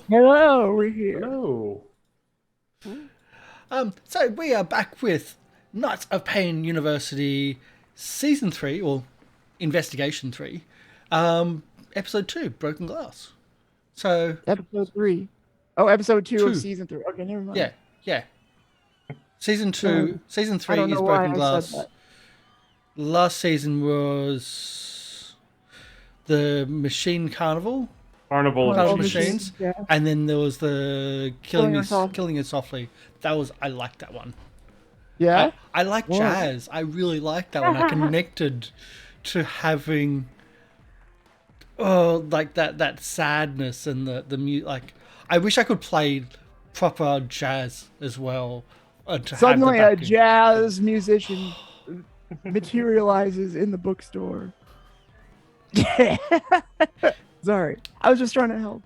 Hello, we're here. Hello. So we are back with Knights of Payne University Season 3, or Investigation 3, Episode 2, Broken Glass. So Episode 3. Oh, episode 2 of Season 3. Okay, never mind. Yeah. Season 3 is Broken Glass. Last season was the Machine Carnival machines, yeah. And then there was the Killing It Softly. I liked that one. Yeah, I like jazz. I really like that one. I connected to having like that sadness and the music. Like, I wish I could play proper jazz as well. Suddenly, a jazz musician materializes in the bookstore. Sorry, I was just trying to help.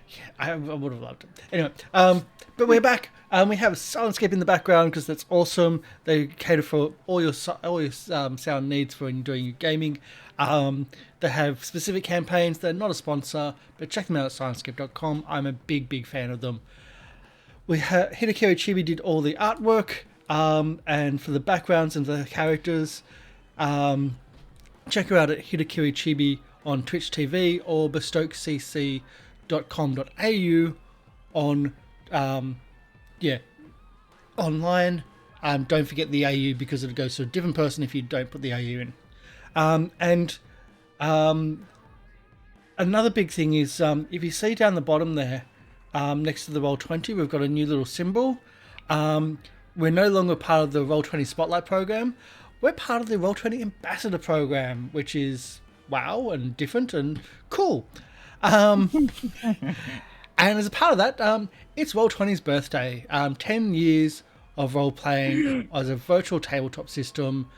Yeah, I would have loved it. Anyway, but we're back. We have Syrinscape in the background because that's awesome. They cater for all your sound needs for when you're doing your gaming. They have specific campaigns. They're not a sponsor, but check them out at Syrinscape.com. I'm a big fan of them. We Hideki Chibi did all the artwork, and for the backgrounds and the characters, check her out at Hideki Chibi on Twitch TV or bestokecc.com.au on online. Don't forget the AU because it goes to a different person if you don't put the AU in. And another big thing is if you see down the bottom there, next to the Roll20, we've got a new little symbol. We're no longer part of the Roll20 Spotlight program. We're part of the Roll20 Ambassador program, which is wow and different and cool. And as a part of that, it's Roll20's birthday. 10 years of role-playing as a virtual tabletop system.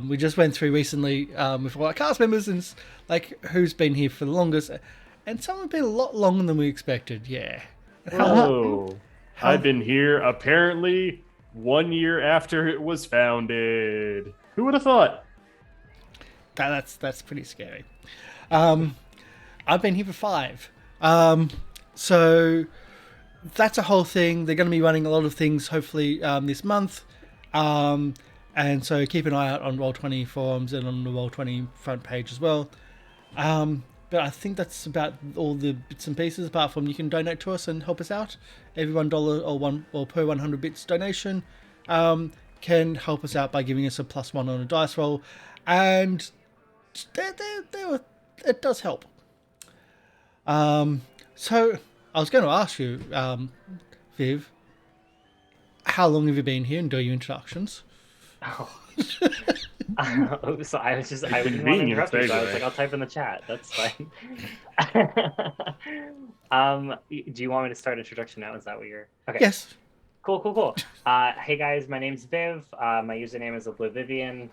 We just went through recently with all our cast members and like who's been here for the longest. And some have been a lot longer than we expected, yeah. Oh, I've been here apparently 1 year after it was founded. Who would have thought? That's pretty scary. I've been here for 5. So that's a whole thing. They're going to be running a lot of things hopefully this month. And so keep an eye out on Roll20 forums and on the Roll20 front page as well. But I think that's about all the bits and pieces, apart from you can donate to us and help us out. Every $1 or per 100 bits donation can help us out by giving us a +1 on a dice roll. And it does help. So I was going to ask you, Viv, how long have you been here and do your introductions? Oh. So I didn't want to interrupt you, so I was like, I'll type in the chat. That's fine. Do you want me to start introduction now? Is that what you're... Okay. Yes. Cool. Hey guys, my name's Viv. My username is Oblivivian.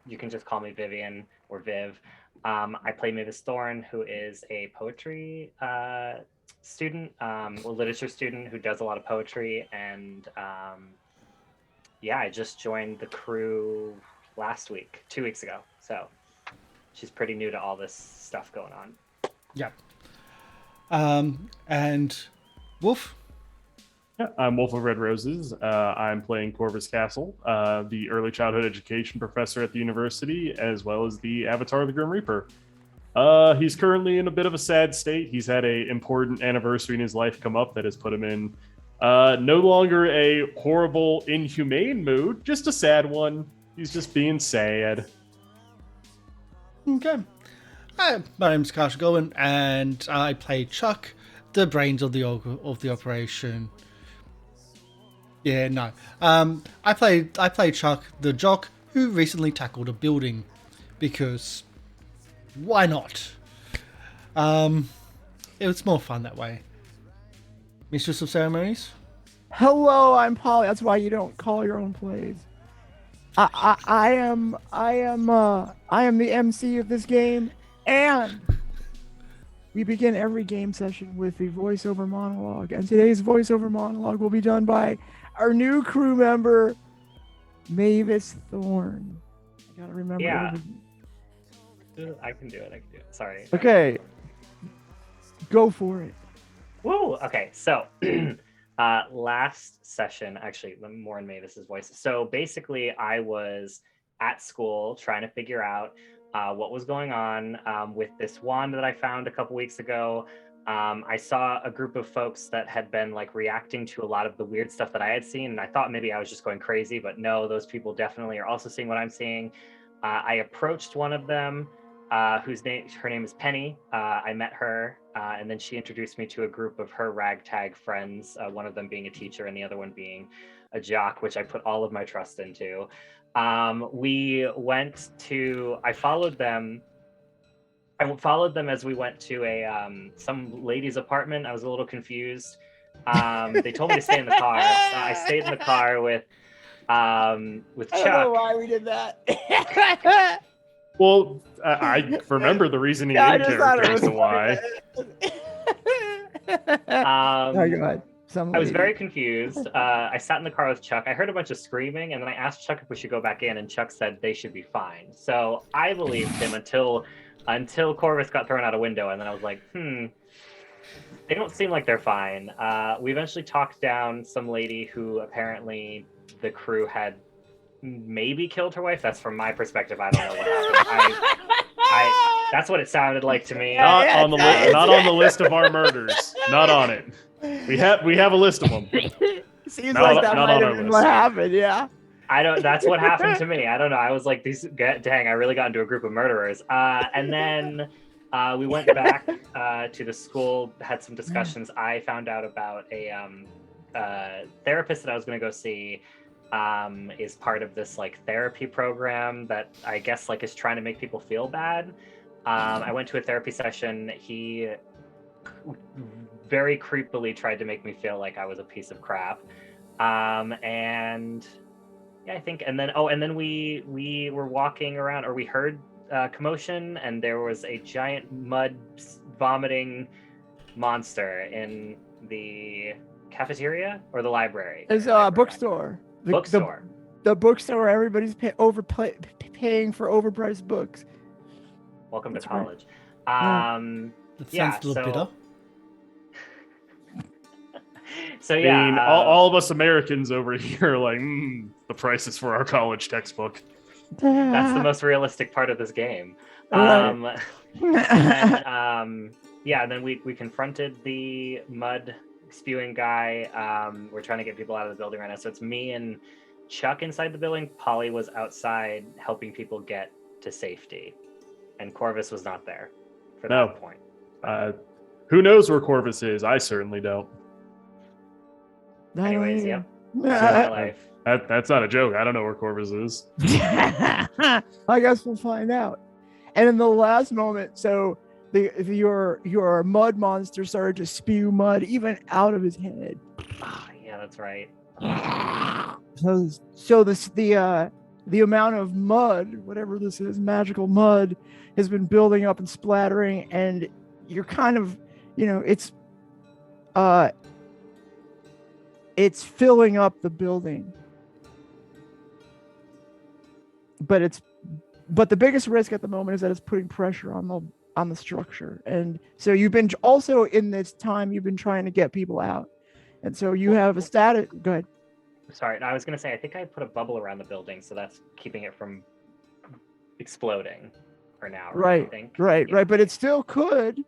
You can just call me Vivian or Viv. I play Mavis Thorn, who is a poetry student, a literature student who does a lot of poetry, and I just joined the crew last week, 2 weeks ago. So she's pretty new to all this stuff going on. Yeah. And Wolf? Yeah, I'm Wolf of Red Roses. I'm playing Corvus Castle, the early childhood education professor at the university, as well as the avatar of the Grim Reaper. He's currently in a bit of a sad state. He's had an important anniversary in his life come up that has put him in no longer a horrible, inhumane mood, just a sad one. He's just being sad. Okay. Hi, my name's Karsh Goblin, and I play Chuck, the brains of the operation. Yeah, no. I play Chuck, the jock who recently tackled a building, because why not? It was more fun that way. Mistress of Ceremonies. Hello, I'm Polly. That's why you don't call your own plays. I am the MC of this game, and we begin every game session with the voiceover monologue. And today's voiceover monologue will be done by our new crew member, Mavis Thorn. I gotta remember. Yeah. I can do it. Sorry. Okay. Go for it. Woo! Okay, so last session, actually, more in Mavis's voice. So basically, I was at school trying to figure out what was going on with this wand that I found a couple weeks ago. I saw a group of folks that had been like reacting to a lot of the weird stuff that I had seen, and I thought maybe I was just going crazy, but no, those people definitely are also seeing what I'm seeing. I approached one of them, her name is Penny. I met her, and then she introduced me to a group of her ragtag friends, one of them being a teacher and the other one being a jock, which I put all of my trust into. I followed them as we went to some lady's apartment. I was a little confused. They told me to stay in the car. I stayed in the car with Chuck. I don't know why we did that. Well, I remember the reasoning in character as to why. Oh, God. I was very confused. I sat in the car with Chuck. I heard a bunch of screaming, and then I asked Chuck if we should go back in, and Chuck said they should be fine. So I believed him until Corvus got thrown out a window, and then I was like, they don't seem like they're fine. We eventually talked down some lady who apparently the crew had maybe killed her wife. That's from my perspective. I don't know what happened. That's what it sounded like to me. Not on the list of our murders. Not on it. We have a list of them. Seems like that might have been what happened. Yeah. That's what happened to me. I don't know. I was like, dang, I really got into a group of murderers. And then we went back to the school, had some discussions. I found out about a therapist that I was going to go see. Is part of this like therapy program that I guess like is trying to make people feel bad. I went to a therapy session. He very creepily tried to make me feel like I was a piece of crap. And yeah, I think, and then we were walking around, or we heard commotion, and there was a giant mud vomiting monster in the cafeteria or the library. There's a bookstore. The bookstore where everybody's paying for overpriced books. Welcome to college. That sounds a little bitter. So yeah, I mean, all of us Americans over here are like, the prices for our college textbook. That's the most realistic part of this game. Right. And then we confronted the mud spewing guy. We're trying to get people out of the building right now. So it's me and Chuck inside the building. Polly was outside helping people get to safety. And Corvus was not there for that point. Who knows where Corvus is? I certainly don't. Anyways, yeah. That's my life. That's not a joke. I don't know where Corvus is. I guess we'll find out. And in the last moment, so your mud monster started to spew mud even out of his head. Yeah, that's right. So the amount of mud, whatever this is, magical mud, has been building up and splattering, and you're kind of, it's filling up the building. But the biggest risk at the moment is that it's putting pressure on the structure. And so you've been also in this time, you've been trying to get people out. And so you have a status. Go ahead. Sorry, I was going to say, I think I put a bubble around the building, so that's keeping it from exploding for now. Right. Yeah. Right. But it still could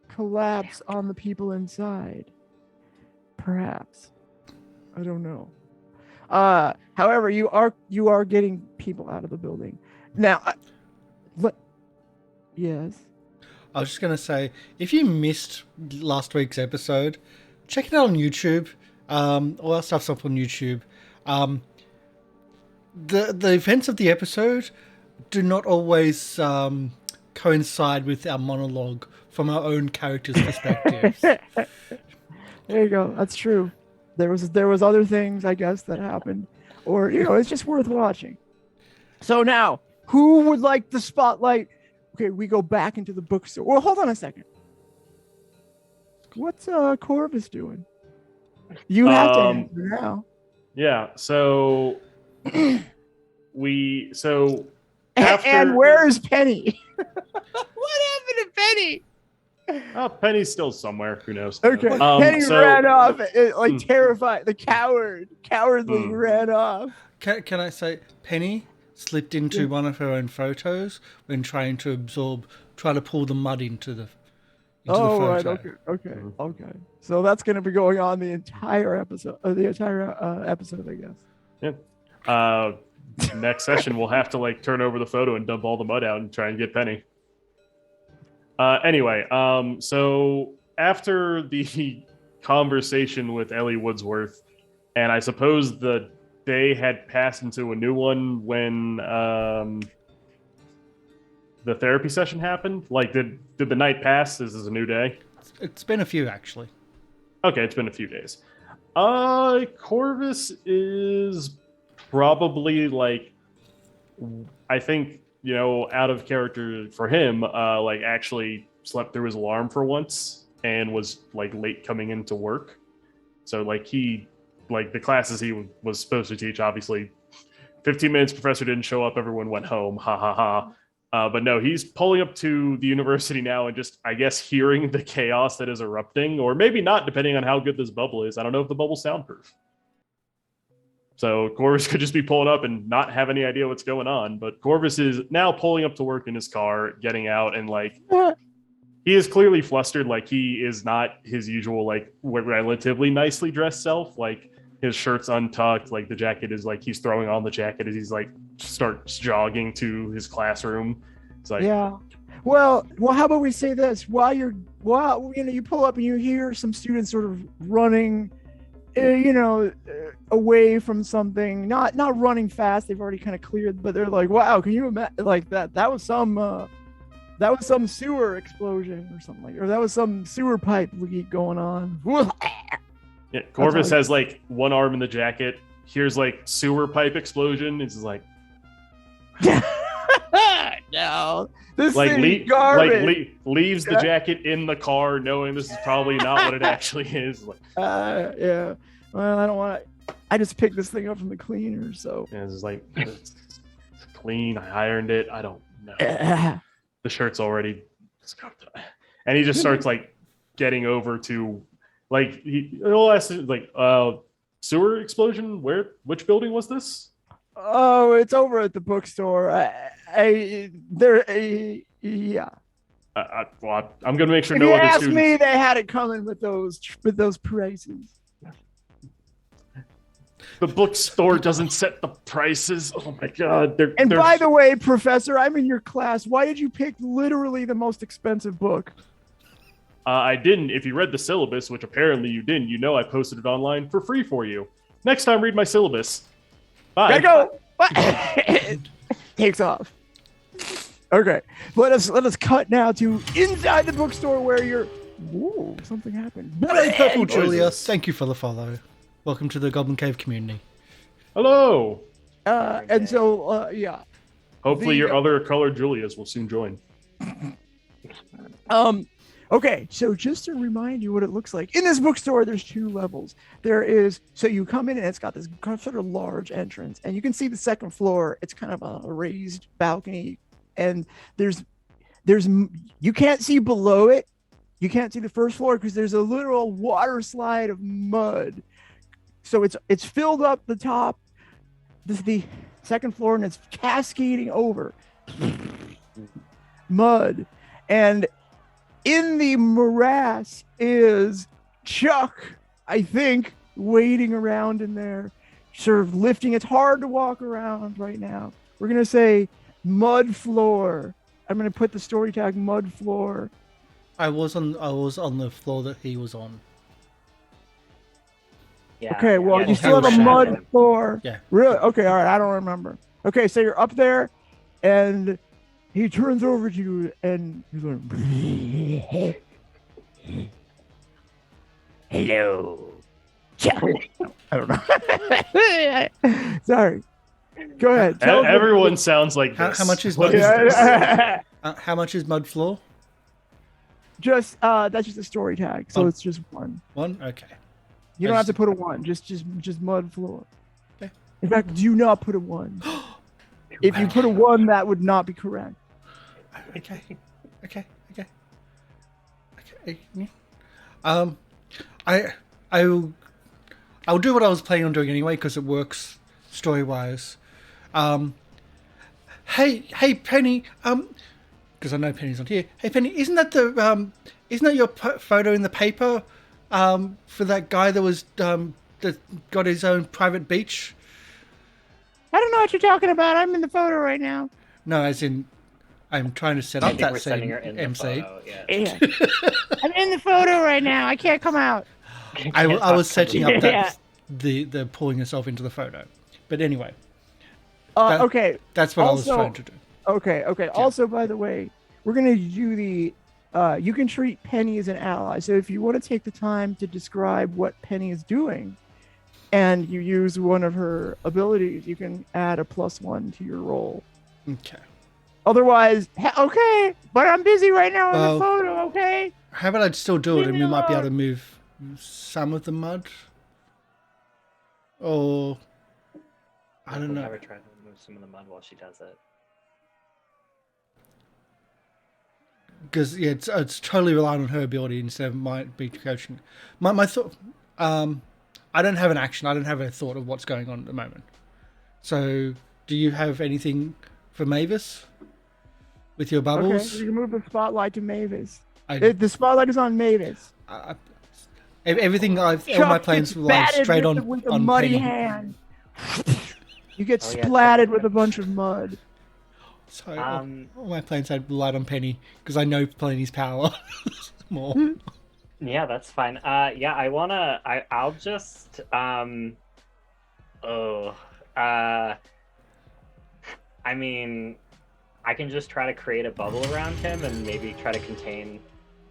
collapse on the people inside. Perhaps. I don't know. However, you are getting people out of the building. Now, yes. I was just going to say, if you missed last week's episode, check it out on YouTube. All our stuff's up on YouTube. The events of the episode do not always coincide with our monologue from our own characters' perspectives. There you go. That's true. There was other things, I guess, that happened, or it's just worth watching. So now, who would like the spotlight? Okay, we go back into the bookstore. Well, hold on a second. What's Corvus doing? You have to answer now. Yeah. So after... And where is Penny? What happened to Penny? Oh, Penny's still somewhere. Who knows? Okay. Penny ran off, terrified. The cowardly ran off. Can I say, Penny slipped into one of her own photos when trying to try to pull the mud into the photo. Right. Okay. So that's going to be going on the entire episode. Episode, I guess. Yeah. Next session, we'll have to turn over the photo and dump all the mud out and try and get Penny. Anyway, so after the conversation with Ellie Woodsworth, and I suppose the day had passed into a new one when the therapy session happened. Did the night pass? This is a new day. It's been a few, actually. Okay, it's been a few days. Corvus is probably I think, out of character for him, actually slept through his alarm for once and was late coming into work. So the classes he was supposed to teach, obviously 15 minutes, professor didn't show up, everyone went home, ha ha ha. But no, he's pulling up to the university now and just, I guess, hearing the chaos that is erupting, or maybe not, depending on how good this bubble is. I don't know if the bubble's soundproof. So Corvus could just be pulling up and not have any idea what's going on. But Corvus is now pulling up to work in his car, getting out, and he is clearly flustered. He is not his usual relatively nicely dressed self. His shirt's untucked. The jacket is he's throwing on the jacket as he's starts jogging to his classroom. It's yeah. Well, how about we say this? While you pull up and you hear some students sort of running, away from something, not running fast. They've already kind of cleared, but they're like, "Wow, can you imagine that was some sewer explosion or something, or that was some sewer pipe leak going on." Yeah, Corvus has one arm in the jacket. Here's sewer pipe explosion. It's no, this thing garbage. Leaves the jacket in the car, knowing this is probably not what it actually is. Yeah. Well, I don't want to. I just picked this thing up from the cleaner, so. Yeah, it's clean. I ironed it. I don't know. The shirt's already. And he just starts getting over to he'll ask sewer explosion. Which building was this? Oh, it's over at the bookstore. Yeah. Well, I'm gonna make sure if no you other ask students. Me, they had it coming with those prices. The bookstore doesn't set the prices. Oh my god! By the way, Professor, I'm in your class. Why did you pick literally the most expensive book? I didn't. If you read the syllabus, which apparently you didn't, I posted it online for free for you. Next time, read my syllabus. Bye. Gotta go. Takes off. Okay, let us cut now to inside the bookstore where you're. Ooh, something happened. Hey, Purple Julia, thank you for the follow. Welcome to the Goblin Cave community. Hello. And so, yeah. Hopefully, your other colored Julias will soon join. Okay, so just to remind you what it looks like. In this bookstore, there's 2 levels. So you come in and it's got this sort of large entrance, and you can see the second floor. It's kind of a raised balcony, and there's you can't see below it. You can't see the first floor because there's a literal water slide of mud. So it's filled up the top. This is the second floor, and it's cascading over mud. And in the morass is Chuck, I think, waiting around in there, sort of lifting. It's hard to walk around right now, We're gonna say mud floor. I'm gonna put the story tag mud floor. I was on the floor that he was on. Yeah. Okay, well, yeah, you just still have a shadow mud him. floor. Yeah. Really? Okay, all right. I don't remember. Okay, so you're up there, and he turns over to you, and he's like, "Hello." I don't know. Sorry. Go ahead. Tell them- Everyone sounds like How this. much is What mud? this? How much is mud floor? Just that's just a story tag, so Oh. it's just one. One. Okay. You I don't have to just- put a one. Just mud floor. Okay. In fact, do not put a one. If you put a one, that would not be correct. Okay. Okay. Yeah. I'll do what I was planning on doing anyway because it works story wise. Hey Penny. Because I know Penny's not here. Hey Penny, isn't that your photo in the paper? For that guy that was that got his own private beach. I don't know what you're talking about. I'm in the photo right now. No, as in, I'm trying to set I up think that we're sending scene. her in the MC. photo. Yeah. Yeah. I'm in the photo right now. I can't come out. I was setting up that Yeah. the pulling yourself into the photo. But anyway, Okay. that's what Also- I was trying to do. Okay. Also, by the way, we're gonna do the. You can treat Penny as an ally. So if you want to take the time to describe what Penny is doing, and you use one of her abilities, you can add a +1 to your roll. Okay. Otherwise, okay. But I'm busy right now in Well- the photo. Okay. How about I still do it, Leave and me we might be able to alone. move some of the mud, or I don't We'll know. have her try to move some of the mud while she does it. Because yeah, it's totally relying on her ability instead of my be coaching. My thought, I don't have an action. I don't have a thought of what's going on at the moment. So, do you have anything for Mavis with your Okay. bubbles? You can move the spotlight to Mavis. I, The spotlight is on Mavis. everything all my Chuck plans gets rely batted straight with on with a on muddy Penny. hand. You get Oh, yeah, splatted Chuck- with a bunch of mud. So all my plans had relied on Penny because I know Penny's power more. Yeah, that's fine. Yeah, I'll just I mean, I can just try to create a bubble around him and maybe try to contain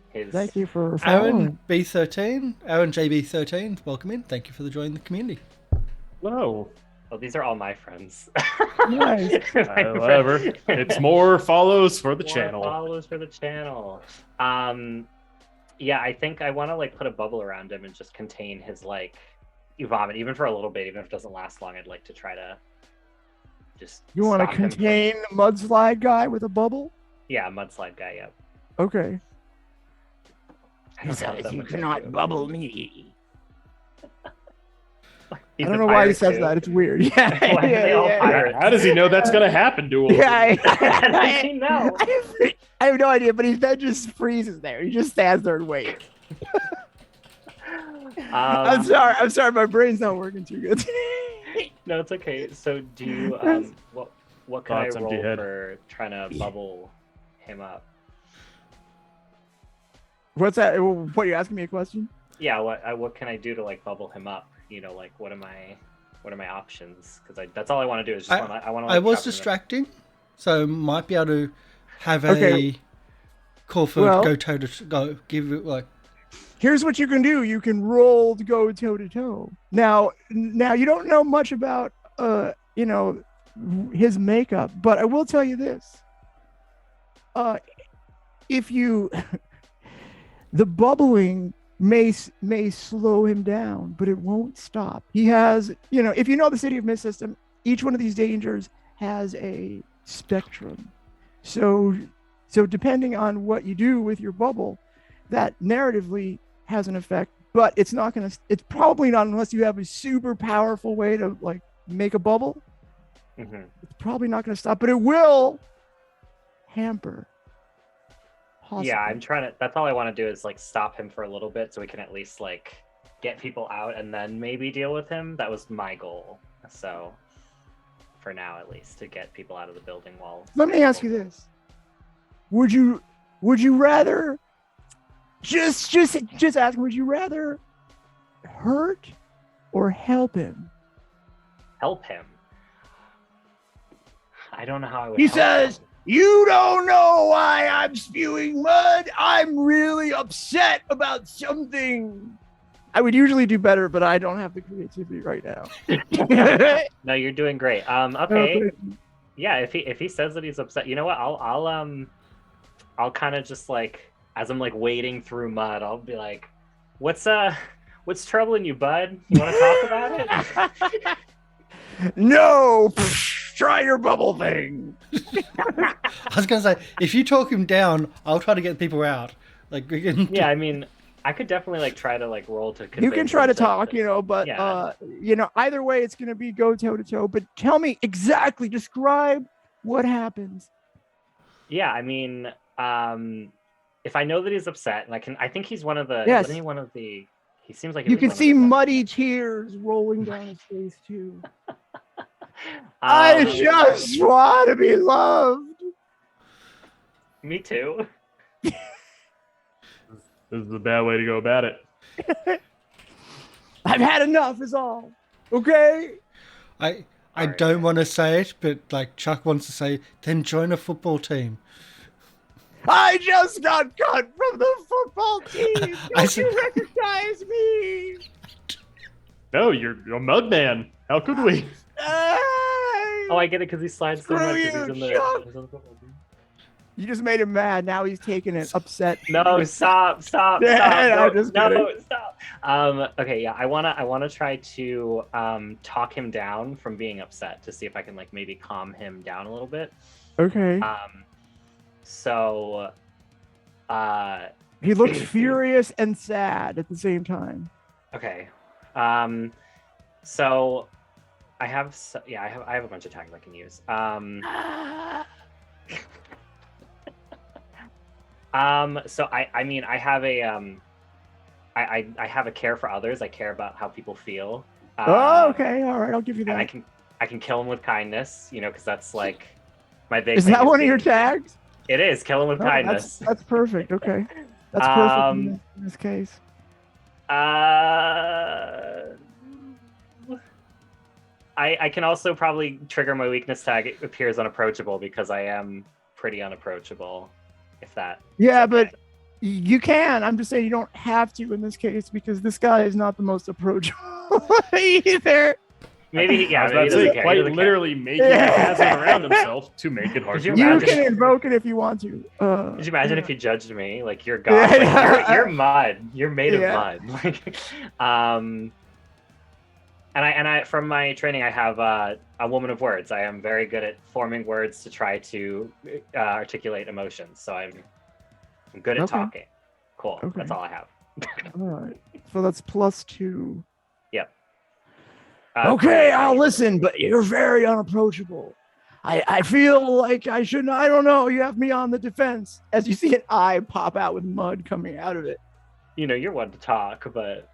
his. Thank you for Aaron following. B13, Aaron JB13, welcome in. Thank you for joining the community. No. Oh, these are all my friends. Nice. Whatever. It's more follows for the More channel. follows for the channel. Yeah, I think I want to like put a bubble around him and just contain his like vomit, even for a little bit, even if it doesn't last long. I'd like to try to just. You want to stop him from- contain the mudslide guy with a bubble? Yeah, mudslide guy. Yep. Okay. I don't have that You much cannot idea. bubble me. He's I don't a know why he pirate, says too. that. It's weird. Yeah. Why are they all pirates? How does he know that's gonna happen to him? Yeah. How does he know? I have no idea, but he then just freezes there. He just stands there and waits. I'm sorry. My brain's not working too good. No, it's okay. So, do you what can Thoughts, I empty roll head. for trying to bubble him up? What's that? What, are you asking me a question? Yeah, what can I do to like bubble him up? You know, like what are my options? Because that's all I want to do is just I want to. I was distracting, so might be able to have Okay. a call for Well- go toe to go. Give it like Here's what you can do. You can roll to go toe to toe. Now you don't know much about his makeup, but I will tell you this. If you the bubbling may slow him down, but it won't stop. He has, if you know the City of Mist system, each one of these dangers has a spectrum. So depending on what you do with your bubble, that narratively has an effect, but it's probably not unless you have a super powerful way to like make a bubble. Mm-hmm. It's probably not going to stop, but it will hamper. Yeah, I'm trying to. That's all I want to do is like stop him for a little bit, so we can at least like get people out and then maybe deal with him. That was my goal. So for now, at least, to get people out of the building while. Let me ask you this: Would you rather just ask? Would you rather hurt or help him? Help him. I don't know how I would. He help says, him. "You don't know why I'm spewing mud. I'm really upset about something." I would usually do better, but I don't have the creativity right now. No, you're doing great. Okay. Yeah, if he says that he's upset, you know what? I'll kind of just like, as I'm like wading through mud, I'll be like, what's troubling you, bud? You want to talk about it? No, try your bubble thing. I was gonna say, if you talk him down, I'll try to get people out. Like we can. Yeah, I mean, I could definitely like try to like roll to. You can convince try him to talk, but yeah. either way, it's gonna be go toe to toe. But tell me exactly, describe what happens. Yeah, I mean, if I know that he's upset, and I think he's one of the. Yes. Wasn't he one of the? He seems like You can see muddy tears rolling down his face too. I just want to be loved. Me too. This is a bad way to go about it. I've had enough, is all. Okay? I don't want to say it, but like Chuck wants to say, then join a football team. I just got cut from the football team. Don't you recognize me? No, you're a mud man. How could we? Oh, I get it because he slides so much. You, He's in the football team. You just made him mad. Now he's taking it upset. No, stop. Yeah, No, stop. Okay, yeah, I wanna try to talk him down from being upset to see if I can like maybe calm him down a little bit. Okay. So he looks furious and sad at the same time. okay. So I have I have a bunch of tags I can use. So I mean I have a I have a care for others. I care about how people feel. Oh, okay, all right, I'll give you that. And I can kill them with kindness, because that's like my big. Is that one of your tags? It is kill them with kindness. That's perfect. Okay, that's perfect in this case. I can also probably trigger my weakness tag. It appears unapproachable because I am pretty unapproachable. If that. Yeah, but you can. I'm just saying you don't have to in this case because this guy is not the most approachable either. Maybe I was about to say, quite literally making a hazard around himself to make it hard. Could You can invoke it if you want to. Could you imagine if he judged me like you're God? Like, you're mud. You're made of mud. Like, and I from my training I have a woman of words. I am very good at forming words to try to articulate emotions. So I'm good at talking. Cool. Okay. That's all I have. All right. So that's +2. Yep. Okay, I'll listen, but you're very unapproachable. I feel like I shouldn't. I don't know. You have me on the defense. As you see an eye pop out with mud coming out of it. You're one to talk, but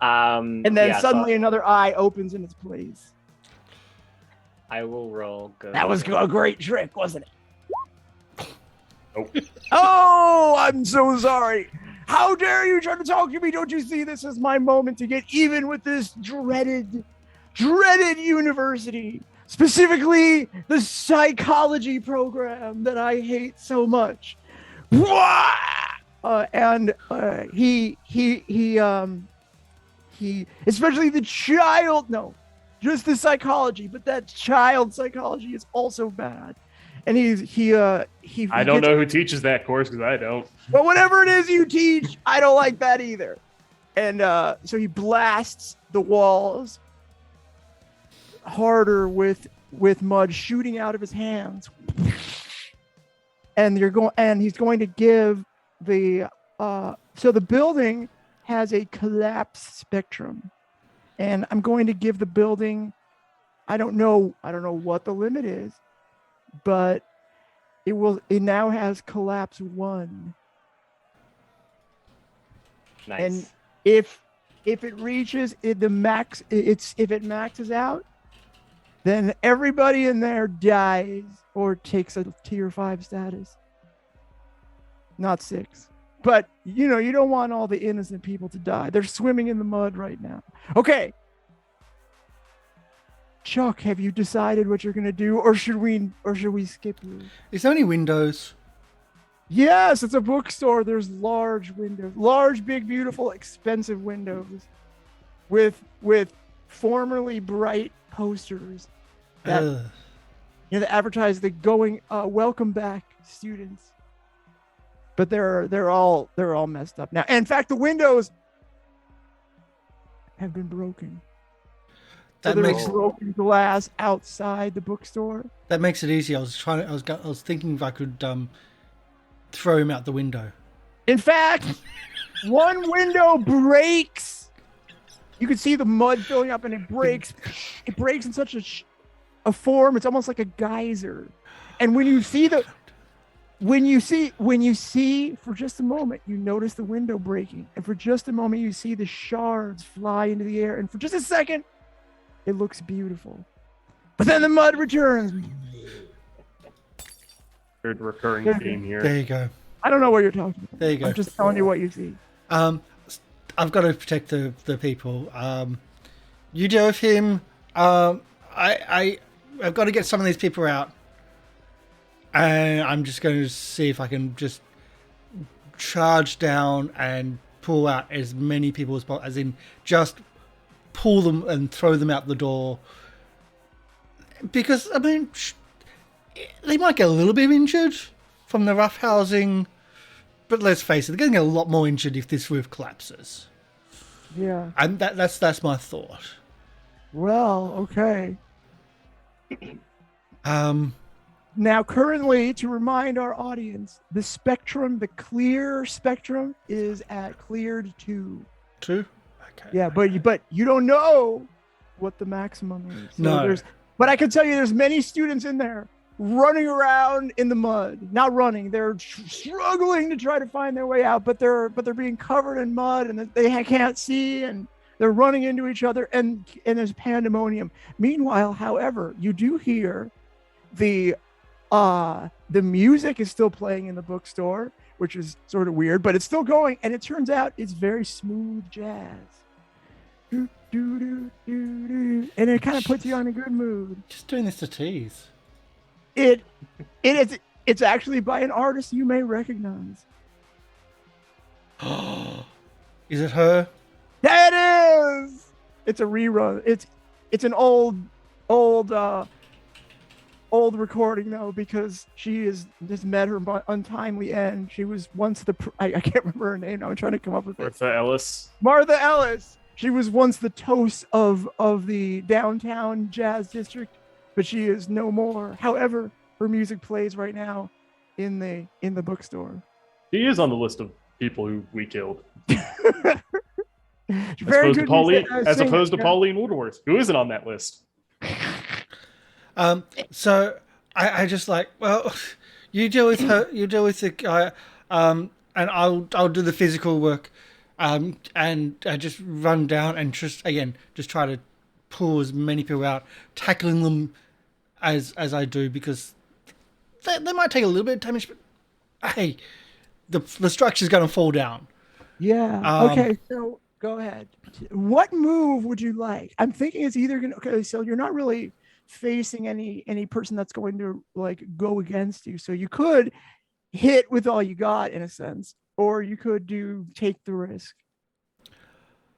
and then suddenly another eye opens in its place. I will roll. That was a great trick, wasn't it? Nope. Oh, I'm so sorry. How dare you try to talk to me? Don't you see this is my moment to get even with this dreaded university, specifically the psychology program that I hate so much. And he, especially the child, no, just the psychology, but that child psychology is also bad. And he I don't know who teaches that course because I don't. But whatever it is you teach, I don't like that either. And so he blasts the walls harder with mud shooting out of his hands. And he's going to give the so the building has a collapse spectrum. And I'm going to give the building, I don't know what the limit is, but it now has collapse 1. Nice. And if it reaches the max, if it maxes out, then everybody in there dies or takes a tier 5 status. Not 6. But, you know, you don't want all the innocent people to die. They're swimming in the mud right now. Okay. Chuck, have you decided what you're going to do, or should we skip you? Is there any windows? Yes, it's a bookstore. There's large windows. Large, big, beautiful, expensive windows with formerly bright posters that that advertise the going welcome back students. But they're all messed up now. And in fact, the windows have been broken. So there's broken glass outside the bookstore. That makes it easy. I was thinking if I could throw him out the window. In fact, one window breaks. You can see the mud filling up, and it breaks. It breaks in such a form. It's almost like a geyser. And when you see for just a moment, you notice the window breaking, and for just a moment, you see the shards fly into the air, and for just a second, it looks beautiful. But then the mud returns. Third recurring theme here. There you go. I don't know what you're talking about. There you go. I'm just telling you what you see. I've got to protect the people. You deal with him. I've got to get some of these people out. And I'm just going to see if I can just charge down and pull out as many people as possible. As in, just pull them and throw them out the door. Because, I mean, they might get a little bit injured from the rough housing. But let's face it, they're going to get a lot more injured if this roof collapses. Yeah. And that's my thought. Well, okay. Now, currently, to remind our audience, the spectrum, the clear spectrum, is at cleared 2. 2? Okay. Yeah, but you don't know what the maximum is. So no. But I can tell you, there's many students in there running around in the mud. Not running, they're struggling to try to find their way out, but they're being covered in mud, and they can't see, and they're running into each other, and there's pandemonium. Meanwhile, however, you do hear the music is still playing in the bookstore, which is sort of weird, but it's still going, and it turns out it's very smooth jazz. Do, do, do, do, do. And it kind of puts you on a good mood. Just doing this to tease. It's actually by an artist you may recognize. Is it her? That is. It's a rerun. It's an old recording though, because she just met her untimely end. She was once I can't remember her name now. I'm trying to come up with it. Martha Ellis. She was once the toast of the downtown jazz district, but she is no more. However, her music plays right now in the bookstore. She is on the list of people who we killed. Very good as opposed to Pauline Woodworth, who isn't on that list. So I just like, well, you deal with her, you deal with the guy, and I'll do the physical work, and I just run down and just try to pull as many people out, tackling them as I do, because they might take a little bit of damage, but hey, the structure's going to fall down. Yeah. Okay. So go ahead. What move would you like? I'm thinking it's either going to. Okay. So you're not really facing any person that's going to like go against you. So you could hit with all you got in a sense, or you could take the risk.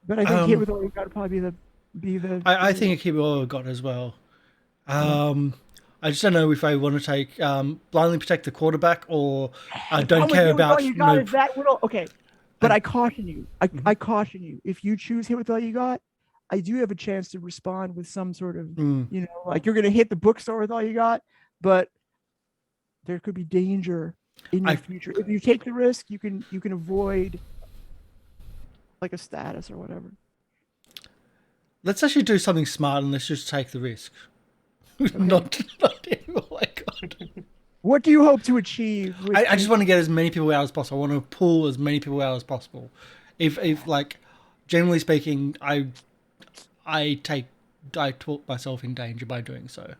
But I think hit with all you got would probably be the. I think hit with all I got as well. I just don't know if I want to take blindly protect the quarterback, or I don't care about. Okay, but I caution you. I caution you. If you choose hit with all you got, I do have a chance to respond with some sort of, like you're going to hit the bookstore with all you got, but there could be danger in your future. If you take the risk, you can avoid like a status or whatever. Let's actually do something smart and let's just take the risk. Okay. not oh my God. What do you hope to achieve? I just want to get as many people out as possible. I want to pull as many people out as possible. If like, generally speaking, I take I put myself in danger by doing so.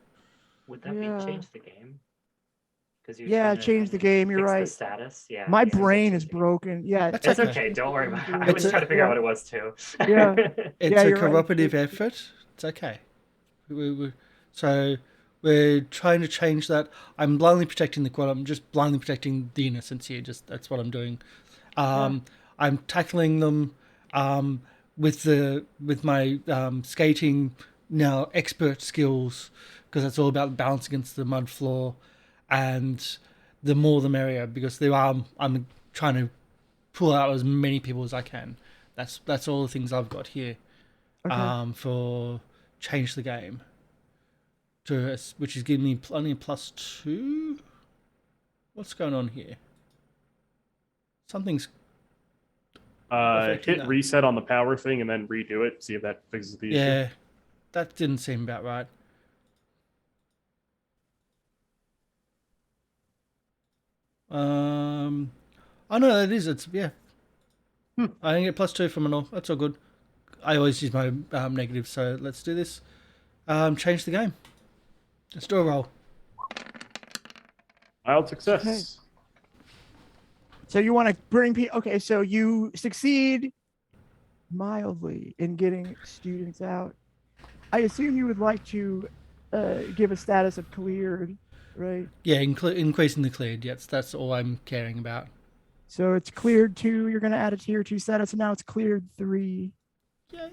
Would that Yeah. be change the game? Because Yeah, change the game. You're right. The status. Yeah. My I guess I said brain change is the game. broken. Yeah, That's It's okay. okay. Don't worry about it. I It's was trying to figure out yeah. what it was too. Yeah. It's Yeah, a you're right. cooperative effort. It's okay. So we're trying to change that. I'm blindly protecting the quad. I'm just blindly protecting the innocents here. Just that's what I'm doing. I'm tackling them with my skating now expert skills, because that's all about balance against the mud floor, and the more the merrier, because I'm trying to pull out as many people as I can. That's all the things I've got here. Okay. For change the game, which is giving me only a +2. What's going on here? Something's affecting Hit that. reset on the power thing and then redo it. See if that fixes the issue. Yeah, that didn't seem about right. Oh no, that is. It's yeah. I didn't get +2 from an all. That's all good. I always use my negative, so let's do this. Change the game. Let's do a roll. Mild success. Okay. So you want to bring people? Okay, so you succeed mildly in getting students out. I assume you would like to give a status of cleared, right? Yeah, increasing the cleared. Yes, that's all I'm caring about. So it's cleared 2. You're going to add a tier 2 status, and now it's cleared 3. Yay.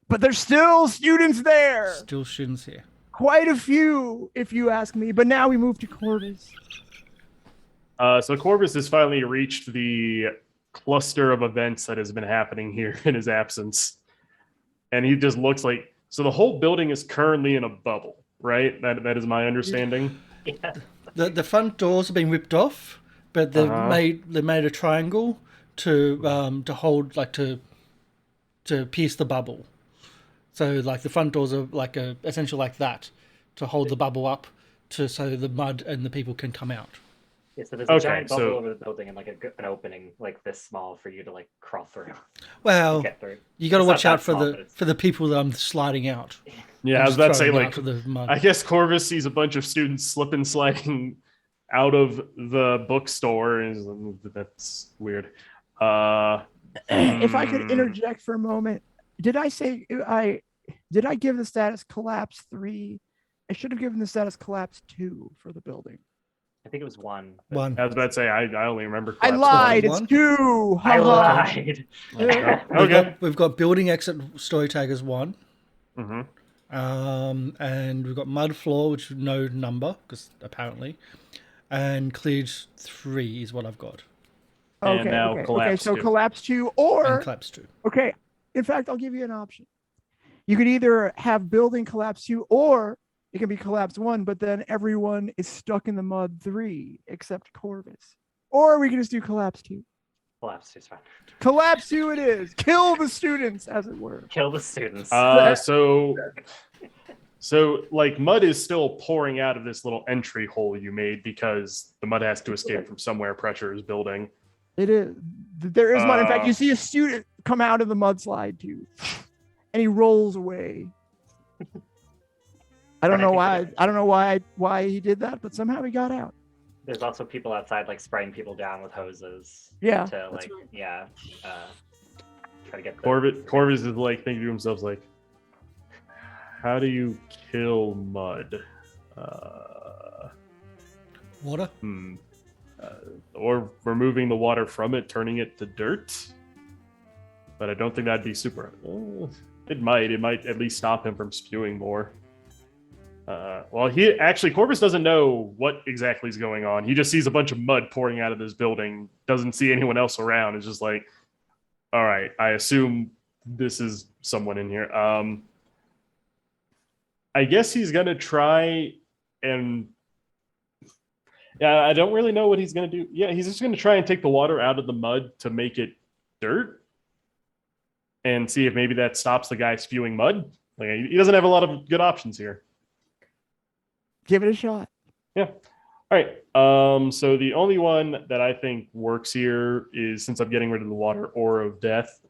But there's still students there. Still students here. Quite a few, if you ask me. But now we move to Corvus. So Corvus has finally reached the cluster of events that has been happening here in his absence. And he just looks like, so the whole building is currently in a bubble, right? That is my understanding. Yeah. The front doors have been ripped off, but they've made a triangle to hold, like, to pierce the bubble. So like the front doors are like essentially like that, to hold the bubble up, so the mud and the people can come out. Yeah, so there's a giant bubble over the building and like an opening like this small for you to like crawl through. Well, Get through. you got to It's watch not out that for small, but the the people that I'm sliding out. Yeah, I was about to say, like, the mud. I guess Corvus sees a bunch of students slip and sliding out of the bookstore, and that's weird. If I could interject for a moment, did I give the status collapse 3? I should have given the status collapse 2 for the building. I think it was 1. One. I was about to say, I only remember. I collapse lied. One. It's 2. I Ha-ha. lied. Okay. We've got building exit story tag as 1. Mm-hmm. And we've got mud floor, which is no number, because apparently, and cleared 3 is what I've got. And Okay, now okay, collapse so 2. collapse 2 And or collapse 2. okay. In fact, I'll give you an option. You could either have building collapse 2 or it can be collapse 1, but then everyone is stuck in the mud 3 except Corvus. Or we can just do collapse 2. Collapse is fine. Collapse 2 it is. Kill the students, as it were. Kill the students. So like mud is still pouring out of this little entry hole you made because the mud has to escape from somewhere. Pressure is building. It is. There is mud. In fact, you see a student come out of the mudslide too, and he rolls away. I don't know why. I don't know why he did that, but somehow he got out. There's also people outside like spraying people down with hoses. Yeah. To that's like right. try to get the, Corvus is like thinking to himself like, how do you kill mud? Water? Or removing the water from it, turning it to dirt? But I don't think that'd be super... It might at least stop him from spewing more. Corvus doesn't know what exactly is going on. He just sees a bunch of mud pouring out of this building, doesn't see anyone else around. It's just like, all right, I assume this is someone in here. I guess he's gonna try and... Yeah, I don't really know what he's gonna do. Yeah, he's just gonna try and take the water out of the mud to make it dirt and see if maybe that stops the guy spewing mud. Like, he doesn't have a lot of good options here. Give it a shot. Yeah. All right. So the only one that I think works here is, since I'm getting rid of the water, Aura of Death.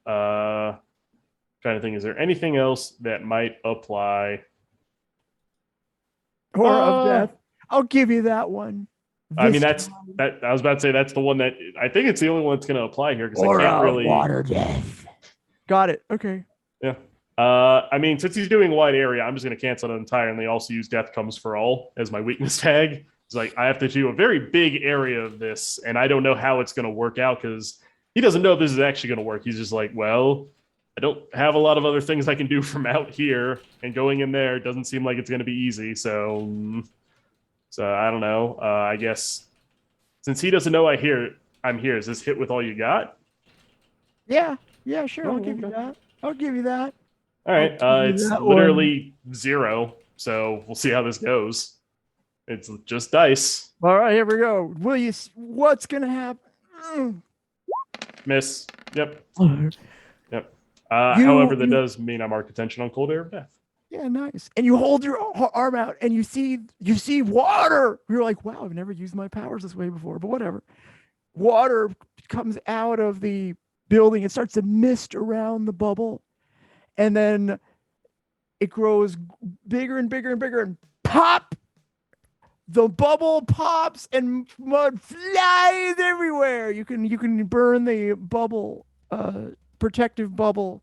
Trying to think, is there anything else that might apply? Aura of death. I'll give you that one. I mean, This that. I was about to say that's the one that I think it's the only one that's going to apply here because I Aura can't of really. water death. Got it. Okay. Yeah. I mean, since he's doing wide area, I'm just going to cancel it entirely. Also, use Death Comes for All as my weakness tag. It's like I have to do a very big area of this, and I don't know how it's going to work out because he doesn't know if this is actually going to work. He's just like, well, I don't have a lot of other things I can do from out here, and going in there doesn't seem like it's going to be easy. So I don't know. I guess since he doesn't know I'm here. Is this hit with all you got? Yeah. Yeah. Sure. Oh, I'll give you okay. that. I'll give you that. All right. I'll give you It's that literally 0. So we'll see how this goes. It's just dice. All right. Here we go. What's gonna happen? Miss. Yep. Mm. Yep. However, that does mean I mark attention on Cold Air of Death. Yeah, nice. And you hold your arm out and you see water. You're like, wow, I've never used my powers this way before, but whatever. Water comes out of the building. It starts to mist around the bubble. And then it grows bigger and bigger and bigger and pop. The bubble pops and mud flies everywhere. You can burn the bubble, protective bubble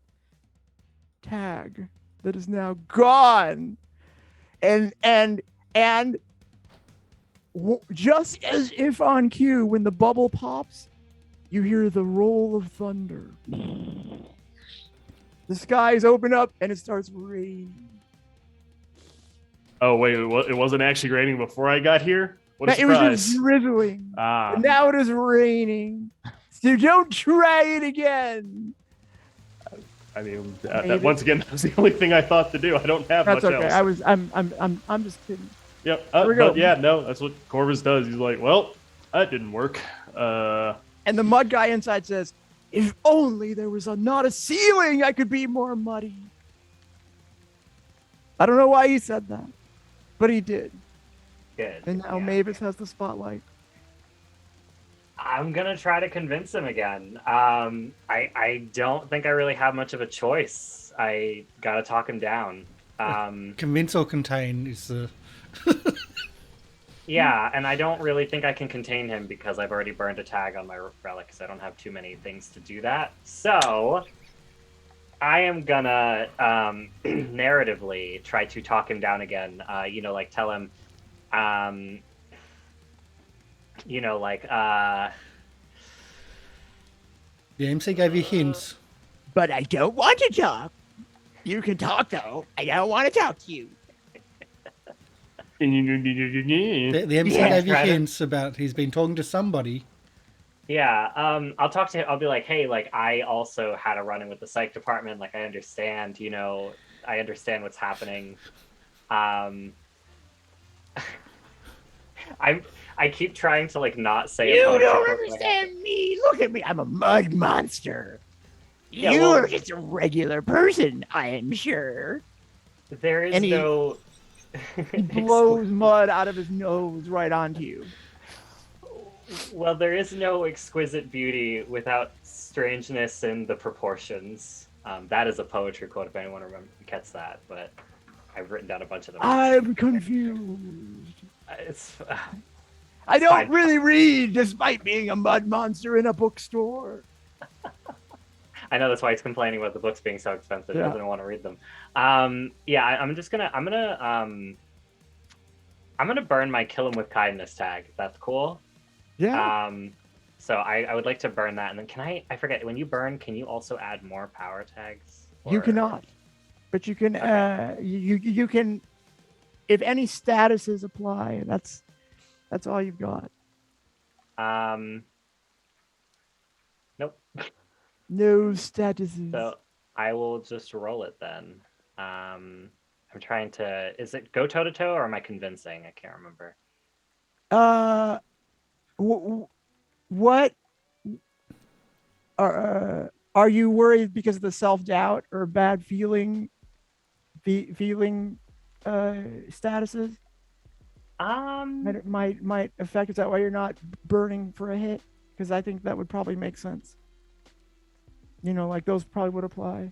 tag that is now gone. And just as if on cue, when the bubble pops, you hear the roll of thunder. The skies open up and it starts raining. Oh, wait, it wasn't actually raining before I got here? What a It was surprise. just drizzling. Ah. And now it is raining. So don't try it again. I mean, once again, that was the only thing I thought to do. I don't have That's much okay. else. I'm just kidding. Yep. we go. But yeah, no, that's what Corvus does. He's like, well, that didn't work. And the mud guy inside says, if only there was not a ceiling, I could be more muddy. I don't know why he said that, but he did. Good. And now Yeah. Mavis has the spotlight. I'm gonna try to convince him again. I don't think I really have much of a choice. I gotta talk him down. Convince or contain is the. Yeah, and I don't really think I can contain him because I've already burned a tag on my relic, so I don't have too many things to do that. So I am gonna narratively try to talk him down again. Like tell him, The MC gave you hints. But I don't want to talk. You can talk, though. I don't want to talk to you. The MC Yeah, gave you try to- hints about he's been talking to somebody. Yeah, I'll talk to him. I'll be like, hey, like, I also had a run-in with the psych department. Like, I understand, I understand what's happening. I keep trying to, like, not say You poetry don't book, understand me. Look at me. I'm a mud monster. Yeah, you well- are just a regular person, I am sure. There is And he- no... He blows mud out of his nose right onto you. Well, there is no exquisite beauty without strangeness in the proportions. That is a poetry quote, if anyone gets that, but I've written down a bunch of them. I'm confused. It's... I don't fine. really read despite being a mud monster in a bookstore. I know that's why he's complaining about the books being so expensive. He Yeah. doesn't want to read them. I'm gonna burn my kill him with kindness tag. If that's cool. Yeah. So I would like to burn that, and then I forget, when you burn, can you also add more power tags? You Or- cannot. But you can Okay. you can, if any statuses apply, that's all you've got. Nope. No statuses. So I will just roll it then. I'm trying to. Is it go toe to toe, or am I convincing? I can't remember. What are you worried because of the self-doubt or bad feeling statuses that it might affect? Is that why you're not burning for a hit? Because I think that would probably make sense. Like those probably would apply.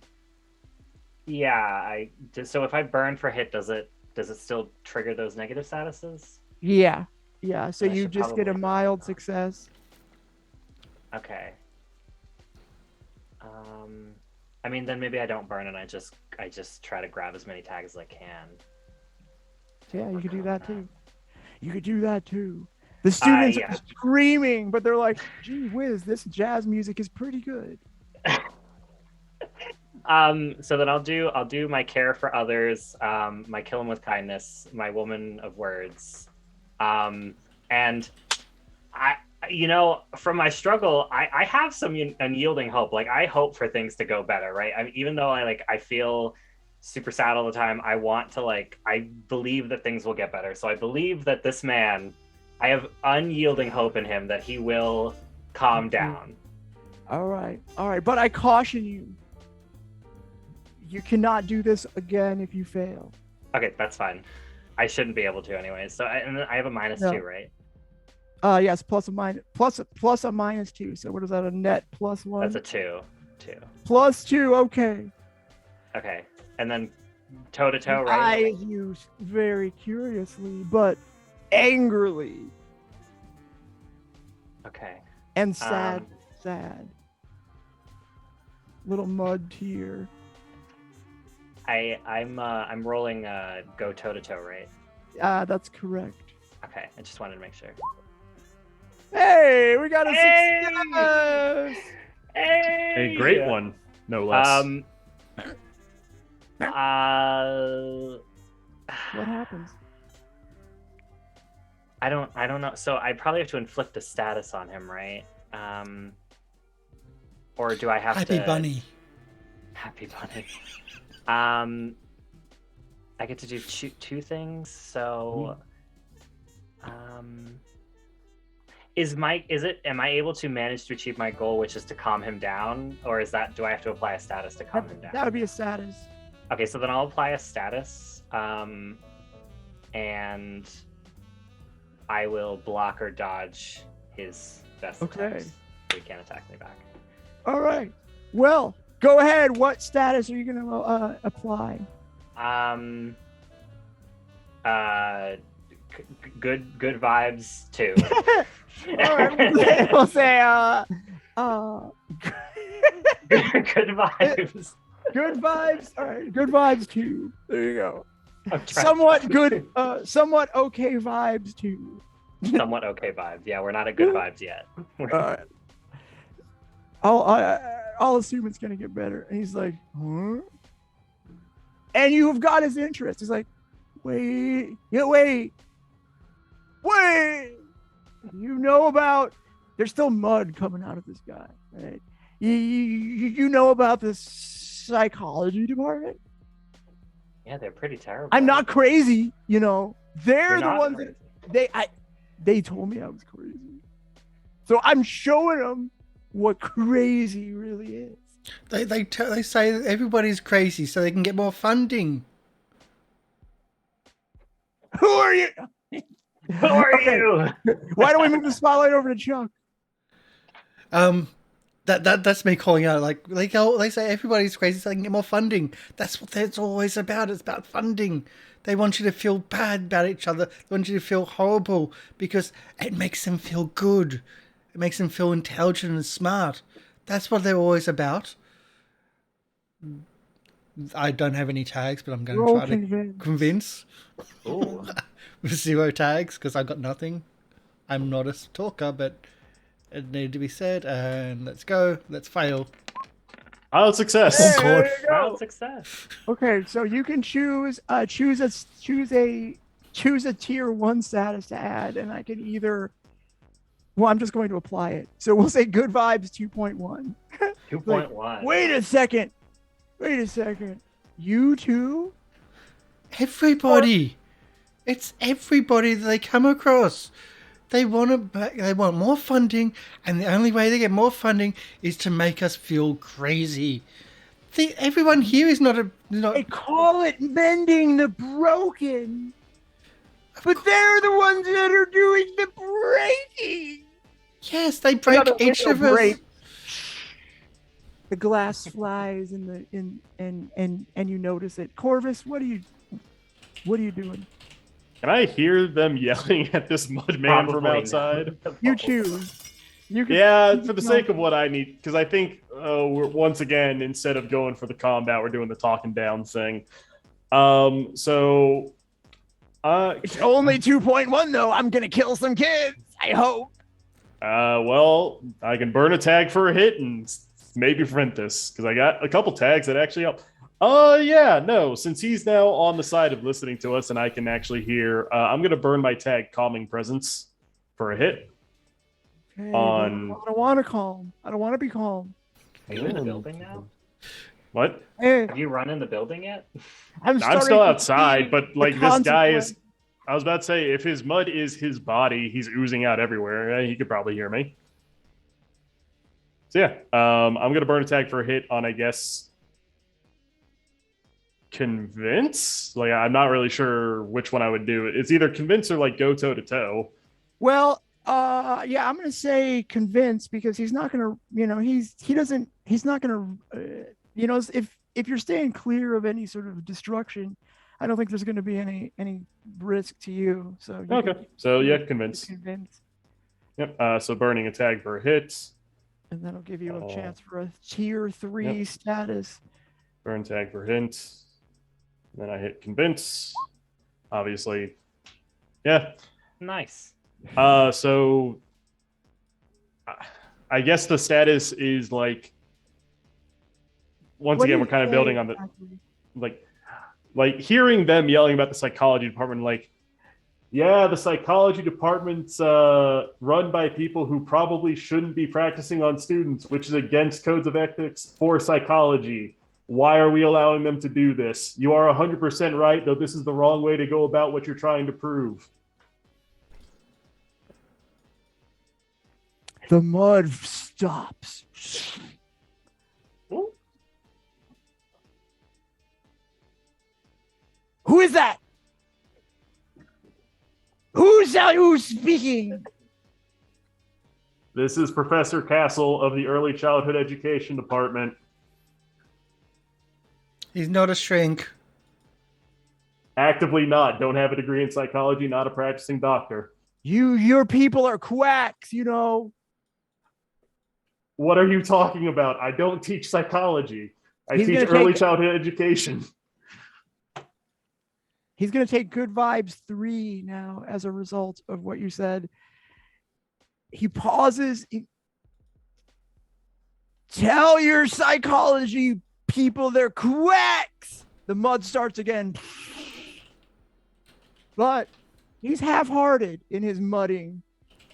Yeah, so if I burn for hit, does it still trigger those negative statuses? Yeah. Yeah. So I you should just get a probably- mild success. Okay. I mean, then maybe I don't burn and I just try to grab as many tags as I can. Yeah, you could do that too. You could do that too. The students yeah. are screaming, but they're like, "Gee whiz, this jazz music is pretty good." So then I'll do my care for others, my kill 'em with kindness, my woman of words, and from my struggle, I have some unyielding hope. Like I hope for things to go better, right? Even though I feel super sad all the time, I want to I believe that things will get better. So I believe that this man, I have unyielding hope in him that he will calm down. All right. But I caution you. You cannot do this again if you fail. Okay, that's fine. I shouldn't be able to anyway. So and I have a -2, right? Yes, plus a -2. So what is that? A net +1? That's a 2. +2. Okay. Okay, and then toe to toe, I right? eyes you very curiously, but angrily Okay. and sad. Little mud tear. I'm rolling go toe to toe, right? That's correct. Okay, I just wanted to make sure. Hey, we got a Hey! success. Hey, A great one, no less. What happens? I don't know. So I probably have to inflict a status on him, right? Or do I have Happy to? Bunny. Happy Bunny. I get to do two things. So, am I able to manage to achieve my goal, which is to calm him down, or do I have to apply a status to calm him down? That would be a status. Okay, so then I'll apply a status, and I will block or dodge his best attacks. So he can't attack me back. All right. Well, go ahead. What status are you going to apply? Good vibes too. All right. We'll say good vibes. Good vibes. All right. Good vibes too. There you go. I'm trying- Somewhat good. Somewhat okay vibes too. Somewhat okay vibes. Yeah, we're not at good vibes yet. All right. I'll assume it's gonna get better. And he's like, huh? And you've got his interest. He's like, wait. You know about? There's still mud coming out of this guy, right? You know about the psychology department? Yeah, they're pretty terrible. I'm not crazy, you know. They're You're the not ones crazy. that they told me I was crazy. So I'm showing them what crazy really is. They say that everybody's crazy so they can get more funding. Who are you? Who are you? Why don't we move the spotlight over to Chuck? That's me calling out. They say everybody's crazy so they can get more funding. That's what it's always about. It's about funding. They want you to feel bad about each other. They want you to feel horrible because it makes them feel good. It makes them feel intelligent and smart. That's what they're always about. I don't have any tags, but I'm going to try to convince. Ooh. With 0 tags because I got nothing. I'm not a talker, but it needed to be said. And let's go. Let's fail. Oh, success. Hey, God. there you go. Wow, success. Okay, so you can choose a tier 1 status to add, and I can either. Well, I'm just going to apply it. So we'll say good vibes 2.1. 2.1. Wait a second. You too? Everybody. It's everybody that they come across. They want more funding, and the only way they get more funding is to make us feel crazy. Everyone here is not. They call it mending the broken. But they're the ones that are doing the breaking. Yes, they break each of us. the glass flies in the and you notice it. Corvus, what are you doing? Can I hear them yelling at this mud man from Probably outside? not. You choose. You can, Yeah, for the sake of what I need, because I think we're once again, instead of going for the combat, we're doing the talking down thing. So it's only 2.1 though. I'm gonna kill some kids. I hope. well, I can burn a tag for a hit and maybe prevent this because I got a couple tags that actually help. Yeah, no. Since he's now on the side of listening to us and I can actually hear, I'm gonna burn my tag Calming Presence for a hit. Okay, On- I don't want to calm. I don't want to be calm. Are you in the building now? What? Hey, Have you run in the building yet? I'm still starting to outside, see but the like this guy is. consequence. I was about to say, if his mud is his body, he's oozing out everywhere. He could probably hear me. So yeah, I'm gonna burn a tag for a hit on, I guess, convince. Like I'm not really sure which one I would do. It's either convince or like go toe to toe. Well, yeah, I'm gonna say convince because he's not gonna, he's not gonna, if you're staying clear of any sort of destruction, I don't think there's gonna be any risk to you. So you Okay, so yeah, convince. convince, Yep. So burning a tag for a hit. and that'll give you a chance for a tier 3 status. Burn tag for hint. Then I hit convince. Obviously, yeah. Nice. So I guess the status is like once What again do we're you kind of say building on the exactly? like hearing them yelling about the psychology department, like, yeah, the psychology department's run by people who probably shouldn't be practicing on students, which is against codes of ethics for psychology. Why are we allowing them to do this? You are 100% right, though this is the wrong way to go about what you're trying to prove. The mud stops. Ooh. Who is that? Who's speaking? This is Professor Castle of the Early Childhood Education Department. He's not a shrink. Actively not. Don't have a degree in psychology, not a practicing doctor. Your people are quacks, you know. What are you talking about? I don't teach psychology. I He's teach gonna early take- childhood education. He's going to take Good Vibes 3 now as a result of what you said. He pauses. Tell your psychology people they're quacks. The mud starts again. But he's half-hearted in his mudding.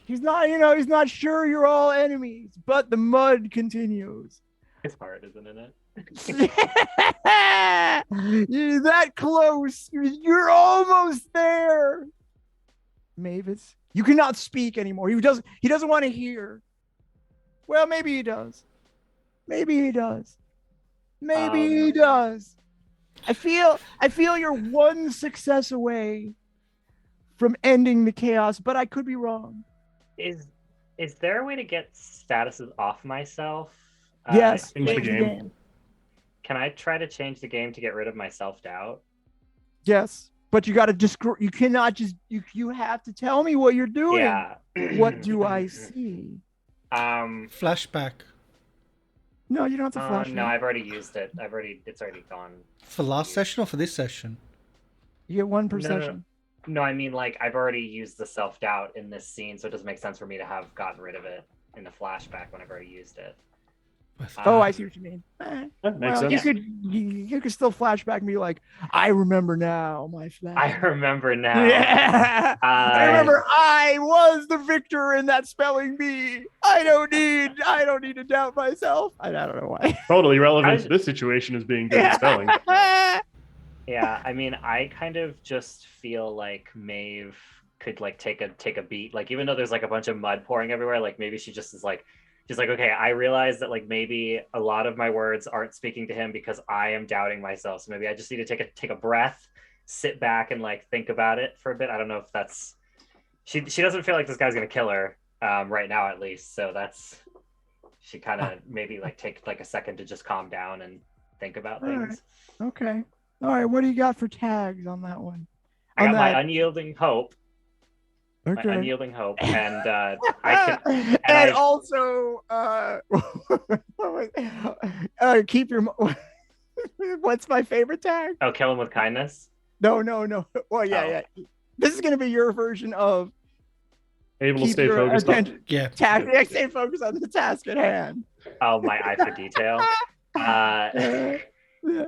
He's not sure you're all enemies, but the mud continues. It's hard, isn't it? You're that close. You're almost there. Mavis, you cannot speak anymore. He doesn't want to hear. Well, maybe he does. Maybe he does. Maybe he does. I feel you're one success away from ending the chaos, but I could be wrong. Is there a way to get statuses off myself? Yes. Change the change game. Can I try to change the game to get rid of my self-doubt? Yes, but you got to you cannot just you have to tell me what you're doing. Yeah. What do I see? Flashback. No, you don't have to flash. No, I've already used it. It's already gone. For last session or for this session? You get one per No. session. No, I mean like I've already used the self-doubt in this scene, so it doesn't make sense for me to have gotten rid of it in the flashback when I've already used it. Oh, I see what you mean. That makes Well, sense. you could still flashback and be like, I remember now, my flash. I remember now. Yeah. I remember I was the victor in that spelling bee. I don't need to doubt myself. I don't know why. Totally relevant to this situation is being good at spelling. Yeah, I mean, I kind of just feel like Maeve could like take a beat. Like even though there's like a bunch of mud pouring everywhere, like maybe she just is like, she's like, okay, I realize that like maybe a lot of my words aren't speaking to him because I am doubting myself. So maybe I just need to take a breath, sit back and like think about it for a bit. I don't know if that's she doesn't feel like this guy's gonna kill her right now at least. So she kind of maybe like take like a second to just calm down and think about All right. things. Okay. All right. What do you got for tags on that one? I On got my that- unyielding hope. Okay. My unyielding hope, and I can. And I- also, keep your. What's my favorite tag? Oh, kill him with kindness. No. Well, yeah. This is gonna be your version of Able to keep stay your focused on. attention. Yeah. Task. Stay focused on the task at hand. Oh, my eye for detail.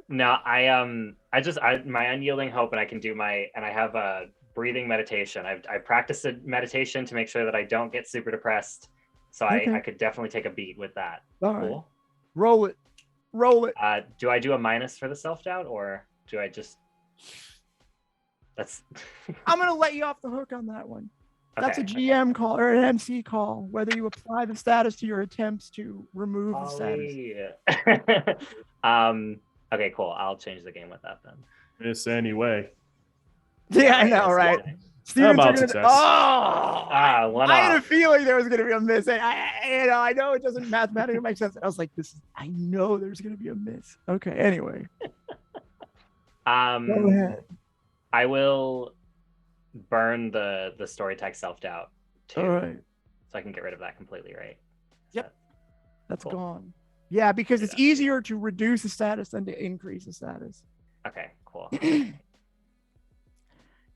No, my unyielding hope, and I can do I have a breathing meditation. I practiced a meditation to make sure that I don't get super depressed. So Okay. I could definitely take a beat with that. All right. Cool. Roll it. Do I do a minus for the self-doubt, or do I just? That's. I'm gonna let you off the hook on that one. That's a Okay. GM call or an MC call, whether you apply the status to your attempts to remove the status. Okay, cool. I'll change the game with that then. Miss anyway. Yeah, I know, right? Students about are gonna, success? oh, One I had a off. feeling there was going to be a miss. I know it doesn't mathematically make sense. I was like, I know there's going to be a miss. Okay, anyway. Go ahead. I will burn the story tag self-doubt too. All right. So I can get rid of that completely, right? Yep. That's Cool. gone. Yeah, because it's easier to reduce the status than to increase the status. Okay, cool.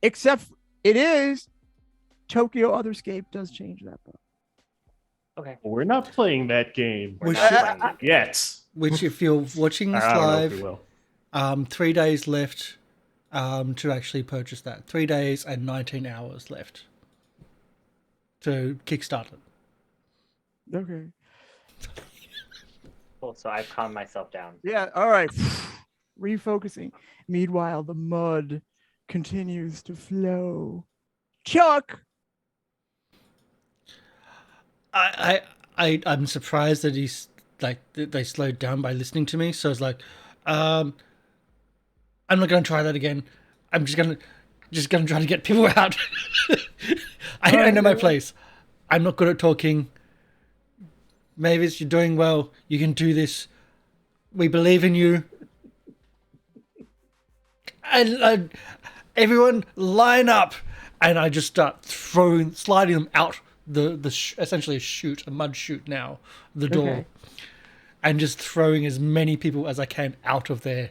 Except it is Tokyo Otherscape does change that though. Okay. We're not playing that game We're Which- not playing that. yet. Which, if you're watching this I don't know if we live, will. 3 days left to actually purchase that. 3 days and 19 hours left to kickstart it. Okay. Cool. So I've calmed myself down. Yeah, all right. Refocusing. Meanwhile, the mud continues to flow. Chuck! I'm surprised that he's like they slowed down by listening to me. So it's like, I'm not gonna try that again. I'm just gonna try to get people out. I know my place. I'm not good at talking. Mavis, you're doing well. You can do this. We believe in you. And everyone line up, and I just start sliding them out essentially a mud chute now, the door, Okay. and just throwing as many people as I can out of there.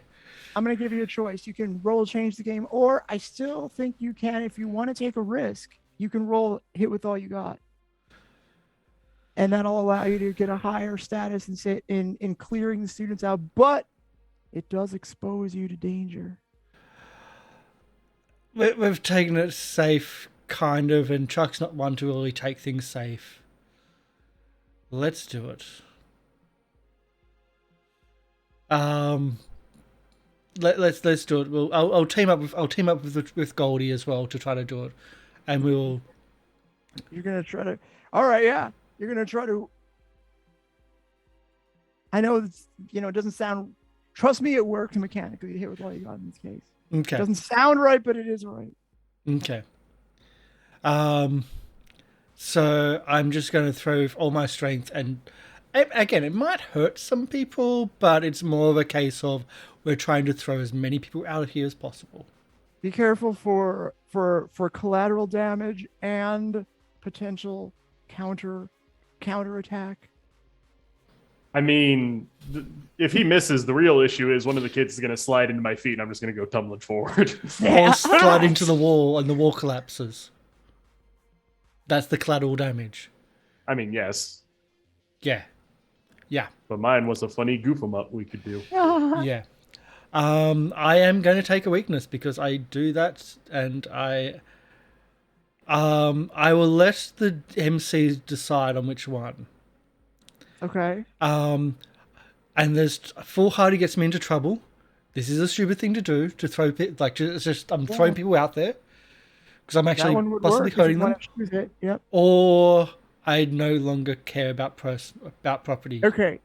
I'm going to give you a choice. You can roll change the game, or I still think you can, if you want to take a risk, you can roll hit with all you got. And that'll allow you to get a higher status and sit in clearing the students out, but it does expose you to danger. We've taken it safe, kind of, and Chuck's not one to really take things safe. Let's do it. Let's do it. I'll team up with Goldie as well to try to do it, and we'll. You're going to try to. All right, yeah. You're going to try to. I know it's, it doesn't sound. Trust me, it works mechanically to hit with all you got in this case. Okay. It doesn't sound right, but it is right. Okay. So I'm just going to throw with all my strength, and again, it might hurt some people, but it's more of a case of we're trying to throw as many people out of here as possible. Be careful for collateral damage and potential counter attack. I mean, if he misses, the real issue is one of the kids is going to slide into my feet, and I'm just going to go tumbling forward. Or slide into the wall, and the wall collapses. That's the collateral damage. I mean, yes, Yeah. but mine was a funny goof 'em up we could do. Yeah. I am going to take a weakness because I do that, and I will let the MC decide on which one. Okay. And there's foolhardy gets me into trouble. This is a stupid thing to do, to throw I'm throwing people out there because I'm That actually one would possibly work if you hurting them, want to choose it. Yep. or I no longer care about property. Okay.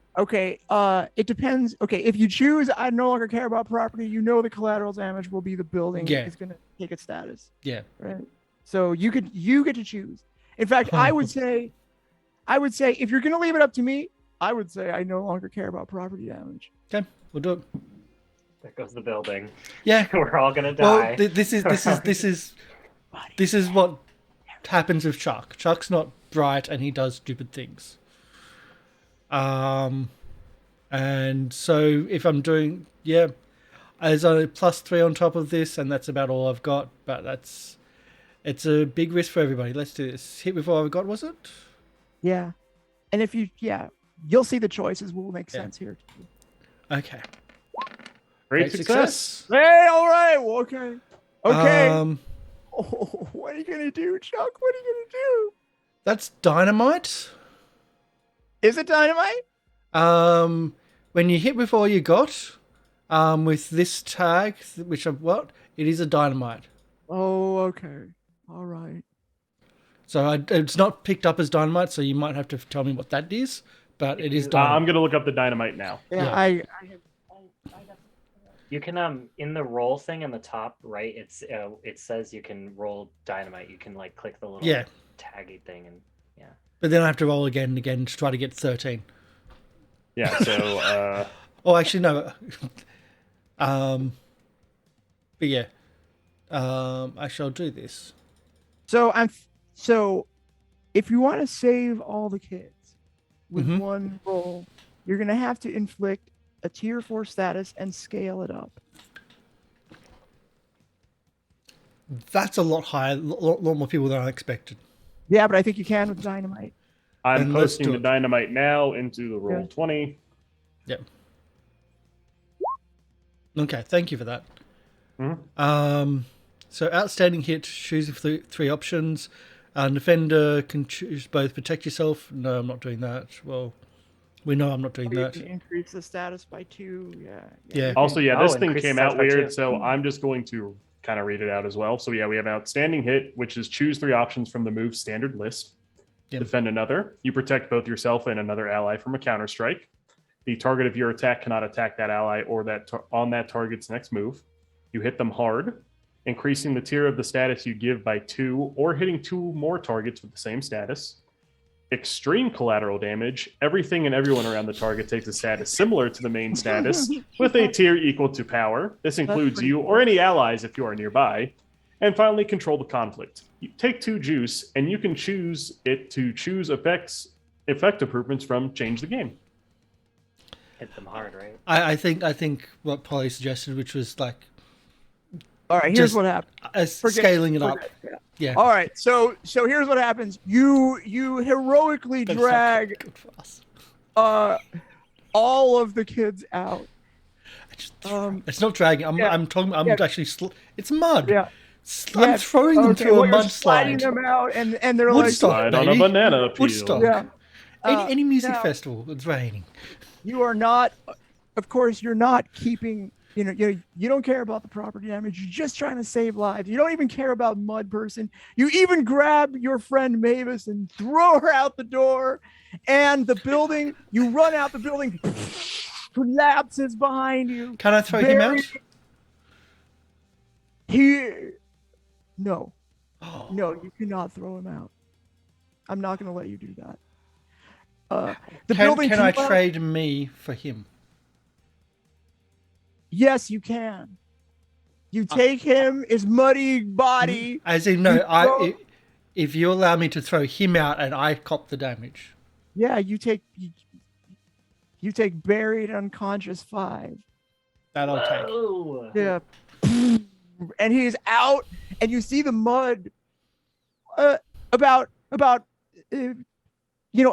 It depends. Okay, if you choose I no longer care about property, the collateral damage will be the building is going to take its status. Yeah. Right. So you get to choose. In fact, I would say if you're going to leave it up to me, I would say I no longer care about property damage. Okay, we'll do it. There goes the building. Yeah. We're all gonna die. Well, this is what happens with Chuck. Chuck's not bright and he does stupid things. And so if I'm doing, there's a +3 on top of this, and that's about all I've got. But it's a big risk for everybody. Let's do this. Hit with what I've got, was it? Yeah. And if you'll see the choices will make sense here. Okay. Great success. Hey, all right. Well, okay. Okay. Oh, what are you going to do, Chuck? What are you going to do? that's dynamite. Is it dynamite? When you hit with all you got, with this tag, which it is a dynamite. Oh, okay. All right. So it's not picked up as dynamite, so you might have to tell me what that is, but it is dynamite. I'm going to look up the dynamite now. Yeah. You can in the roll thing in the top right, it says you can roll dynamite. You can like click the little taggy thing and But then I have to roll again and again to try to get 13. Yeah, so Oh, actually no. But yeah. I shall do this. So if you want to save all the kids with one roll, you're going to have to inflict a tier 4 status and scale it up. That's a lot higher, lot more people than I expected. Yeah, but I think you can with dynamite. I'm And let's posting do the it. dynamite now into the roll 20. Yep. Okay, thank you for that. So outstanding hit, choose three options. Defender can choose both protect yourself. No, I'm not doing that. Well, we know I'm not doing You that. can increase the status by 2. Yeah. Also, this thing increase came the out stats by weird, 2. so I'm just going to kind of read it out as well. So we have outstanding hit, which is choose 3 options from the move standard list. Yep. Defend another. You protect both yourself and another ally from a counter strike. The target of your attack cannot attack that ally or on that target's next move. You hit them hard, increasing the tier of the status you give by 2 or hitting 2 more targets with the same status. Extreme collateral damage. Everything and everyone around the target takes a status similar to the main status with a tier equal to power. This includes you or any allies if you are nearby. And finally, control the conflict. You take 2 juice, and you can choose it to choose effect improvements from Change the Game. Hit them hard, right? I think what Polly suggested, which was like All right, here's what happened. scaling it up. Yeah. All right, so here's what happens. You heroically That's drag good for us. all of the kids out. It's not dragging. I'm talking. I'm actually. It's mud. Yeah. I'm throwing them through a you're mudslide. sliding them out, and they're Woodstock, Slide on a baby. banana peel. Woodstock. Yeah. Any music now- festival. It's raining. you are not. Of course, you're not keeping. You don't care about the property damage. You're just trying to save lives. You don't even care about Mud Person. You even grab your friend Mavis and throw her out the door, and the building. You run out the building. Collapses behind you. Can I throw him out? No, Oh. no, you cannot throw him out. I'm not going to let you do that. The building. Can I collapsed. trade me for him? Yes, you can. You take him, his muddy body. As in, no. If you allow me to throw him out and I cop the damage. Yeah, you take buried unconscious 5. That I'll take. Oh, Yeah. And he's out, and you see the mud. About a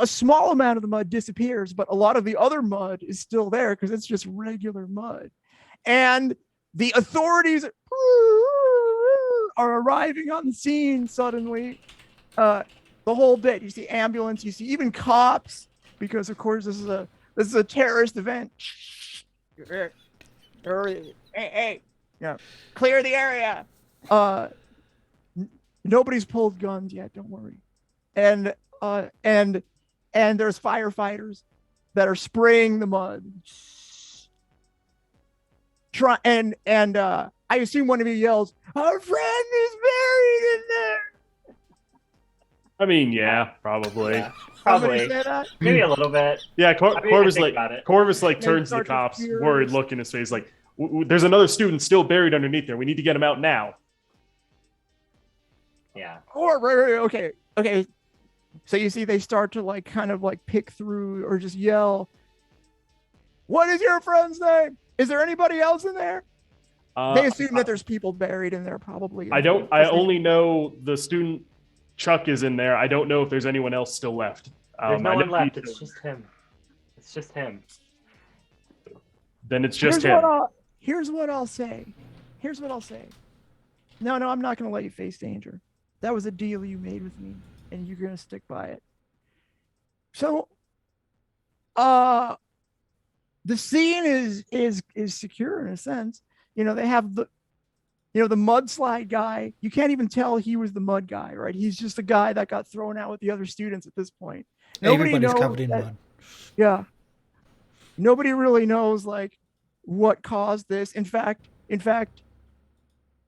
small amount of the mud disappears, but a lot of the other mud is still there because it's just regular mud. And the authorities are arriving on the scene suddenly. The whole bit. You see ambulance. You see even cops, because of course this is a terrorist event. Hey, clear the area. Nobody's pulled guns yet. Don't worry. And there's firefighters that are spraying the mud. I assume one of you yells, "Our friend is buried in there." I mean, yeah, probably. Yeah, Somebody probably. say that? Maybe a little bit. Yeah, I mean, Corvus think like about it. Corvus like Maybe turns to the start to cops, fear worried this. look in his face, like, "There's another student still buried underneath there. We need to get him out now." Yeah. Or right, okay. So you see, they start to like kind of like pick through or just yell. What is your friend's name? Is there anybody else in there? They assume that there's people buried in there, probably. I don't. I only know the student Chuck is in there. I don't know if there's anyone else still left. There's no I one know left. he- It's just him. It's just him. Then it's just Here's him. Here's what I'll say. No, I'm not going to let you face danger. That was a deal you made with me, and you're going to stick by it. So, the scene is secure in a sense. You know, they have the mudslide guy. You can't even tell he was the mud guy, right? He's just the guy that got thrown out with the other students at this point. Nobody Everybody's knows covered in that- mud. Yeah. Nobody really knows like what caused this. In fact,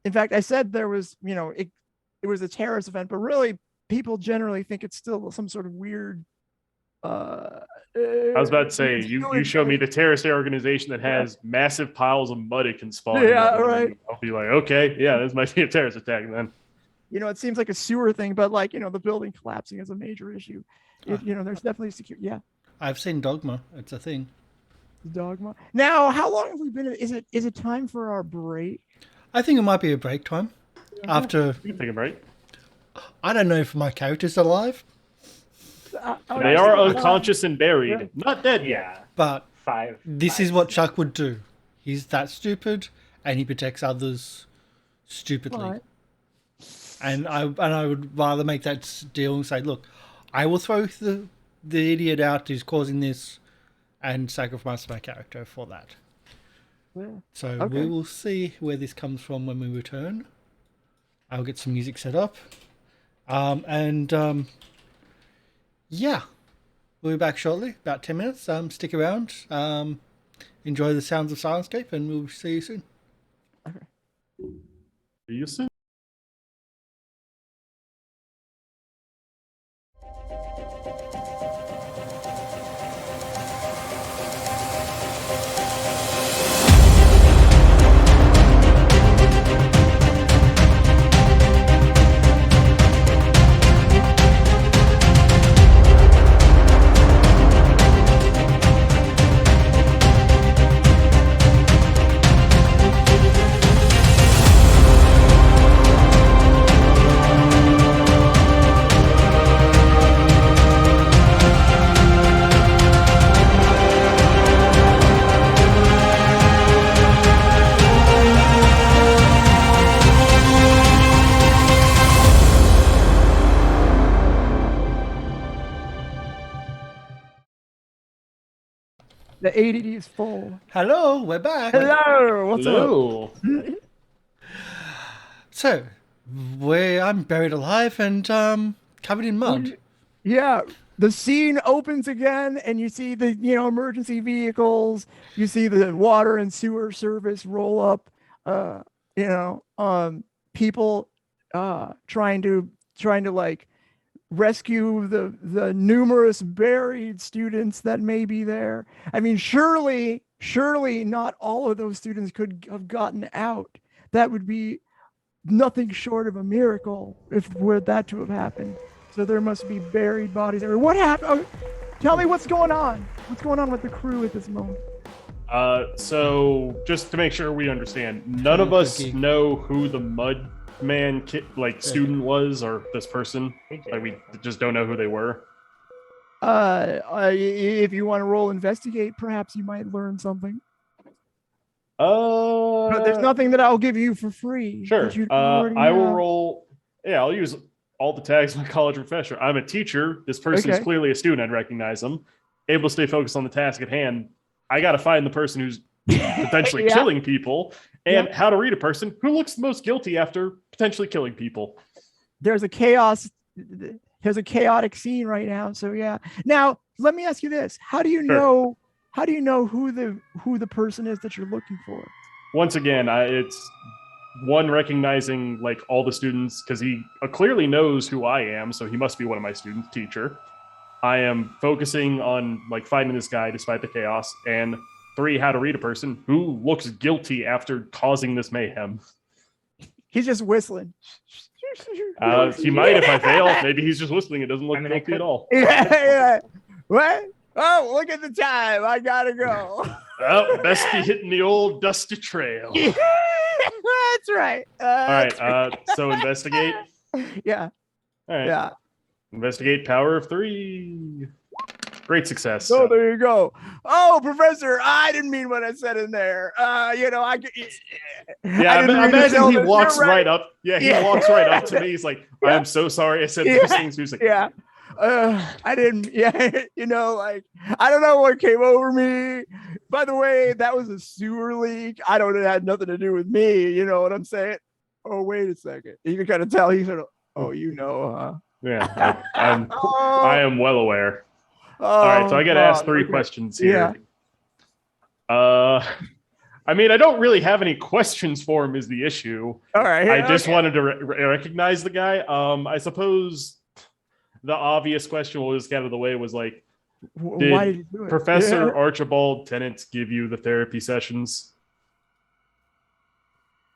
I said there was, it was a terrorist event, but really people generally think it's still some sort of weird I was about to say, you show me the terrorist organization that has massive piles of mud it can spawn. Yeah, in, right. I'll be like, okay, yeah, this might be a terrorist attack then. It seems like a sewer thing, but like, the building collapsing is a major issue. There's definitely security. Yeah. I've seen Dogma. It's a thing. Dogma. Now, how long have we been? Is it time for our break? I think it might be a break time. After, You can take a break. I don't know if my character's alive, They are unconscious and buried, Yeah. not dead yet. Yeah. but 5. this is what Chuck would do. He's that stupid, and he protects others stupidly. Right. And I would rather make that deal and say, look, I will throw the idiot out who's causing this, and sacrifice my character for that. Yeah. So Okay. we will see where this comes from when we return. I'll get some music set up. Yeah, we'll be back shortly, about 10 minutes. Stick around. Enjoy the sounds of Syrinscape, and we'll see you soon. See you soon. The ADD is full. Hello, we're back. Hello. What's up? Hello. So, I'm buried alive and covered in mud. Yeah, the scene opens again, and you see the emergency vehicles. You see the water and sewer service roll up. People trying to like rescue the numerous buried students that may be there. I mean, surely not all of those students could have gotten out. That would be nothing short of a miracle if were that to have happened. So there must be buried bodies everywhere. What happened? Oh, tell me what's going on. What's going on with the crew at this moment? So just to make sure we understand, none of us Okay. know who the mud man student was, or this person. Like, we just don't know who they were. If you want to roll investigate, perhaps you might learn something. But there's nothing that I'll give you for free. Sure. that you already I will have. roll. Yeah, I'll use all the tags of my college professor. I'm a teacher. This person is Okay. clearly a student. I'd recognize them. Able to stay focused on the task at hand. I got to find the person who's potentially Yeah. killing people, and Yeah. how to read a person who looks the most guilty after potentially killing people. There's a chaotic scene right now. So yeah. Now let me ask you this: How do you Sure. know? How do you know who the person is that you're looking for? Once again, one, recognizing like all the students, because he clearly knows who I am, so he must be one of my students, teacher. I am focusing on like finding this guy despite the chaos, and 3, how to read a person who looks guilty after causing this mayhem. He's just whistling. He might if I fail. Maybe he's just whistling. It doesn't look guilty at all. Yeah. What? Oh, look at the time. I gotta go. Oh, best be hitting the old dusty trail. That's right. All right. So investigate. Yeah. All right. Yeah. Investigate power of 3. Great success. Oh, there you go. Oh, Professor, I didn't mean what I said in there. Yeah, imagine he walks right up. Yeah, he walks right up to me. He's like, I am so sorry I said those things. He's like, yeah. I didn't, like, I don't know what came over me. By the way, that was a sewer leak. It had nothing to do with me. You know what I'm saying? Oh, wait a second. You can kind of tell he's huh? Yeah, I am well aware. All right, so I got to ask 3 questions here. Yeah. I mean, I don't really have any questions for him is the issue. All right. I just wanted to recognize the guy. I suppose the obvious question we'll just get out of the way was like, why did you do it? Professor Archibald Tennant give you the therapy sessions?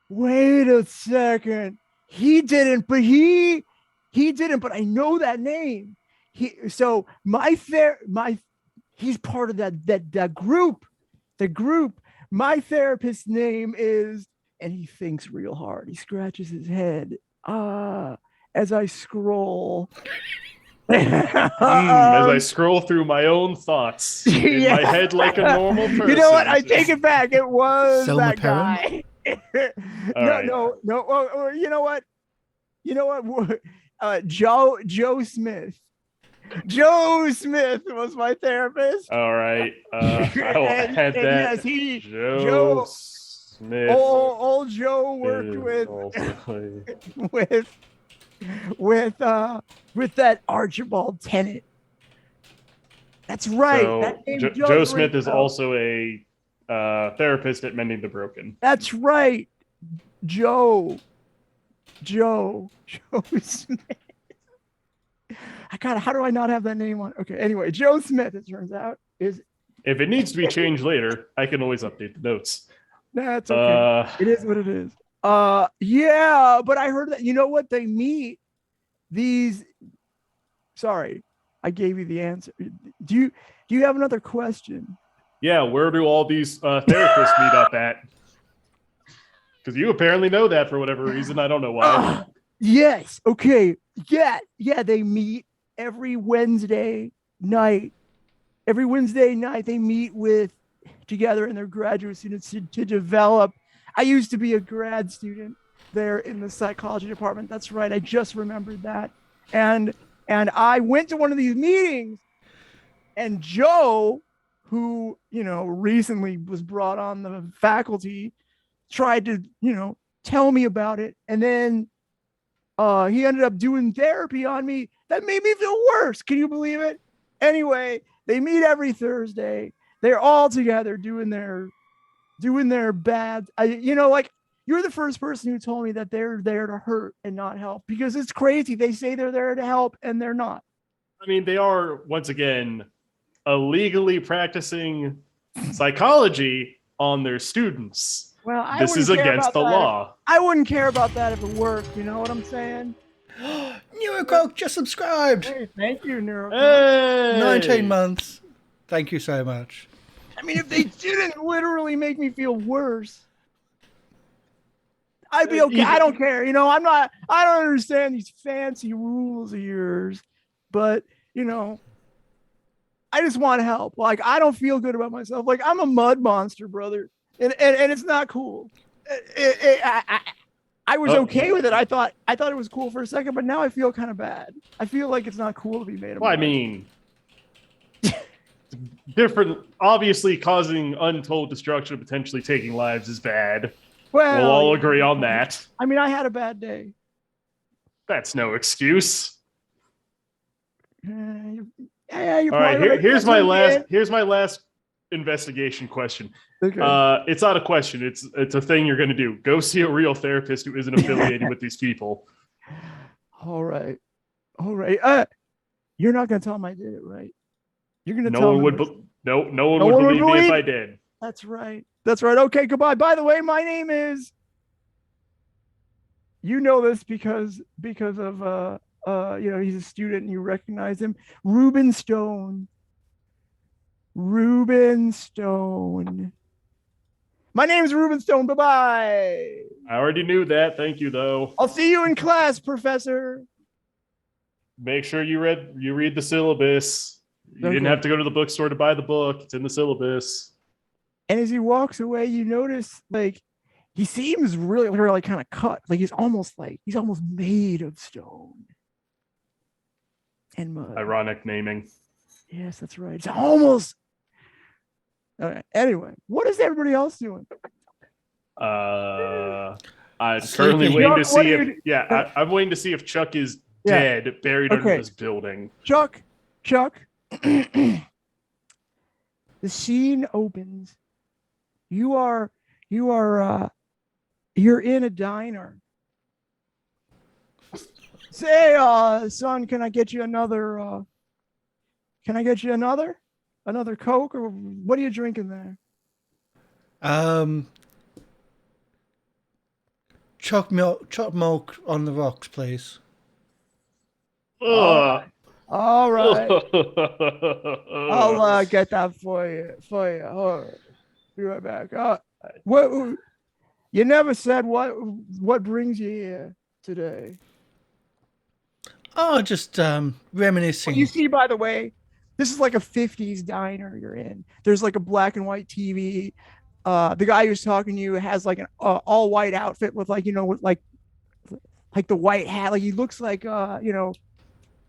Wait a second. He didn't, but he didn't, but I know that name. He's part of that group. The group. My therapist's name is, and he thinks real hard. He scratches his head. As I scroll. As I scroll through my own thoughts in my head like a normal person. You know what? I take it back. It was Selma that Perrin? guy. No. You know what? Joe Smith. Joe Smith was my therapist. All right. I will add that. Yes, Joe Smith. Old Joe worked with that Archibald Tennant. That's right. So that name Joe Smith is also a therapist at Mending the Broken. That's right. Joe Smith. How do I not have that name on? Okay, anyway, Joe Smith, it turns out, is. If it needs to be changed later, I can always update the notes. That's okay. It is what it is. Yeah, but I heard that, you know what, they meet these. Sorry, I gave you the answer. Do you have another question? Yeah, where do all these therapists meet up at? Because you apparently know that for whatever reason. I don't know why. Yes. Okay. Yeah. They meet every Wednesday night. Every Wednesday night they meet together in their graduate students to develop. I used to be a grad student there in the psychology department. That's right. I just remembered that. And I went to one of these meetings, and Joe, who, recently was brought on the faculty, tried to, tell me about it. And then he ended up doing therapy on me. That made me feel worse. Can you believe it? Anyway, they meet every Thursday. They're all together doing their bad. You're the first person who told me that they're there to hurt and not help, because it's crazy. They say they're there to help and they're not. I mean, they are, once again, illegally practicing psychology on their students. Well, this is against the law. I wouldn't care about that if it worked. You know what I'm saying? Neurocoke just subscribed. Hey, thank you, Neurocoke. Hey! 19 months. Thank you so much. I mean, if they didn't literally make me feel worse, I'd be okay. I don't care. I don't understand these fancy rules of yours, but I just want to help. Like, I don't feel good about myself. Like, I'm a mud monster, brother. And it's not cool. I was okay with it. I thought it was cool for a second, but now I feel kind of bad. I feel like it's not cool to be made of. Well, I mean, different. Obviously, causing untold destruction, potentially taking lives, is bad. Well, we'll all agree on that. I mean, I had a bad day. That's no excuse. All right, here's my last investigation question. Okay. It's not a question. It's a thing you're going to do. Go see a real therapist who isn't affiliated with these people. All right. You're not gonna tell him I did it, right? You're gonna No tell one him. would. No one No would one would believe me if believe- I did. That's right. That's right. Okay, goodbye. By the way, my name is. You know this because of he's a student and you recognize him. Ruben Stone. Ruben Stone. My name is Ruben Stone. Bye-bye. I already knew that. Thank you, though. I'll see you in class, Professor. Make sure you read the syllabus. You didn't Okay. have to go to the bookstore to buy the book. It's in the syllabus. And as he walks away, you notice like he seems really kind of cut. Like he's almost made of stone and mud. Ironic naming. Yes, that's right. It's almost. Okay. Anyway, what is everybody else doing? I'm currently Sleeping. waiting to Chuck, what see are if you- I'm waiting to see if Chuck is Yeah. dead, buried under Okay. this building. Chuck. The scene opens. You're in a diner. Say, son, can I get you another Coke, or what are you drinking there? Choc milk on the rocks, please. Ugh. All right. I'll get that for you. All right. Be right back. What you never said what brings you here today? Oh, just reminiscing. You see, by the way, this is like a 50s diner you're in. There's like a black and white TV. The guy who's talking to you has like an all white outfit with like with the white hat. Like he looks like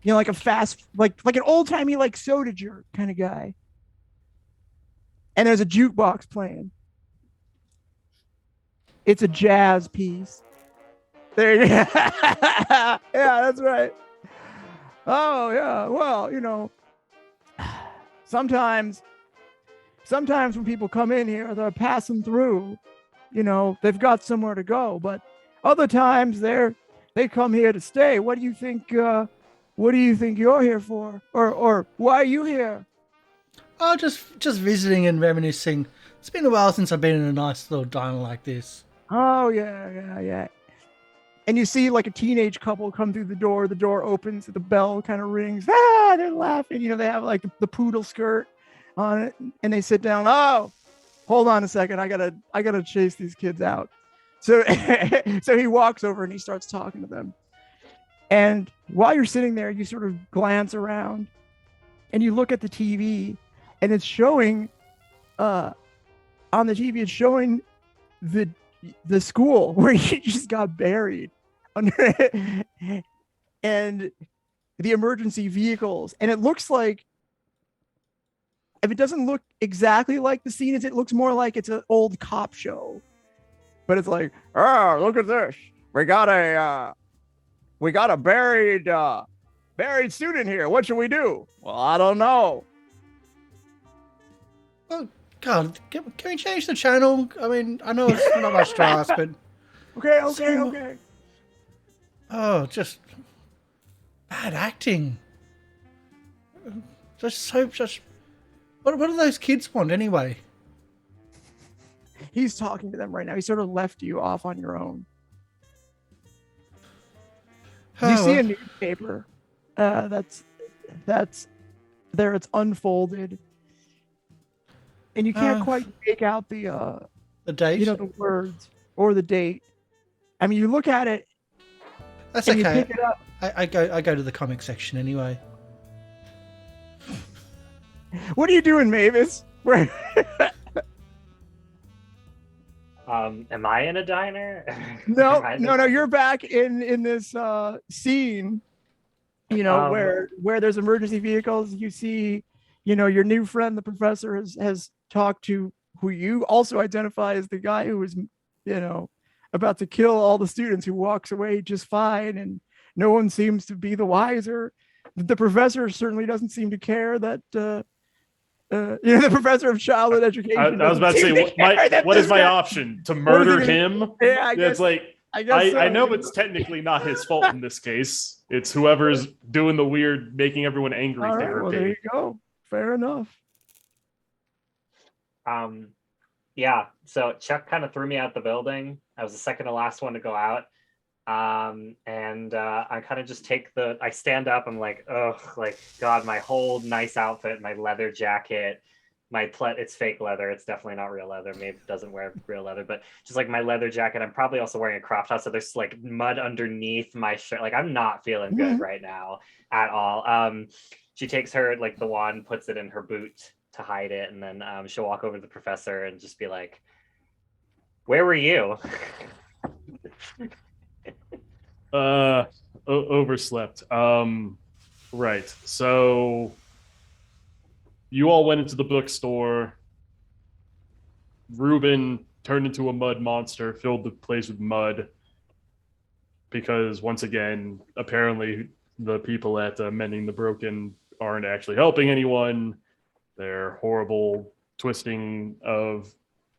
like a fast like an old timey like soda jerk kind of guy. And there's a jukebox playing. It's a jazz piece. There you go. Yeah, that's right. Oh yeah. Well, sometimes when people come in here, they're passing through. They've got somewhere to go, but other times they come here to stay. What do you think? What do you think you're here for? Or why are you here? Oh, just visiting and reminiscing. It's been a while since I've been in a nice little diner like this. Oh yeah. And you see like a teenage couple come through the door. The door opens, the bell kind of rings. They're laughing. They have like the poodle skirt on it, and they sit down. Oh, hold on a second. I gotta chase these kids out. So so he walks over and he starts talking to them. And while you're sitting there, you sort of glance around and you look at the TV, and it's showing on the TV, it's showing the school where you just got buried under it, and the emergency vehicles. And it looks like, if it doesn't look exactly like the scene, it looks more like it's an old cop show. But it's like, oh, look at this. We got a buried student here. What should we do? Well, I don't know. Oh God, can we change the channel? I mean, I know it's not much to ask, but Okay. oh, just bad acting. Just what do those kids want anyway? He's talking to them right now. He sort of left you off on your own. You see a newspaper that's there. It's unfolded, and you can't quite make out the date. the words or the date. I mean, you look at it. That's and okay. You pick it up. I go to the comic section anyway. What are you doing, Mavis? Where? Am I in a diner? No. You're back in this scene. Where there's emergency vehicles. You see, your new friend, the professor, has talked to who you also identify as the guy who was, about to kill all the students, who walks away just fine, and no one seems to be the wiser. The professor certainly doesn't seem to care that the professor of childhood education. I was about to say, what is my option? To murder him? Yeah, I guess. It's like, I guess so. I know it's technically not his fault in this case. It's whoever's doing the weird, making everyone angry All right, therapy. well, there you go. Fair enough. Yeah, so Chuck kind of threw me out the building. I was the second to last one to go out. And I kind of just I stand up, I'm like, ugh, like, God, my whole nice outfit, my leather jacket, it's fake leather. It's definitely not real leather. Maybe it doesn't wear real leather, but just like my leather jacket, I'm probably also wearing a crop top. So there's like mud underneath my shirt. Like I'm not feeling good right now at all. She takes the wand, puts it in her boot to hide it. And then she'll walk over to the professor and just be like, where were you? Overslept. Right. So you all went into the bookstore. Ruben turned into a mud monster, filled the place with mud. Because once again, apparently the people at Mending the Broken aren't actually helping anyone. They're horrible twisting of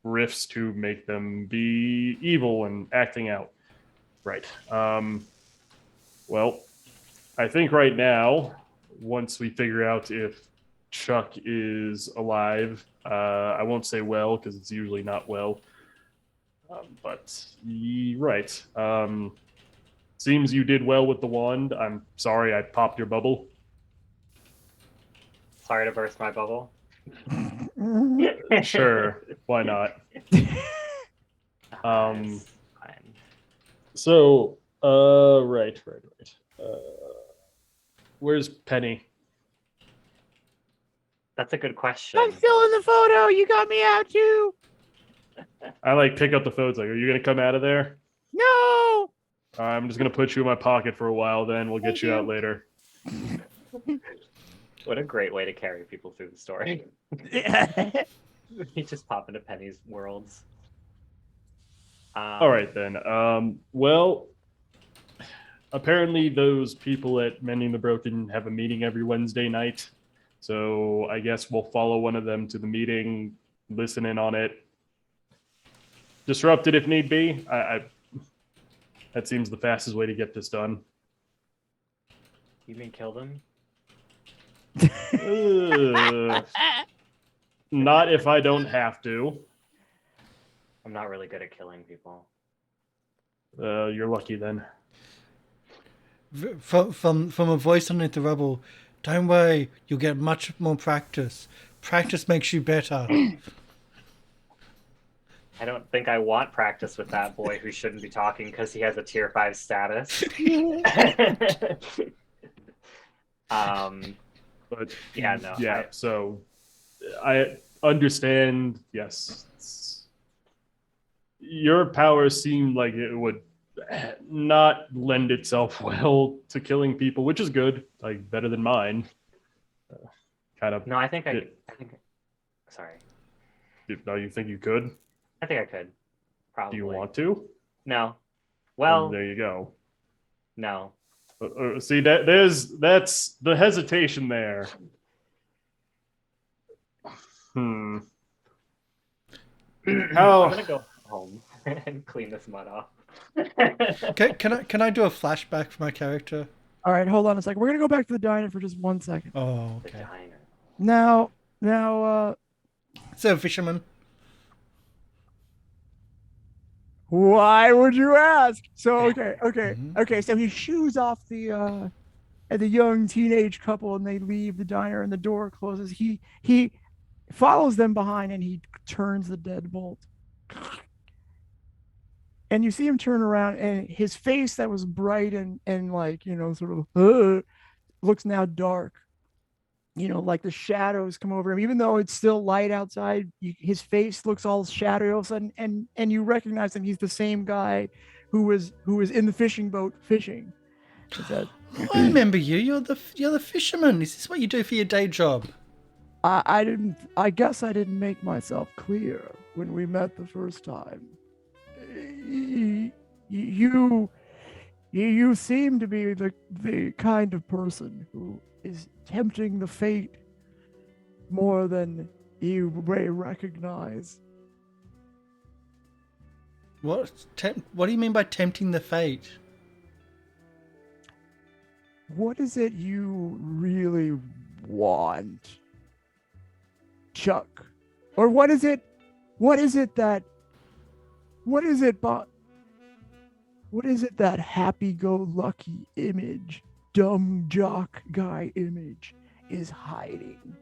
riffs to make them be evil and acting out. Right. Well, I think right now, once we figure out if Chuck is alive, I won't say well because it's usually not well. But right. Seems you did well with the wand. I'm sorry I popped your bubble. Sorry to burst my bubble. Sure, why not? Fine. So, right. Where's Penny? That's a good question. I'm still in the photo. You got me out too. I pick up the photos. Are you gonna come out of there? No. I'm just gonna put you in my pocket for a while. Then we'll get you out later. What a great way to carry people through the story. You just pop into Penny's worlds. All right then. Well, apparently those people at Mending the Broken have a meeting every Wednesday night. So I guess we'll follow one of them to the meeting, listen in on it, disrupt it if need be. That seems the fastest way to get this done. You mean kill them? Not if I don't have to. I'm not really good at killing people. You're lucky then. From a voice underneath the rubble, don't worry, you'll get much more practice. Practice makes you better. I don't think I want practice with that boy who shouldn't be talking because he has a tier 5 status. But yeah, no. Yeah, so I understand. Yes, your powers seem like it would not lend itself well to killing people, which is good, better than mine. Kind of. No, I think. Sorry. No, you think you could? I think I could. Probably. Do you want to? No. Well, there you go. No. See, that's the hesitation there. I'm gonna go home and clean this mud off. Can I do a flashback for my character? All right, hold on a second. We're gonna go back to the diner for just 1 second. Oh, okay. The diner. Now, So, fisherman. Why would you ask? So okay. So he shoos off the young teenage couple, and they leave the diner, and the door closes. He follows them behind, and he turns the deadbolt. And you see him turn around, and his face that was bright and sort of looks now dark. Like the shadows come over him, even though it's still light outside. His face looks all shadowy all of a sudden, and you recognize him. He's the same guy who was in the fishing boat fishing. I remember you. You're the fisherman. Is this what you do for your day job? I guess I didn't make myself clear when we met the first time. You seem to be the kind of person who is tempting the fate more than you may recognize. What do you mean by tempting the fate? What is it you really want, Chuck? Or what is it that happy-go-lucky image, dumb jock guy image is hiding?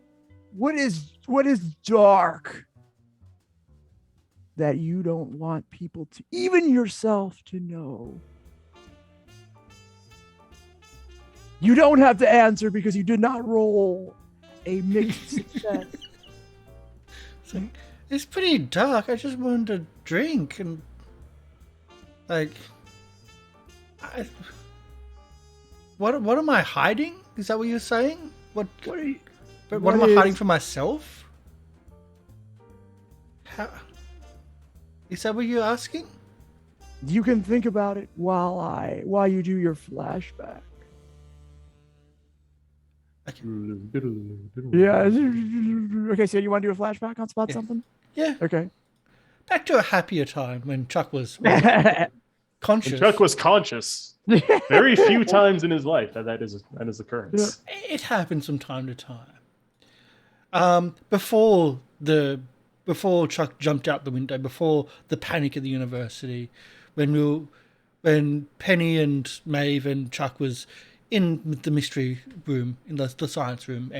What is dark that you don't want people to, even yourself, to know? You don't have to answer because you did not roll a mixed success. It's pretty dark. I just wanted to drink and what am I hiding? Is that what you're saying? What am I hiding from myself? How is that what you're asking? You can think about it while you do your flashback. Yeah. Okay, so you want to do a flashback on Spot Something? Yeah. Okay. Back to a happier time when Chuck was conscious. When Chuck was conscious. Very few times in his life that is occurrence. It happens from time to time. Before Chuck jumped out the window, before the panic at the university, when Penny and Maeve and Chuck was in the mystery room, in the science room,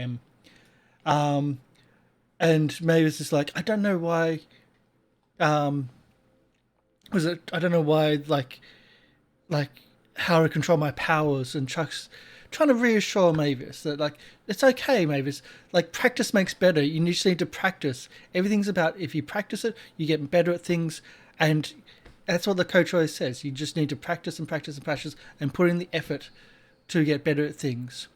and Mavis is like, I don't know why. I don't know why, like how to control my powers, and Chuck's trying to reassure Mavis that, like, it's okay, Mavis. Like, practice makes better. You just need to practice. Everything's about, if you practice it, you get better at things, and that's what the coach always says. You just need to practice and practice and practice and put in the effort to get better at things.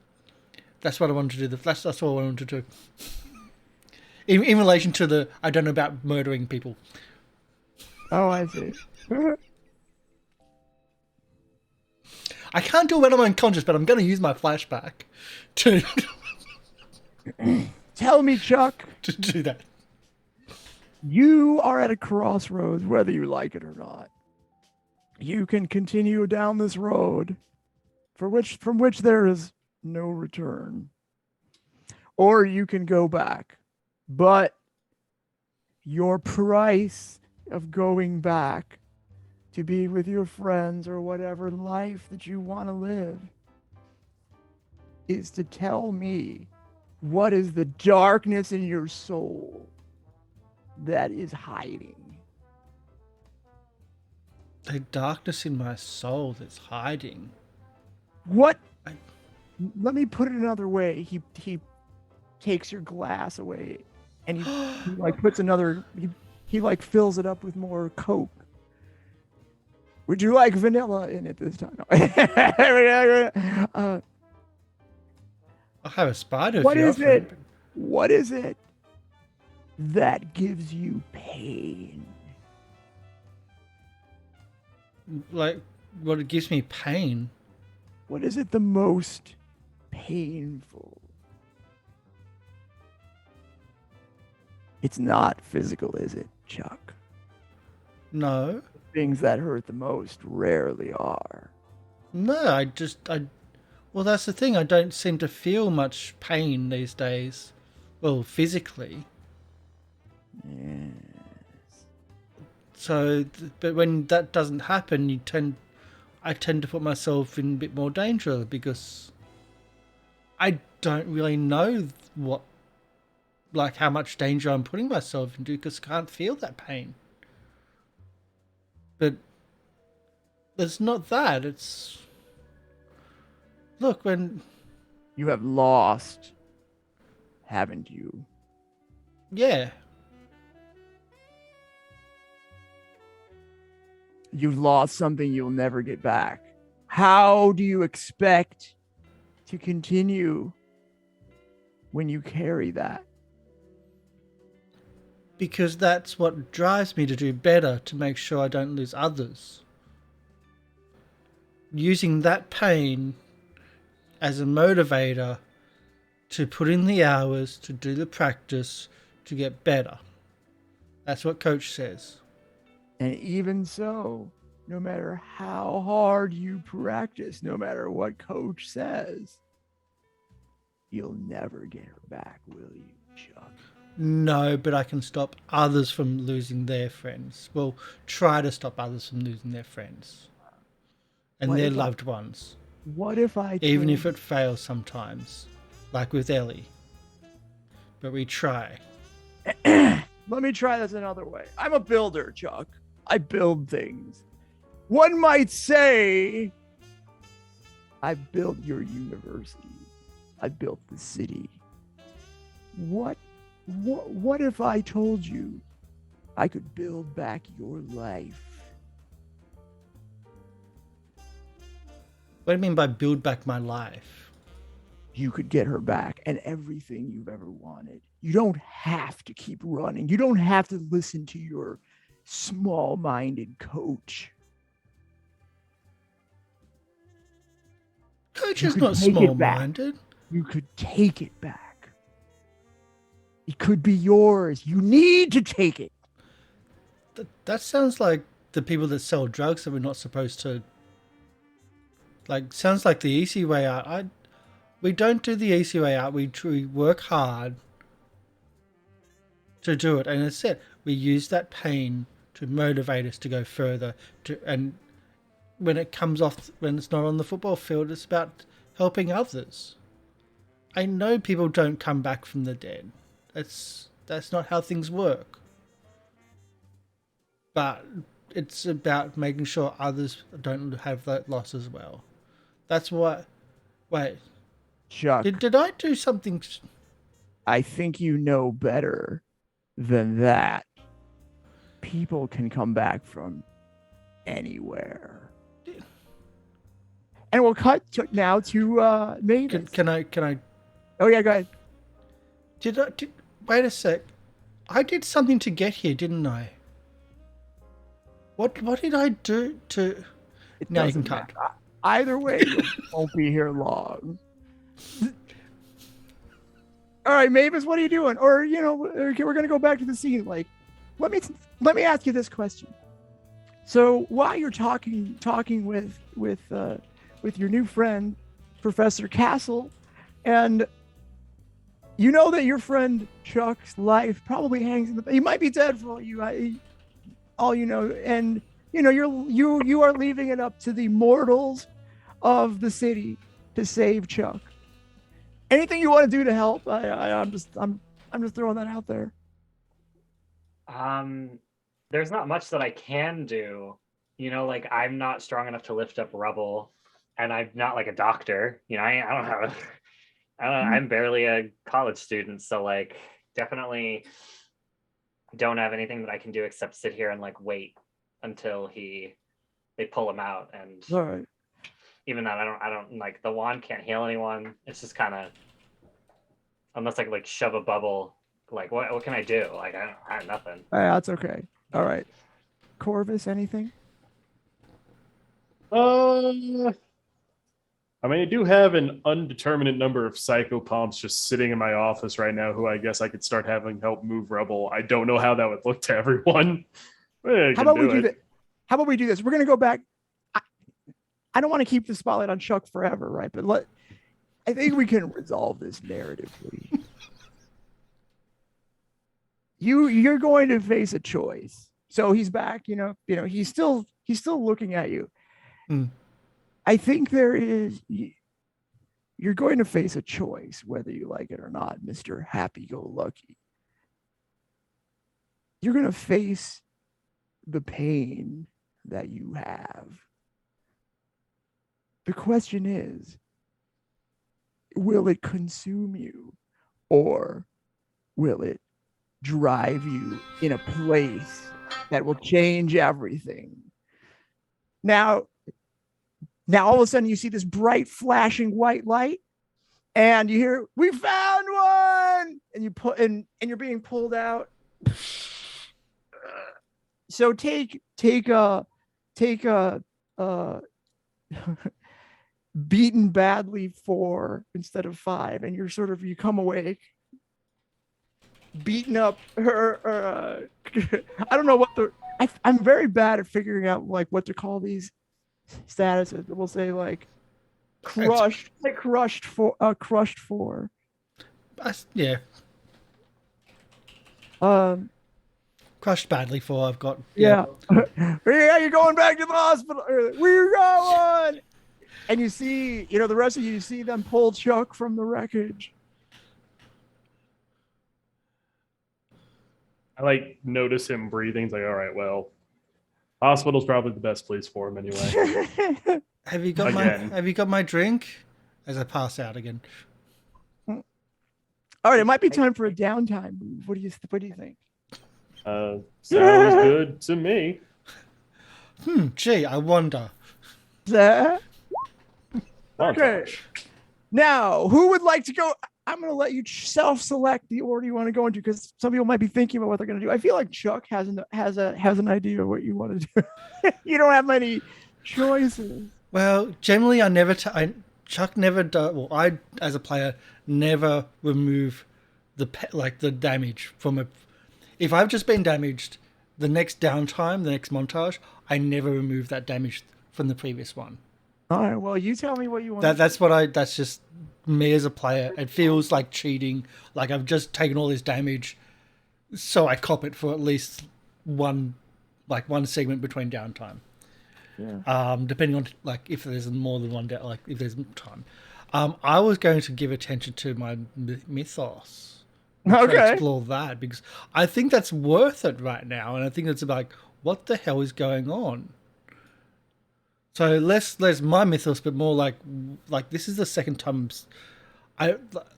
That's what I wanted to do. That's what I wanted to do. In relation to the, I don't know about murdering people. Oh, I see. I can't do it when I'm unconscious, but I'm going to use my flashback to Tell me, Chuck. to do that. You are at a crossroads, whether you like it or not. You can continue down this road from which there is no return. Or you can go back. But your price of going back to be with your friends or whatever life that you want to live is to tell me what is the darkness in your soul that is hiding. The darkness in my soul that's hiding. What? Let me put it another way. He takes your glass away and he like puts another, he like fills it up with more Coke. Would you like vanilla in it this time? I'll have a spider. What is it? What is it that gives you pain? Like, what it gives me pain? What is it the most painful? It's not physical, is it, Chuck? No. Things that hurt the most rarely are. No, well, that's the thing. I don't seem to feel much pain these days. Well, physically. Yes. So, but when that doesn't happen, I tend to put myself in a bit more danger because I don't really know how much danger I'm putting myself into because I can't feel that pain. But it's not that. It's, look, when You have lost, haven't you? yeah, You've lost something you'll never get back. How do you expect to continue when you carry that? because that's what drives me to do better, to make sure I don't lose others. Using that pain as a motivator to put in the hours, to do the practice, to get better. That's what coach says. And even so, no matter how hard you practice, no matter what coach says, you'll never get her back, will you, Chuck? No, but I can stop others from losing their friends. Well, try to stop others from losing their friends and What their if I- loved ones. What if I Even told- if it fails sometimes, like with Ellie. But we try. Let me try this another way. I'm a builder, Chuck. I build things. One might say I built your university. I built the city. What if I told you I could build back your life? What do you mean by build back my life? You could get her back and everything you've ever wanted. You don't have to keep running. You don't have to listen to your small-minded coach. Coach You is could not take it back. small-minded. You could take it back. It could be yours. You need to take it. That sounds like the people that sell drugs that we're not supposed to. Like, sounds like the easy way out. We don't do the easy way out. We work hard to do it, and it's it. We use that pain to motivate us to go further. And when it comes off, when it's not on the football field, it's about helping others. I know people don't come back from the dead. That's not how things work. But it's about making sure others don't have that loss as well. That's what. Wait, Chuck, did I do something? I think you know better than that. People can come back from anywhere. And we'll cut now to Mavis. Can I? Oh yeah, go ahead. Wait a sec. I did something to get here, didn't I? What did I do to? It Now you can doesn't cut. matter. Either way, you won't be here long. All right, Mavis, what are you doing? Or we're gonna go back to the scene. Like, let me ask you this question. So while you're talking with your new friend, Professor Castle, and you know that your friend Chuck's life probably hangs in the. He might be dead for all you know, and you are leaving it up to the mortals of the city to save Chuck. Anything you want to do to help? I'm just throwing that out there. There's not much that I can do. Like I'm not strong enough to lift up rubble, and I'm not like a doctor. I don't have. I'm barely a college student, so like definitely don't have anything that I can do except sit here and like wait until they pull him out. And All right. even that, I don't like the wand can't heal anyone. It's just kind of unless I like shove a bubble. Like what can I do? Like I have nothing. That's okay. All right. Corvus, anything? I mean, I do have an undeterminate number of psychopomps just sitting in my office right now who I guess I could start having help move rubble. I don't know how that would look to everyone. How about we do that? How about we do this? We're gonna go back. I don't want to keep the spotlight on Chuck forever, right? But I think we can resolve this narratively. You're going to face a choice. So he's back. He's still looking at you. Hmm. I think you're going to face a choice, whether you like it or not, Mr. Happy-Go-Lucky. You're going to face the pain that you have. The question is, will it consume you, or will it drive you in a place that will change everything? Now all of a sudden you see this bright flashing white light and you hear, "We found one!" And you put and you're being pulled out. So take a beaten badly 4 instead of 5, and you come awake, beaten up her. I don't know what I'm very bad at figuring out like what to call these statuses. We'll say like crushed, crushed 4. Yeah, Um, crushed badly 4. I've got. yeah. Yeah, you're going back to the hospital. We're going. And you see, the rest of you see them pull Chuck from the wreckage. I like notice him breathing. It's like, all right, well, hospital's probably the best place for him anyway. Have you got my drink? As I pass out again. All right, it might be time for a downtime move. What do you think? Sounds good to me. Gee, I wonder. Okay. Now, who would like to go? I'm going to let you self-select the order you want to go into, because some people might be thinking about what they're going to do. I feel like Chuck has an idea of what you want to do. You don't have many choices. Well, generally, Chuck never does. Well, I, as a player, never remove the damage from a. If I've just been damaged, the next downtime, the next montage, I never remove that damage from the previous one. All right. Well, you tell me what you want. That's just me as a player. It feels like cheating. Like I've just taken all this damage, so I cop it for at least one segment between downtime. Yeah. Depending on if there's more than one if there's time. I was going to give attention to my mythos. Okay. Explore that, because I think that's worth it right now, and I think it's like, what the hell is going on? So less my mythos, but more like this is the second time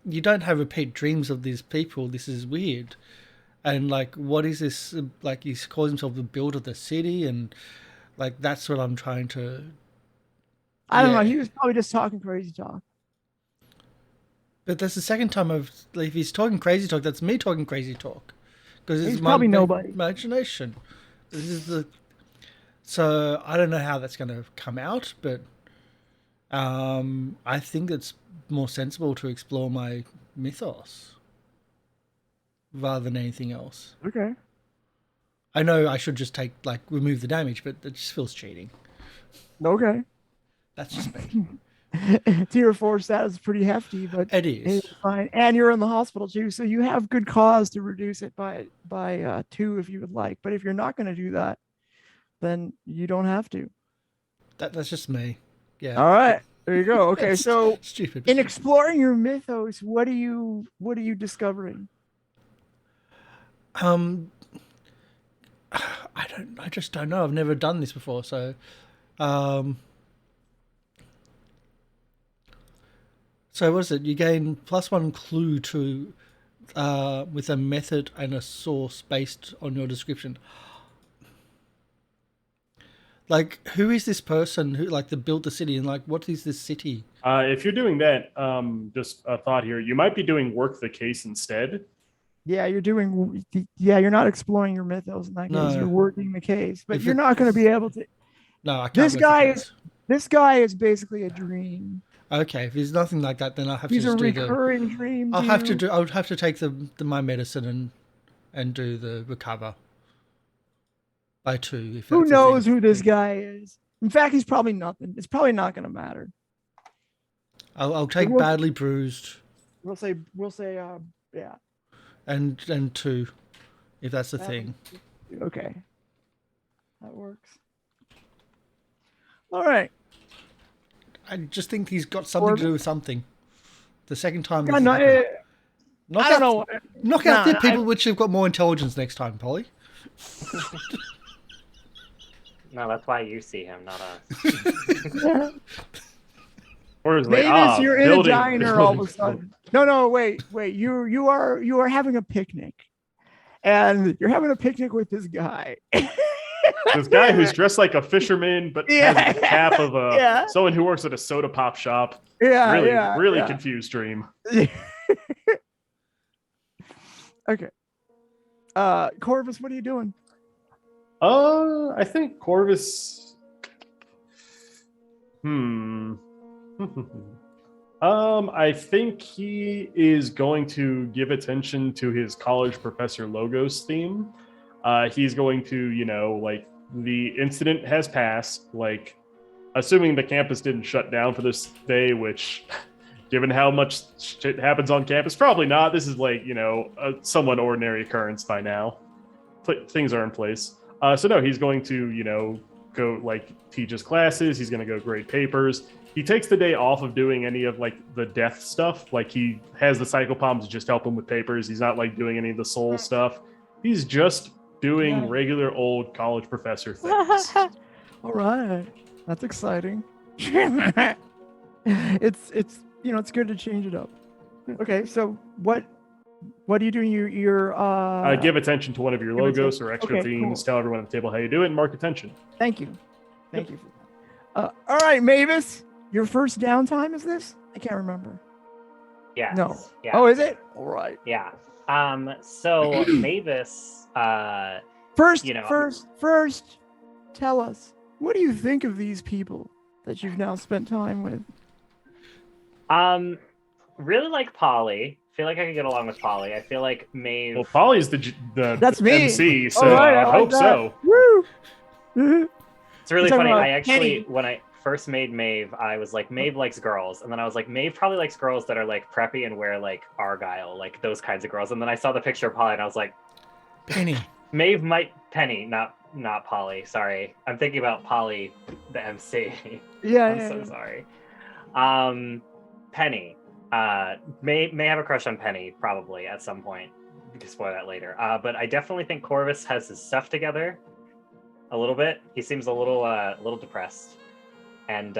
you don't have repeat dreams of these people. This is weird, and what is this? He calls himself the builder of the city, and that's what I'm trying to. I don't know. He was probably just talking crazy talk. But that's the second time if he's talking crazy talk, that's me talking crazy talk, because it's probably nobody. Imagination. This is so I don't know how that's going to come out, but I think it's more sensible to explore my mythos rather than anything else. Okay. I know I should just remove the damage, but it just feels cheating. Okay. That's just me. Tier 4 status is pretty hefty, but it is fine. And you're in the hospital too, so you have good cause to reduce it by 2 if you would like. But if you're not going to do that, then you don't have to. That's just me. Yeah. All right. There you go. Okay, so stupid. In exploring your mythos, what are you discovering? I just don't know. I've never done this before, so so what is it? You gain +1 clue to with a method and a source based on your description. Who is this person who built the city, and what is this city? If you're doing that, just a thought here, you might be doing work the case instead. Yeah, you're not exploring your mythos in that case. You're working the case, but you're not going to be able to. No, I can't. This guy is basically a dream. Okay, if there's nothing like that, then I'll have He's to. He's a recurring dream. I would have to take my medicine and do the recover by 2. If who knows who this guy is? In fact, he's probably nothing. It's probably not going to matter. I'll take badly bruised. We'll say yeah. And 2, if that's the thing. Okay, that works. All right. I just think he's got something to do with something. The second time. I don't know. Knock out the people which have got more intelligence next time, Polly. No, that's why you see him, not us. Mavis, you're in a diner all of a sudden. No, wait. You are having a picnic, and you're having a picnic with this guy. This guy who's dressed like a fisherman, but has the cap of someone who works at a soda pop shop. Really confused dream. Okay. Corvus, what are you doing? I think Corvus. I think he is going to give attention to his college professor Logos theme. He's going to, like, the incident has passed, like, assuming the campus didn't shut down for this day, which, given how much shit happens on campus, probably not. This is like, a somewhat ordinary occurrence by now. Things are in place. So no, he's going to, go like teach his classes. He's going to go grade papers. He takes the day off of doing any of like the death stuff. Like he has the psychopomps to just help him with papers. He's not like doing any of the soul stuff. He's just doing regular old college professor things. All right, that's exciting. it's it's good to change it up. Okay, so what are you doing? You're Give attention to one of your logos or extra okay, themes. cool. Tell everyone at the table how you do it and mark attention. Thank you for that. All right, Mavis, your first downtime is this? I can't remember. Yes. No. Yeah. Oh, is it? All right. Yeah. So Mavis, First, you know, first, tell us, what do you think of these people that you've now spent time with? really like Polly. Feel like I could get along with Polly. I feel like Maeve. Well, Polly's the That's me. MC, so All right, I like hope that. so. Woo! It's really You're talking funny. about I actually, Penny. when I first made Maeve, I was like, Maeve likes girls. And then I was like, Maeve probably likes girls that are like preppy and wear like Argyle, like those kinds of girls. And then I saw the picture of Polly and I was like, Penny. Maeve might Penny, not Polly. Sorry. I'm thinking about Polly, the MC. Yeah, I'm yeah, so yeah. sorry. Penny. May have a crush on Penny, probably, at some point. We can spoil that later. But I definitely think Corvus has his stuff together a little bit. He seems a little depressed. And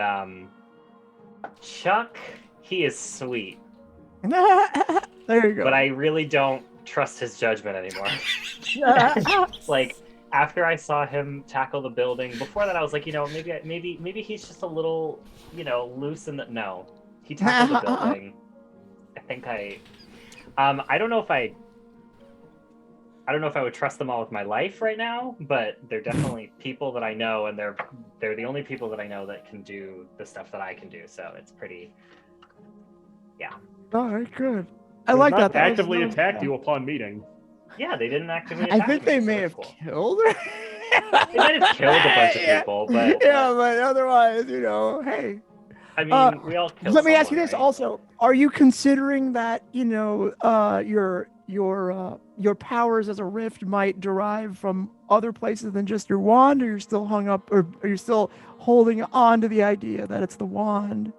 Chuck, he is sweet. There you go. But I really don't trust his judgment anymore. Like, after I saw him tackle the building, before that I was like, maybe he's just a little, loose in the... No. He tackled the building. I think I don't know if I would trust them all with my life right now, but they're definitely people that I know, and they're the only people that I know that can do the stuff that I can do. So it's pretty, yeah. All right, good. I They've like not that. actively attacked you upon meeting. Yeah, they didn't actively I attack think me, they so may that's have cool. killed her. They might have killed a bunch of people, but but otherwise, hey. I mean, we all killed Let me ask you someone, this right? also: are you considering that your powers as a rift might derive from other places than just your wand, or you're still hung up, or are you still holding on to the idea that it's the wand?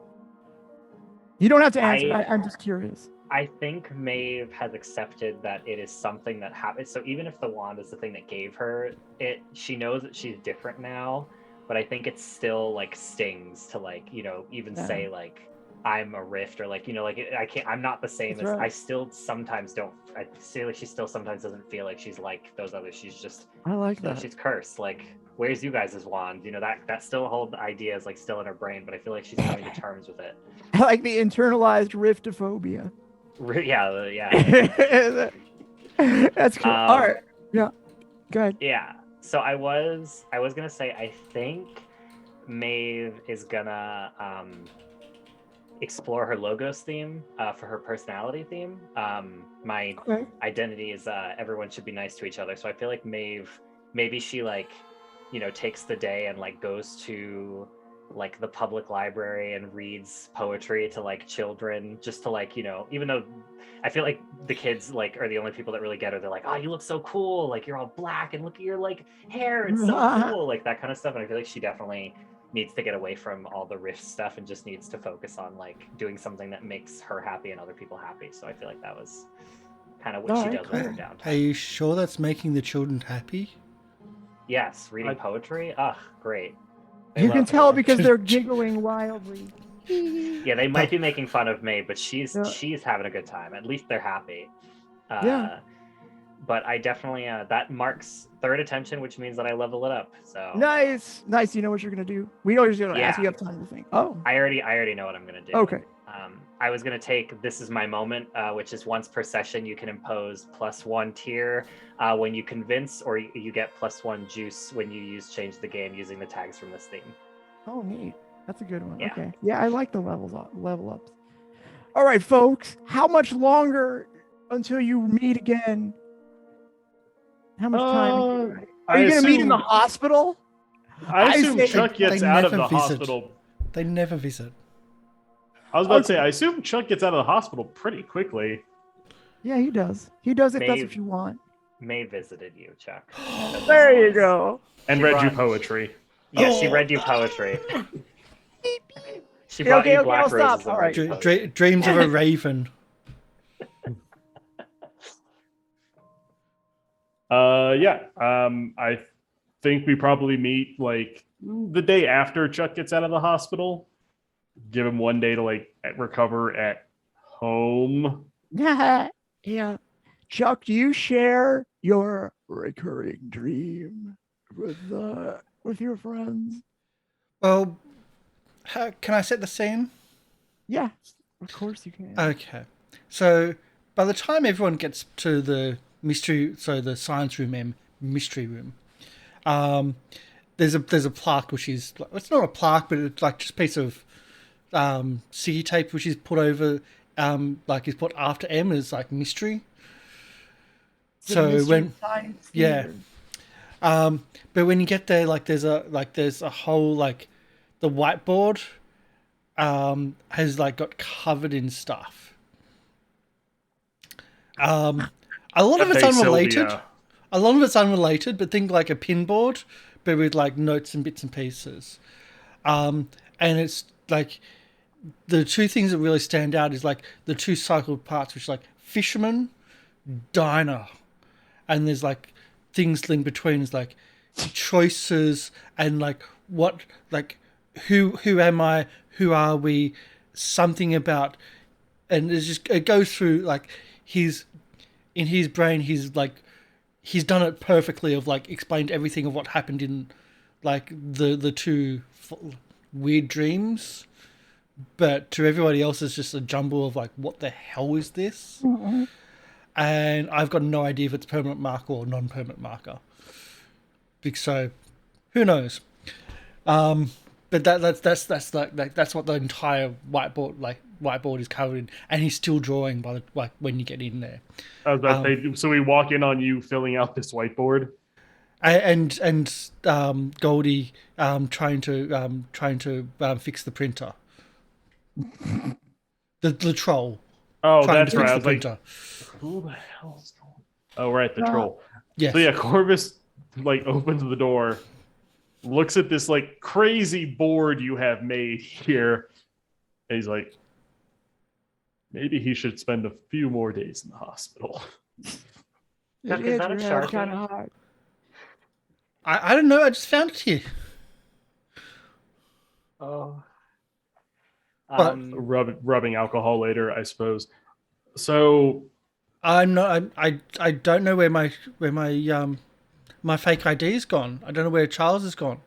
You don't have to answer. I'm just curious. I think Maeve has accepted that it is something that happens. So even if the wand is the thing that gave her it, she knows that she's different now. But I think it still like stings to like, even say like I'm a rift, or like, I can't, I'm not the same That's as, right. I still sometimes don't, I feel like she still sometimes doesn't feel like she's like those others. She's just, I like that. she's cursed. Like, where's you guys' wand? That still whole idea is like still in her brain, but I feel like she's coming to terms with it. I like the internalized riftophobia. Yeah. That's cool. All right. Yeah. Go ahead. Yeah. So I was gonna say, I think Maeve is gonna explore her logos theme for her personality theme. My identity is everyone should be nice to each other. So I feel like maybe she like, takes the day and like goes to like the public library and reads poetry to like children, just to like, even though I feel like the kids like are the only people that really get her. They're like, oh, you look so cool, like you're all black and look at your like hair, it's so cool, like that kind of stuff. And I feel like she definitely needs to get away from all the rift stuff and just needs to focus on like doing something that makes her happy and other people happy. So I feel like that was kind of what she does with her downtime. Are you sure that's making the children happy? Yes, reading poetry. Ugh, great. You can tell because they're giggling wildly. Yeah, they might be making fun of me, but she's having a good time. At least they're happy. But I definitely that marks third attention, which means that I level it up. So nice. You know what you're gonna do. We always gonna ask. You have time to think. Oh, I already know what I'm gonna do. Okay. I was gonna take This Is My Moment, which is once per session you can impose +1 tier when you convince, or you get +1 juice when you change the game using the tags from this theme. Oh, neat. That's a good one. Yeah. Okay. Yeah, I like the level ups. All right, folks. How much longer until you meet again? How much time? Are you going to meet in the hospital? I assume say Chuck gets they out of never the visit. hospital. They never visit. I was about to say, I assume Chuck gets out of the hospital pretty quickly. Yeah, he does. He does if that's Maybe. what you want. May visited you, Chuck. There you go. And She read you brought- poetry. Yeah, she read you poetry. She brought Okay, you okay, black I'll stop. roses and All read right. you poetry. Dreams of a raven. I think we probably meet like the day after Chuck gets out of the hospital. Give him 1 day to like recover at home. Yeah. Chuck, do you share your recurring dream with your friends? Well, can I set the scene? Yeah, of course you can. Okay. So by the time everyone gets to the the science room, mystery room, there's a plaque which is, it's not a plaque, but it's like just a piece of sticky tape which is put over, like is put after M as like mystery. It's a So mystery when science yeah. theater. But when you get there, like there's a whole like the whiteboard has like got covered in stuff. A lot of it's Hey, unrelated. Sylvia. A lot of it's unrelated, but think like a pinboard, but with like notes and bits and pieces. And it's like the two things that really stand out is like the two cycled parts, which is like fisherman, diner, and there's like things in between is like choices and like what, like who am I, who are we, something about, and it goes through like in his brain he's done it perfectly of like explained everything of what happened in like the two weird dreams, but to everybody else it's just a jumble of like what the hell is this. Mhm. And I've got no idea if it's permanent marker or non-permanent marker. So, who knows? But that's what the entire whiteboard is covered in, and he's still drawing by when you get in there. I was about to say, so we walk in on you filling out this whiteboard. And Goldie trying to fix the printer. The troll. Oh, Trying that's to fix right. I the was like, printer. who the hell is going? Oh, right, the troll. Yes. So yeah, Corvus like opens the door, looks at this like crazy board you have made here, and he's like, maybe he should spend a few more days in the hospital. Chuck, is that a Sharpie? Kind of hard. I don't know. I just found it here. Oh. But- Rubbing alcohol later, I suppose. So I'm not. I don't know where my my fake ID's gone. I don't know where Charles has gone.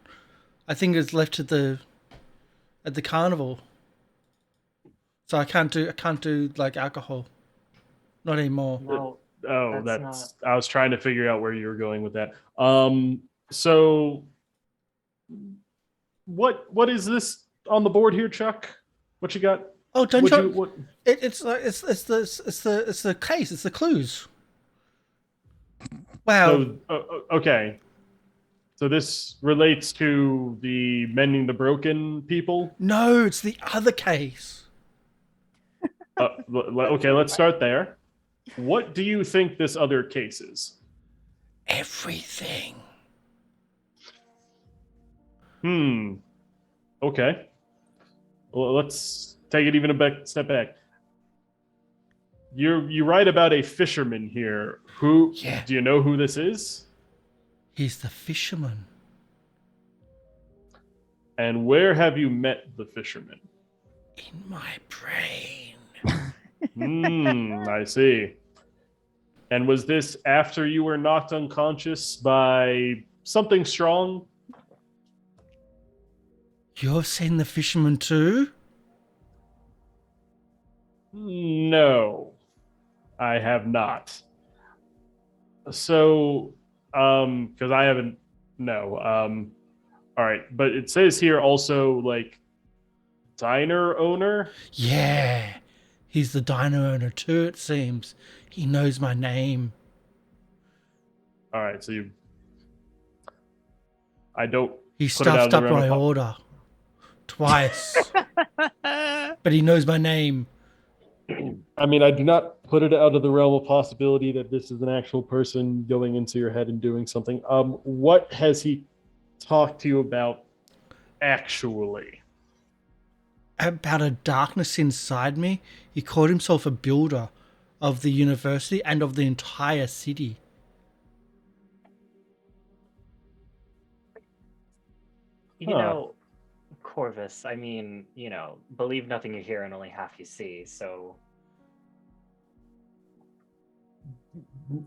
I think it's left at the carnival. So I can't do like alcohol. Not anymore. No. oh, That's I was trying to figure out where you were going with that. So what is this on the board here, Chuck? What you got? Oh, don't What you? you what? It's the case. It's the clues. Wow. So, okay. So this relates to the mending the broken people. No, it's the other case. Okay, let's start there. What do you think this other case is? Everything. Okay. Well, let's take it even a step back. You write about a fisherman here. Who? Yeah. Do you know who this is? He's the fisherman. And where have you met the fisherman? In my brain. I see. And was this after you were knocked unconscious by something strong? You've seen the fisherman too? No, I have not. So, because I haven't, no. All right, but it says here also like diner owner? Yeah, he's the diner owner too, it seems. He knows my name. All right, so I don't He put it out of stuffed the up realm my of order twice, but he knows my name. I mean, I do not put it out of the realm of possibility that this is an actual person going into your head and doing something. What has he talked to you about actually? About a darkness inside me. He called himself a builder of the university and of the entire city. You know, Corvus, I mean, believe nothing you hear and only half you see, so...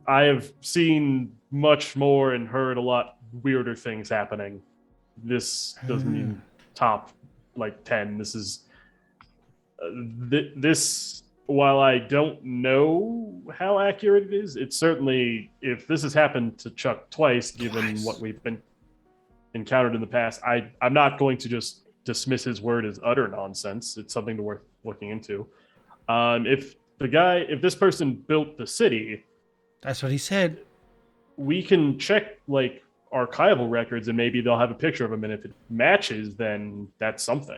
I have seen much more and heard a lot weirder things happening. This doesn't even top like 10. This is this. While I don't know how accurate it is, it's certainly, if this has happened to Chuck twice, given what we've been encountered in the past, I'm not going to just dismiss his word as utter nonsense. It's something to worth looking into. If this person built the city, That's what he said. we can check like archival records and maybe they'll have a picture of him, and if it matches, then that's something.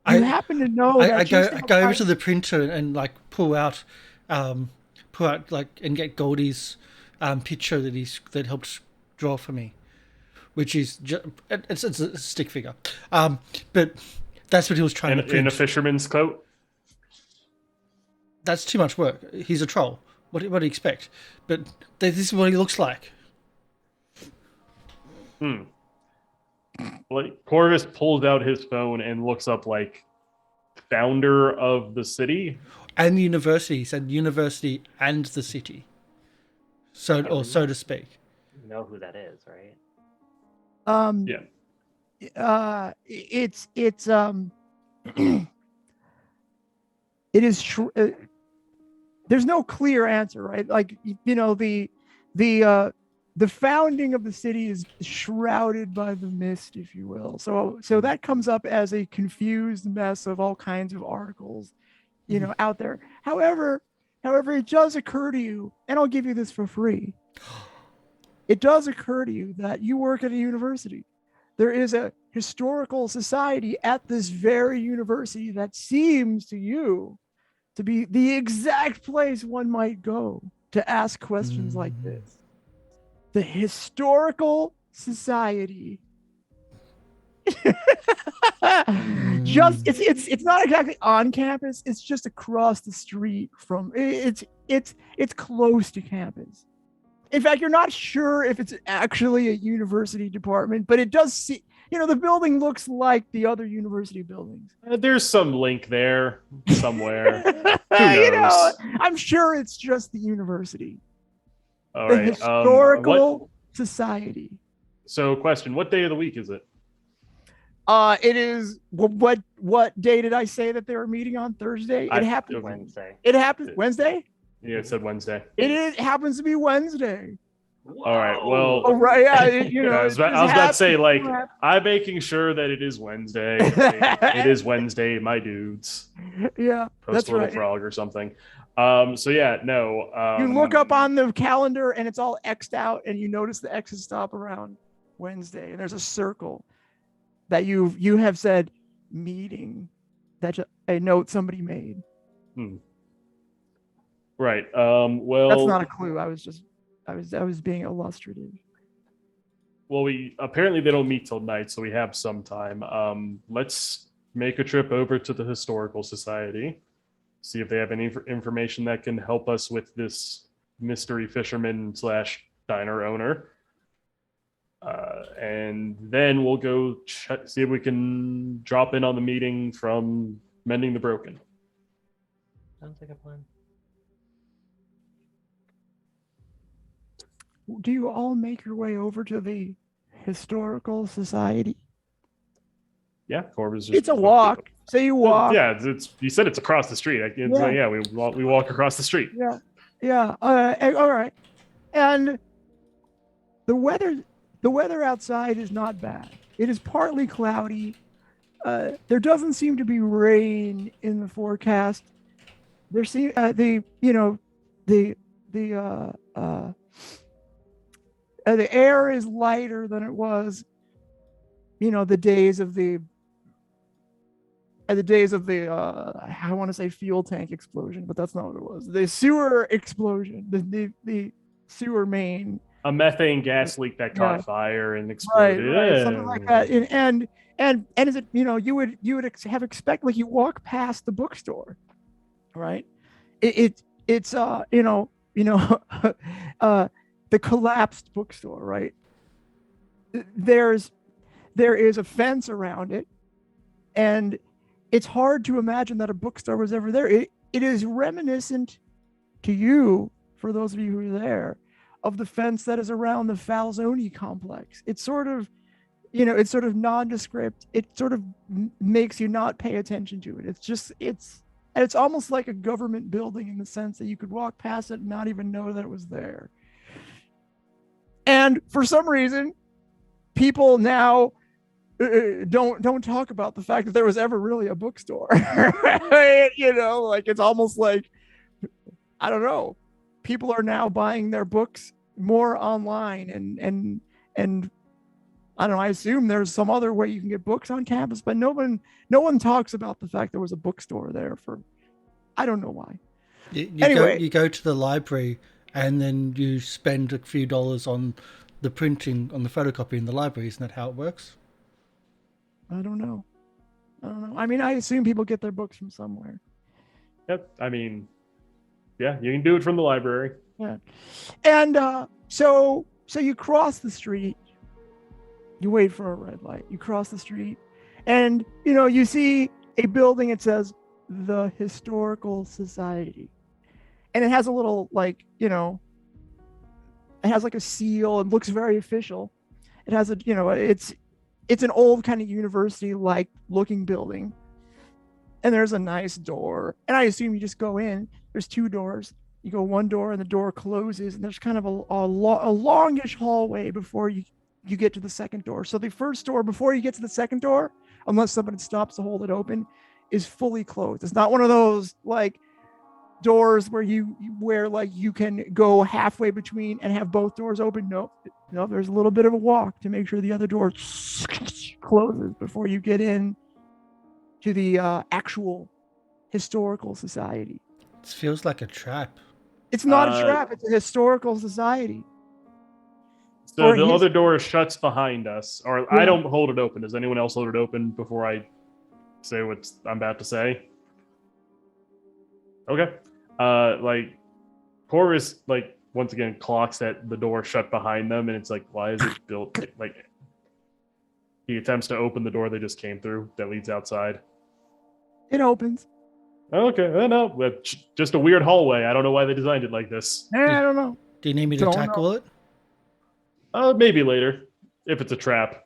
You happen to know that I go over to the printer and like pull out like and get Goldie's picture that helped draw for me, which is it's a stick figure, but that's what he was trying to print. In a fisherman's coat. That's too much work. He's a troll. What do you expect? But this is what he looks like. Like Corvus pulls out his phone and looks up like founder of the city and the university. He said university and the city. So to speak. You know who that is, right? Yeah. It's it is there's no clear answer, right? Like, the founding of the city is shrouded by the mist, if you will. So that comes up as a confused mess of all kinds of articles, out there. However, it does occur to you, and I'll give you this for free. It does occur to you that you work at a university. There is a historical society at this very university that seems to you to be the exact place one might go to ask questions like this. The Historical Society. It's not exactly on campus, it's just across the street from it's close to campus. In fact, you're not sure if it's actually a university department, but it does see, the building looks like the other university buildings. There's some link there somewhere. Who knows? I'm sure it's just the university. All the right. Historical Society. So, question: what day of the week is it? It is what day did I say that they were meeting on? Thursday? It happened Wednesday. It happened Wednesday? Yeah, it said Wednesday. It happens to be Wednesday. All right. Well, oh, right. Yeah. I was about to say, like, I'm making sure that it is Wednesday. It is Wednesday, my dudes. Yeah. Post that's a little right. frog or something. So yeah, no. You look up on the calendar and it's all X'd out, and you notice the X's stop around Wednesday, and there's a circle that you have said meeting. That's a note somebody made. Right. Well, that's not a clue. I was being illustrative. Well, apparently they don't meet till night, so we have some time. Let's make a trip over to the Historical Society, see if they have any information that can help us with this mystery fisherman / diner owner. And then we'll go see if we can drop in on the meeting from Mending the Broken. Sounds like a plan. Do you all make your way over to the Historical Society? Yeah, Corvus. It's a walk. So you walk. Yeah, you said it's across the street. We walk across the street. Yeah. All right. And the weather outside is not bad. It is partly cloudy. there doesn't seem to be rain in the forecast. There seem the air is lighter than it was, the days of the I want to say fuel tank explosion, but that's not what it was. The sewer explosion, the sewer main. A methane gas leak that caught fire and exploded. Right, something like that. And is it, you would have expect, like, you walk past the bookstore, right? It's the collapsed bookstore, right? There is a fence around it, and it's hard to imagine that a bookstore was ever there. It is reminiscent to you, for those of you who are there, of the fence that is around the Falzoni complex. It's sort of, it's sort of nondescript. It sort of makes you not pay attention to it. It's almost like a government building in the sense that you could walk past it and not even know that it was there. And for some reason, people now don't talk about the fact that there was ever really a bookstore. Like, it's almost like, I don't know, people are now buying their books more online, and I don't know, I assume there's some other way you can get books on campus, but no one talks about the fact there was a bookstore there for, I don't know why. You go to the library and then you spend a few dollars on the printing, on the photocopy in the library. Isn't that how it works? I don't know. I mean, I assume people get their books from somewhere. Yep. I mean, yeah, you can do it from the library. Yeah. And so you cross the street. You wait for a red light. You cross the street, and you see a building. It says the Historical Society, and it has a little, like, it has like a seal. It looks very official. It has it's an old kind of university-like looking building, and there's a nice door. And I assume you just go in. There's two doors. You go one door, and the door closes, and there's kind of a longish hallway before you get to the second door. So the first door, before you get to the second door, unless somebody stops to hold it open, is fully closed. It's not one of those, like, doors where you can go halfway between and have both doors open. No, there's a little bit of a walk to make sure the other door closes before you get in to the actual Historical Society. It feels like a trap. It's not a trap. It's a Historical Society. So the other door shuts behind us, or I don't hold it open. Does anyone else hold it open before I say what I'm about to say? Okay. Like, Corvus, like, once again clocks that the door shut behind them, and it's like, why is it built? Like, he attempts to open the door they just came through that leads outside. It opens. Okay, no, that's just a weird hallway. I don't know why they designed it like this. I don't know. Do you need me to tackle it? Maybe later, if it's a trap.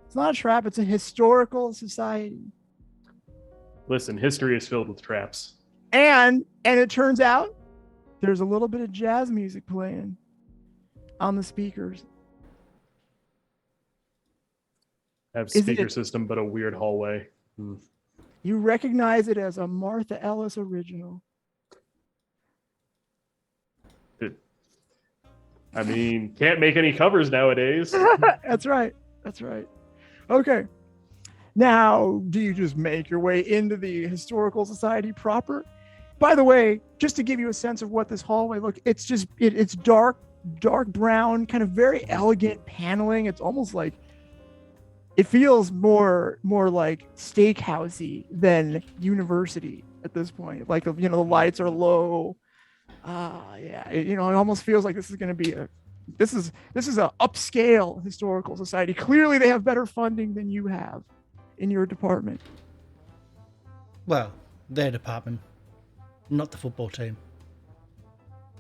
It's not a trap. It's a Historical Society. Listen, history is filled with traps. And it turns out there's a little bit of jazz music playing on the speakers. Have speaker system, but a weird hallway. You recognize it as a Martha Ellis original. I mean, can't make any covers nowadays. That's right. Okay. Now, do you just make your way into the Historical Society proper? By the way, just to give you a sense of what this hallway looks, it's just it's dark brown, kind of very elegant paneling. It's almost like, it feels more like steakhousey than university at this point. Like, the lights are low. It almost feels like this is going to be this is a upscale Historical Society. Clearly, they have better funding than you have in your department. Well, their department, not the football team.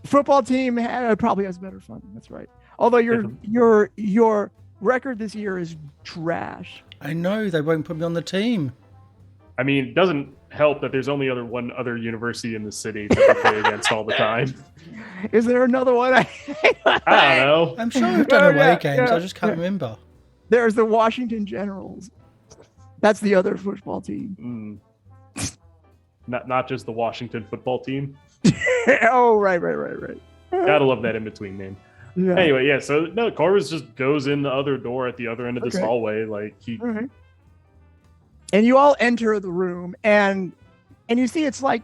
The football team probably has better funding. That's right. Although your record this year is trash. I know, they won't put me on the team. I mean, it doesn't help that there's only one other university in the city that we play against all the time. Is there another one? I don't know. I'm sure we've done away games. I just can't remember. There's the Washington Generals. That's the other football team. Not just the Washington football team. Oh, right. Gotta love that in between name. Yeah. Anyway, yeah. So no, Corvus just goes in the other door at the other end of this hallway. Like he. All right. And you all enter the room, and you see it's like,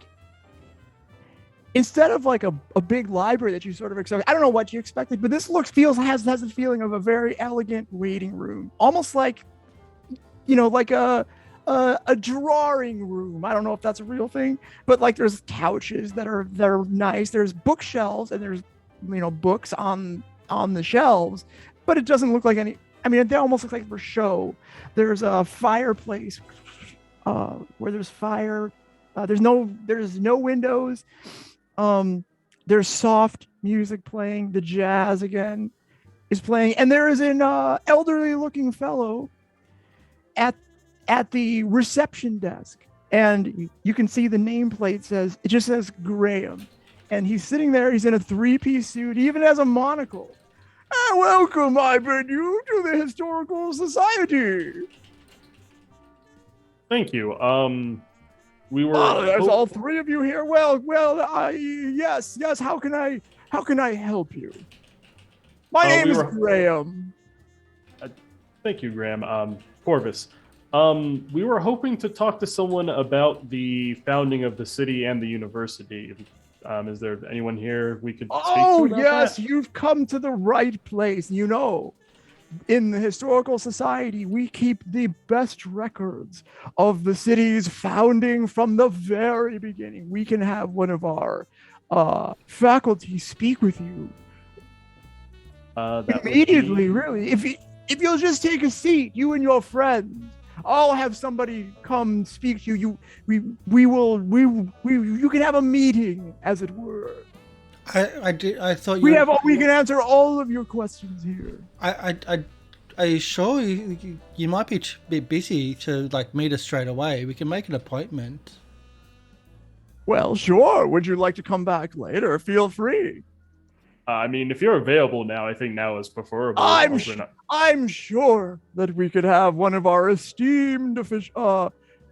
instead of like a big library that you sort of expect, I don't know what you expected, but this has the feeling of a very elegant waiting room, almost like, like a drawing room. I don't know if that's a real thing, but like there's couches that are nice. There's bookshelves, and there's books on the shelves, but it doesn't look like any. I mean, they almost look like for show. There's a fireplace where there's fire. There's no windows. There's soft music playing. The jazz again is playing, and there is an elderly-looking fellow at the reception desk, and you can see the nameplate it just says Graham, and he's sitting there. He's in a 3-piece suit. He even has a monocle. Welcome, I bid you to the Historical Society. Thank you. We were. There's all three of you here. Well, yes. How can I help you? My name is Graham. Thank you, Graham. Corvus. We were hoping to talk to someone about the founding of the city and the university. Is there anyone here we could speak to about yes, that? You've come to the right place. In the Historical Society, we keep the best records of the city's founding from the very beginning. We can have one of our faculty speak with you immediately, really. If you'll just take a seat, you and your friends, I'll have somebody come speak to you. You can have a meeting, as it were. I thought we can answer all of your questions here. Are you sure you might be a bit busy to meet us straight away? We can make an appointment. Well, sure. Would you like to come back later? Feel free. I mean, if you're available now, I think now is preferable. I'm sure that we could have one of our esteemed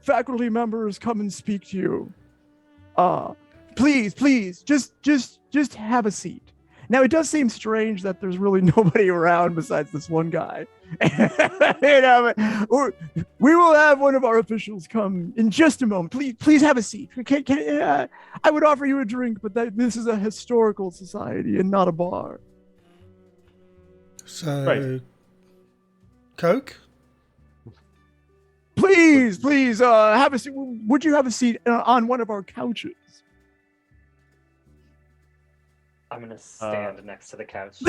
faculty members come and speak to you. Please, just have a seat. Now, it does seem strange that there's really nobody around besides this one guy. We will have one of our officials come in just a moment. Please have a seat. I would offer you a drink, but this is a historical society and not a bar. So, right. Coke? Please, have a seat. Would you have a seat on one of our couches? I'm gonna stand next to the couch.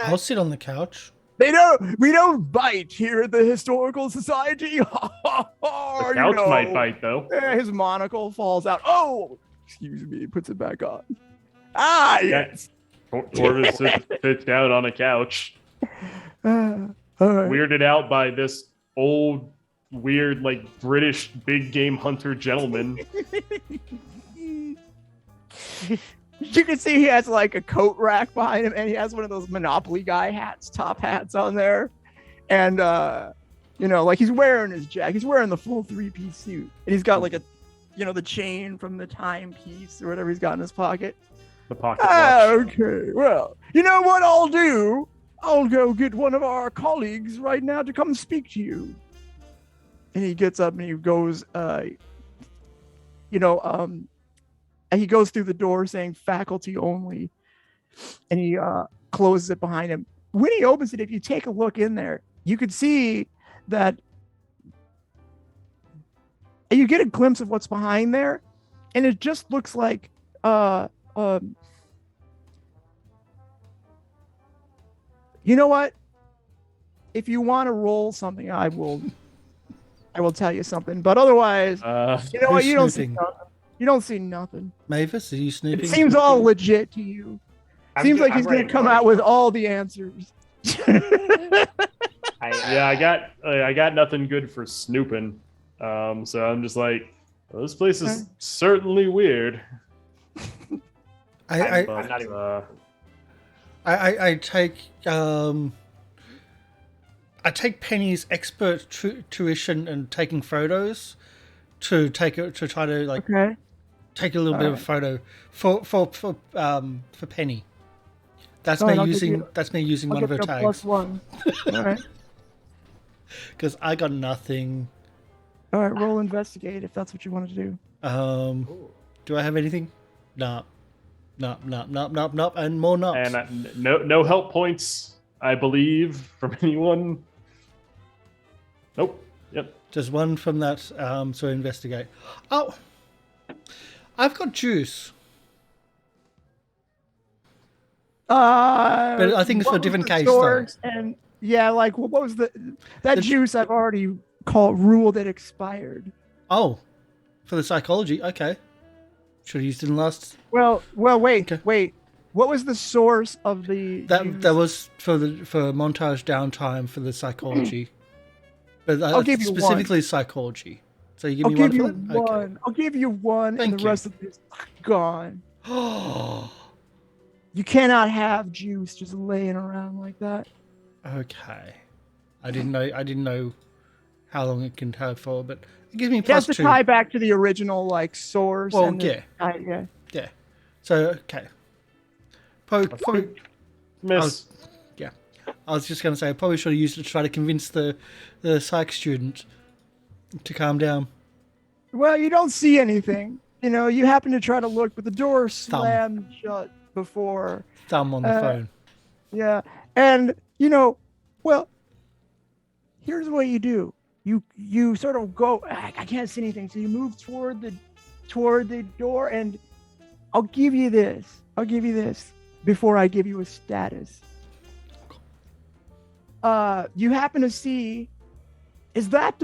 I'll sit on the couch. We don't bite here at the Historical Society. The couch might bite, though. His monocle falls out. Oh, excuse me. He puts it back on. Ah, yes. Corvus sits down on a couch. All right. Weirded out by this old, weird, British big game hunter gentleman. You can see he has a coat rack behind him, and he has one of those Monopoly guy top hats on there. And, he's wearing his jacket. He's wearing the full 3-piece suit. And he's got the chain from the timepiece or whatever he's got in his pocket. The pocket watch. Okay, well, you know what I'll do? I'll go get one of our colleagues right now to come speak to you. And he gets up and he goes, and he goes through the door saying faculty only, and he closes it behind him. When he opens it, if you take a look in there, you could see that you get a glimpse of what's behind there, and it just looks like you know what? If you want to roll something, I will tell you something. But otherwise, you know what? You don't see nothing. You don't see nothing. Mavis, are you snooping? It seems all legit to you. Seems like he's going to come out with all the answers. I got nothing good for snooping. So I'm just like, well, this place is certainly weird. I take I take Penny's expert tuition and taking photos to try to like Okay. take a little bit of a photo for Penny. That's All right, me I'll give using you- that's me using I'll one of give her you a tags +1. All right. because I got nothing. All right. Roll investigate if that's what you want to do. Do I have anything? No, and more nops. And no help points, I believe, from anyone. Nope. Yep. Just one from that. So investigate. Oh, I've got juice. But I think it's for a different case, though. And yeah, like what was that juice? I've already ruled it expired. Oh, for the psychology. Okay, should have used it in last. Well, wait, Okay. wait. What was the source of the juice? That was for montage downtime for the psychology. But I'll give you specifically psychology. So you give I'll me give one you for that? one. Okay. I'll give you one, Thank and the you. rest of it is gone. You cannot have juice just laying around like that. Okay. I didn't know how long it can have for, but it gives me It has plus to 2. tie back to the original like source. Well, and yeah. yeah. Yeah. So okay. Probably Miss. yeah. I was just going to say I probably should have used it to try to convince the psych student to calm down. Well, you don't see anything. You know, you happen to try to look, but the door slammed shut before. Thumb on the phone. Yeah, and you know, well, here's what you do. You sort of go. I can't see anything, so you move toward the door, and I'll give you this. Before I give you a status. You happen to see, is that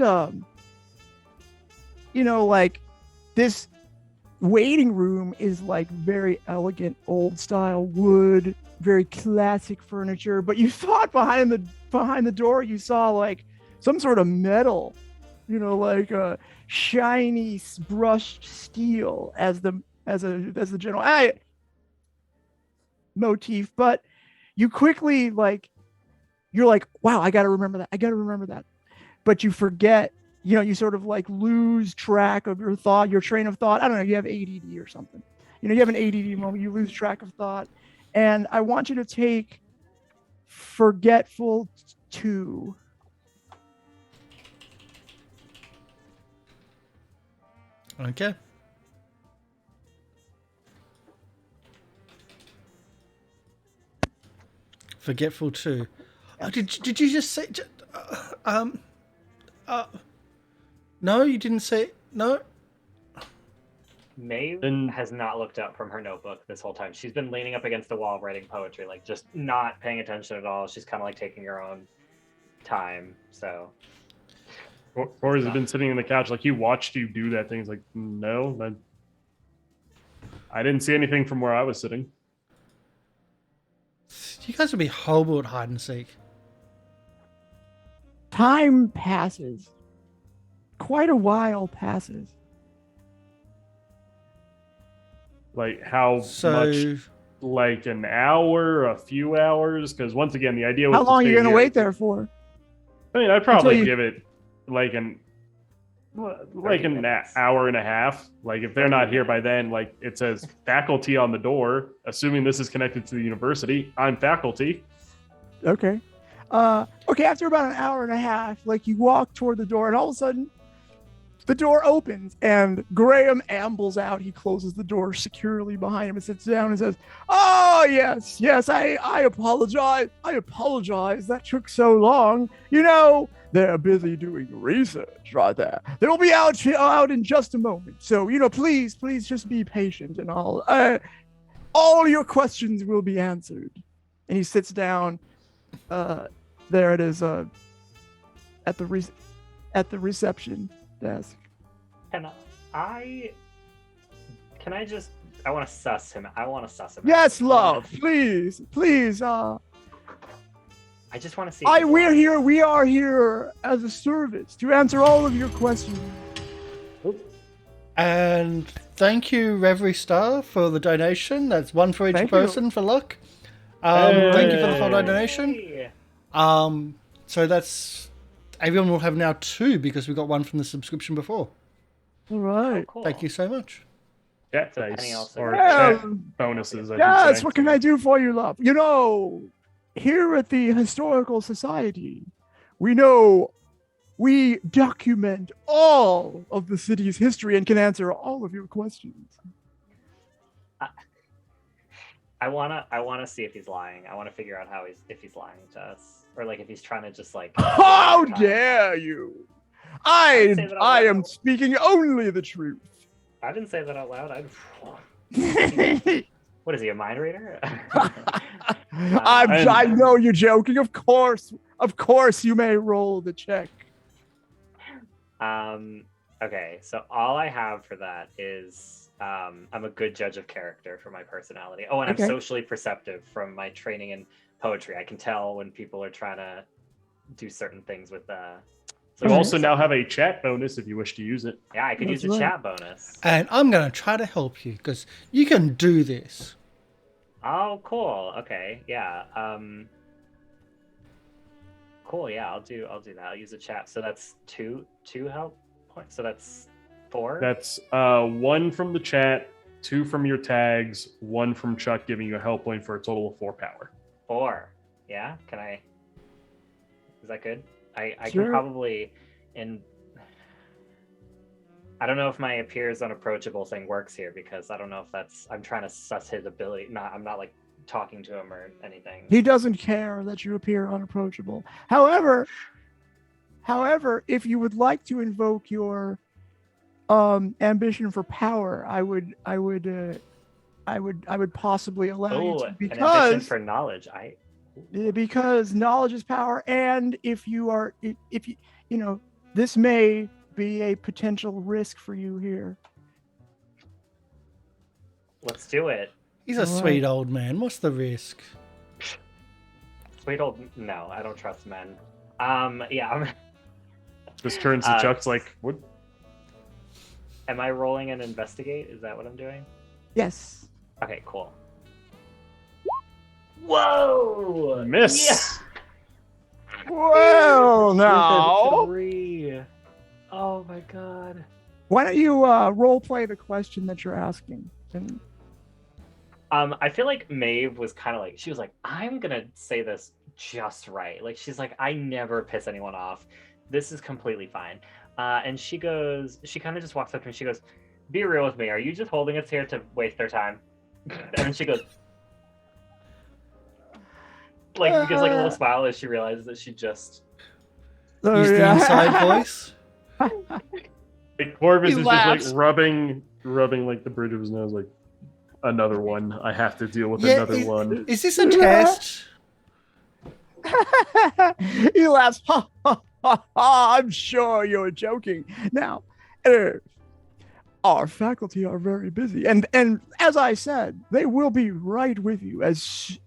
you know, like this waiting room is like very elegant, old style wood, very classic furniture. But you thought behind the door you saw like some sort of metal, you know, like a shiny brushed steel as the general motif. But you quickly you're like, wow, I gotta remember that. But you forget. You know, you sort of like lose track of your train of thought. I don't know, you have ADD or something. You know, you have an ADD moment, you lose track of thought. And I want you to take Forgetful 2. Okay. Forgetful 2. Oh, did you just say... No, you didn't say... No? Maeve has not looked up from her notebook this whole time. She's been leaning up against the wall writing poetry, like just not paying attention at all. She's kind of like taking her own time. So, Or has it been sitting on the couch like he watched you do that thing? He's like, no, I didn't see anything from where I was sitting. You guys would be horrible at hide and seek. Time passes. Quite a while passes. Like how much? Like an hour, a few hours? Because once again, the idea was How long are you going going to wait there for? I mean, I'd probably you- give it like an hour and a half. Like if they're not here by then, like it says faculty on the door, assuming this is connected to the university. I'm faculty. Okay. Okay, after about an hour and a half, like you walk toward the door and all of a sudden the door opens and Graham ambles out. He closes the door securely behind him and sits down and says, "Oh, yes, I apologize. That took so long. You know, they're busy doing research right there. They'll be out in just a moment. So, you know, please just be patient and all your questions will be answered." And he sits down. There it is at the reception desk. I want to suss him. Yes, out. love. Please. I just want to see. We are here as a service to answer all of your questions. And thank you, Reverie Star, for the donation. That's one for each Thank you. person for luck. Thank you for the full Hey. donation. Hey. So that's everyone will have now 2 because we got 1 from the subscription before. All right. Cool. Thank you so much. Chat Penny dice also- or Well, chat bonuses. I should Yes, say. what can I do for you, love? You know, here at the Historical Society, we document all of the city's history and can answer all of your questions. I wanna see if he's lying. I wanna figure out if he's lying to us, or like if he's trying to just like. How dare you! didn't say that out I am loud. speaking only the truth. I didn't say that out loud. What is he, a mind reader? I know you're joking. Of course, you may roll the check. Okay, so all I have for that is I'm a good judge of character for my personality. Oh, and Okay. I'm socially perceptive from my training in poetry. I can tell when people are trying to do certain things with You also now have a chat bonus if you wish to use it. yeah, I could use a That's right. chat bonus. And I'm going to try to help you because you can do this. Oh, cool. Okay, yeah. Cool. Yeah, I'll do that. I'll use a chat. So that's two help points. So that's 4. That's 1 from the chat, 2 from your tags, 1 from Chuck giving you a help point for a total of 4 power. 4. Yeah. Can I? Is that good? I Sure. can probably I don't know if my appears unapproachable thing works here because I don't know if I'm trying to suss his ability. I'm not like talking to him or anything. He doesn't care that you appear unapproachable. However, if you would like to invoke your ambition for power, I would possibly allow you Oh, to an ambition because for knowledge. because knowledge is power, and if you this may be a potential risk for you here. Let's do it. He's a All right. sweet old man. What's the risk? Sweet old. No, I don't trust men. Yeah. This turns to Chuck's like, what? Am I rolling an investigate? Is that what I'm doing? Yes. Okay, cool. Whoa! Miss. Well, now 3. Oh my god. why don't you role play the question that you're asking? And I feel like Maeve was kind of like, she was like, I'm gonna say this just right. Like, she's like, I never piss anyone off. This is completely fine. And she kind of just walks up to me and she goes, be real with me. Are you just holding us here to waste their time? And then she goes, like, gives like a little smile as she realizes that she just. Use the inside voice. Like, Corvus He is laughs. just like rubbing like the bridge of his nose, like another one. I have to deal with Yeah, another one. Is this a test? He laughs. Ha, ha, ha, ha. I'm sure you're joking. Now, our faculty are very busy, and as I said, they will be right with you as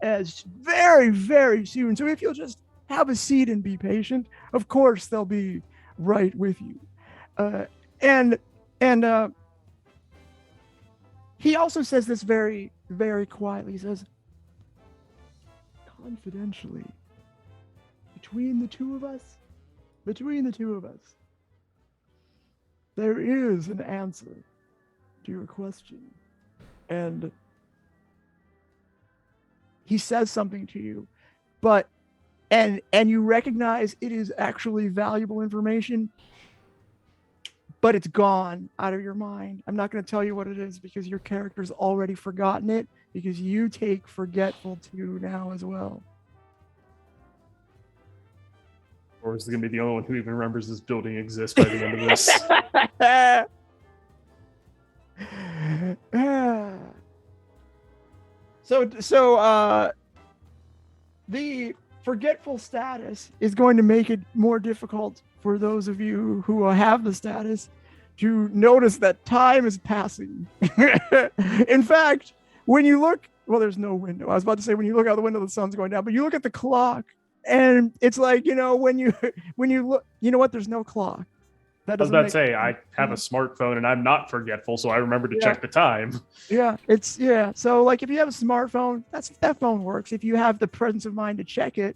very, very soon. So if you'll just have a seat and be patient, of course they'll be right with you. And he also says this very, very quietly. He says, confidentially, between the two of us, there is an answer to your question. And he says something to you, but and you recognize it is actually valuable information, but it's gone out of your mind. I'm not going to tell you what it is because your character's already forgotten it, because you take forgetful 2 now as well. Or is he gonna be the only one who even remembers this building exists by the end of this? So the forgetful status is going to make it more difficult for those of you who have the status to notice that time is passing. In fact, when you look, well, there's no window. I was about to say when you look out the window, the sun's going down, but you look at the clock and it's like, when you look, you know what? There's no clock. That I was doesn't about to make say, I have a smartphone and I'm not forgetful, so I remember to Yeah. check the time. Yeah, So like if you have a smartphone, that phone works. If you have the presence of mind to check it,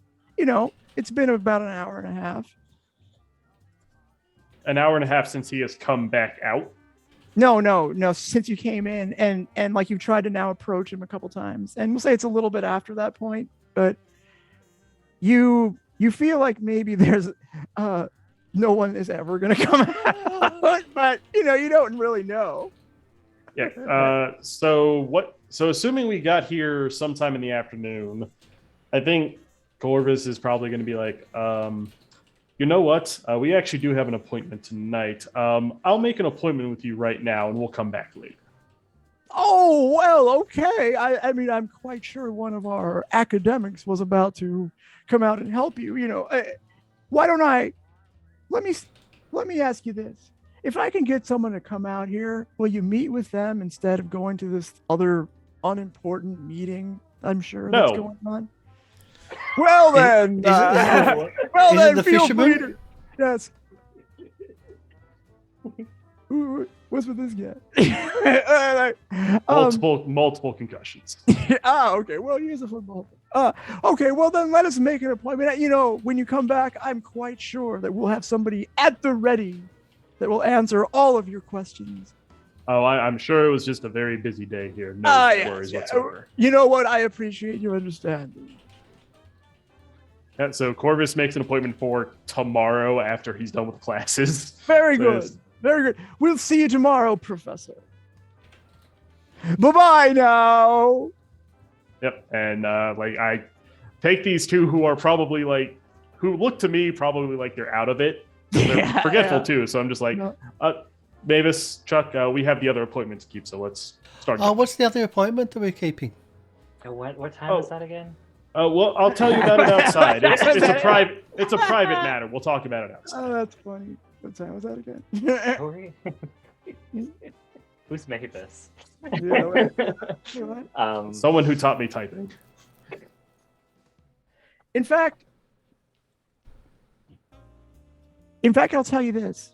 it's been about an hour and a half. An hour and a half since he has come back out. No. Since you came in and like you've tried to now approach him a couple times, and we'll say it's a little bit after that point, but you feel like maybe there's no one is ever gonna come out, but you don't really know. Yeah. So assuming we got here sometime in the afternoon, I think Corvus is probably going to be like, you know what? We actually do have an appointment tonight. I'll make an appointment with you right now, and we'll come back later. Oh, well, okay. I mean, I'm quite sure one of our academics was about to come out and help you. Why don't let me ask you this. If I can get someone to come out here, will you meet with them instead of going to this other unimportant meeting I'm sure that's going on? Well then, the feel fisherman? free to, yes. What's with this guy? Multiple concussions. Okay. Well, here's a football. Okay. Well, then let us make an appointment. When you come back, I'm quite sure that we'll have somebody at the ready that will answer all of your questions. Oh, I'm sure it was just a very busy day here. No worries whatsoever. You know what? I appreciate your understanding. Yeah, so Corvus makes an appointment for tomorrow after he's done with classes. Very good. Very good. We'll see you tomorrow, Professor. Bye-bye now. Yep. And I take these two who are probably who look to me probably like they're out of it. They're forgetful too. So I'm just like, Mavis, Chuck, we have the other appointment to keep. So let's start. Oh, what's the other appointment that we're keeping? What time is that again? Well, I'll tell you about it outside. It's a private matter. We'll talk about it outside. Oh, that's funny. What time was that again? Who's Mavis? Someone who taught me typing. In fact, I'll tell you this.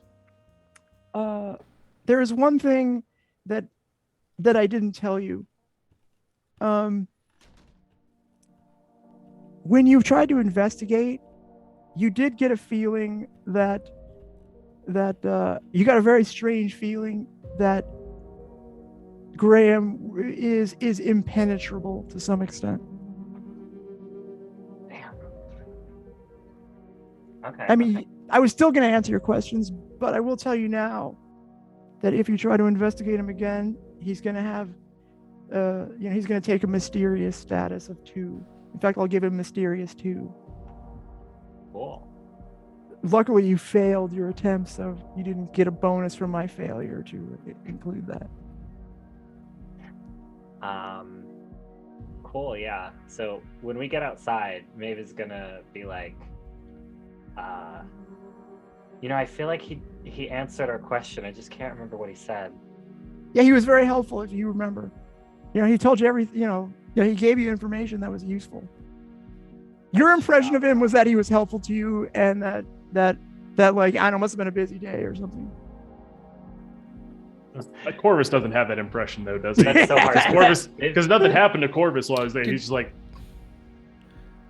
There is one thing that I didn't tell you. When you tried to investigate, you did get a feeling that you got a very strange feeling that Graham is impenetrable to some extent. Damn. Okay. I mean, I was still going to answer your questions, but I will tell you now that if you try to investigate him again, he's going to have, he's going to take a mysterious status of 2. In fact, I'll give him mysterious 2. Cool. Luckily, you failed your attempt, so you didn't get a bonus from my failure to include that. Cool, yeah. So when we get outside, Maeve is gonna be like, I feel like he answered our question. I just can't remember what he said. Yeah, he was very helpful, if you remember. He told you everything, he gave you information that was useful. Your impression of him was that he was helpful to you and that like, I don't know, must have been a busy day or something. Corvus doesn't have that impression though, does he? That's so hard. Because nothing happened to Corvus while I was there. He's just like...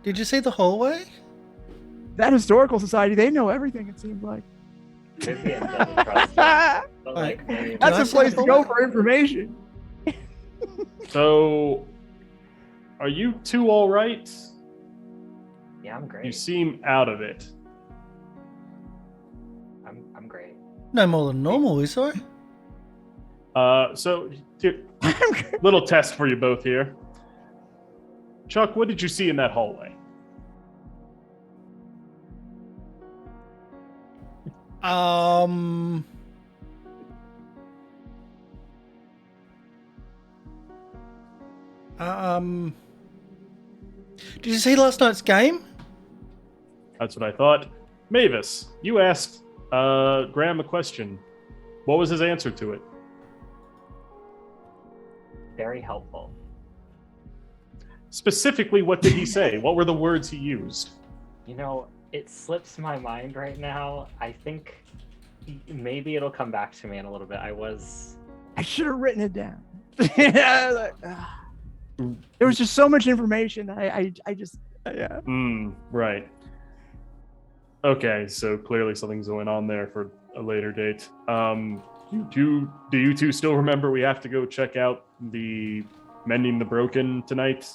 Did you see the hallway? That historical society, they know everything, it seems like. Vivian doesn't trust him, but like, that's a place to go for information. So, are you two all right? Yeah, I'm great. You seem out of it. I'm great. No more than normal, is there? So, little test for you both here. Chuck, what did you see in that hallway? Did you see last night's game? That's what I thought. Mavis, you asked Graham a question. What was his answer to it? Very helpful. Specifically, what did he say? What were the words he used? It slips my mind right now. I think maybe it'll come back to me in a little bit. I should have written it down. There was just so much information. I just, yeah. Right. Okay, so clearly something's going on there for a later date. Do you two still remember we have to go check out the Mending the Broken tonight?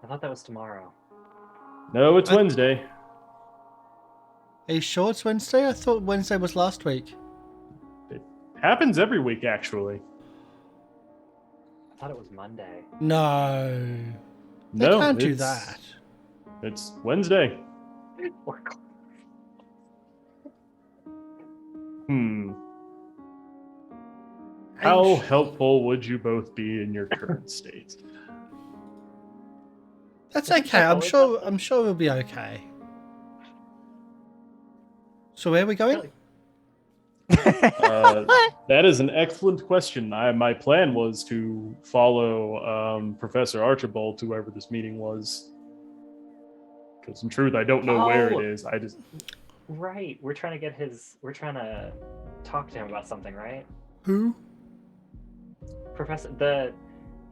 I thought that was tomorrow. No, it's Wednesday. Are you sure it's Wednesday? I thought Wednesday was last week. It happens every week, actually. I thought it was Monday. No. They No, can't do it's- that. It's Wednesday. How helpful would you both be in your current state? That's okay. I'm sure we'll be okay. So where are we going? That is an excellent question. My plan was to follow Professor Archibald, whoever this meeting was. Because in truth, I don't know where it is. Right. We're trying to talk to him about something, right? Who?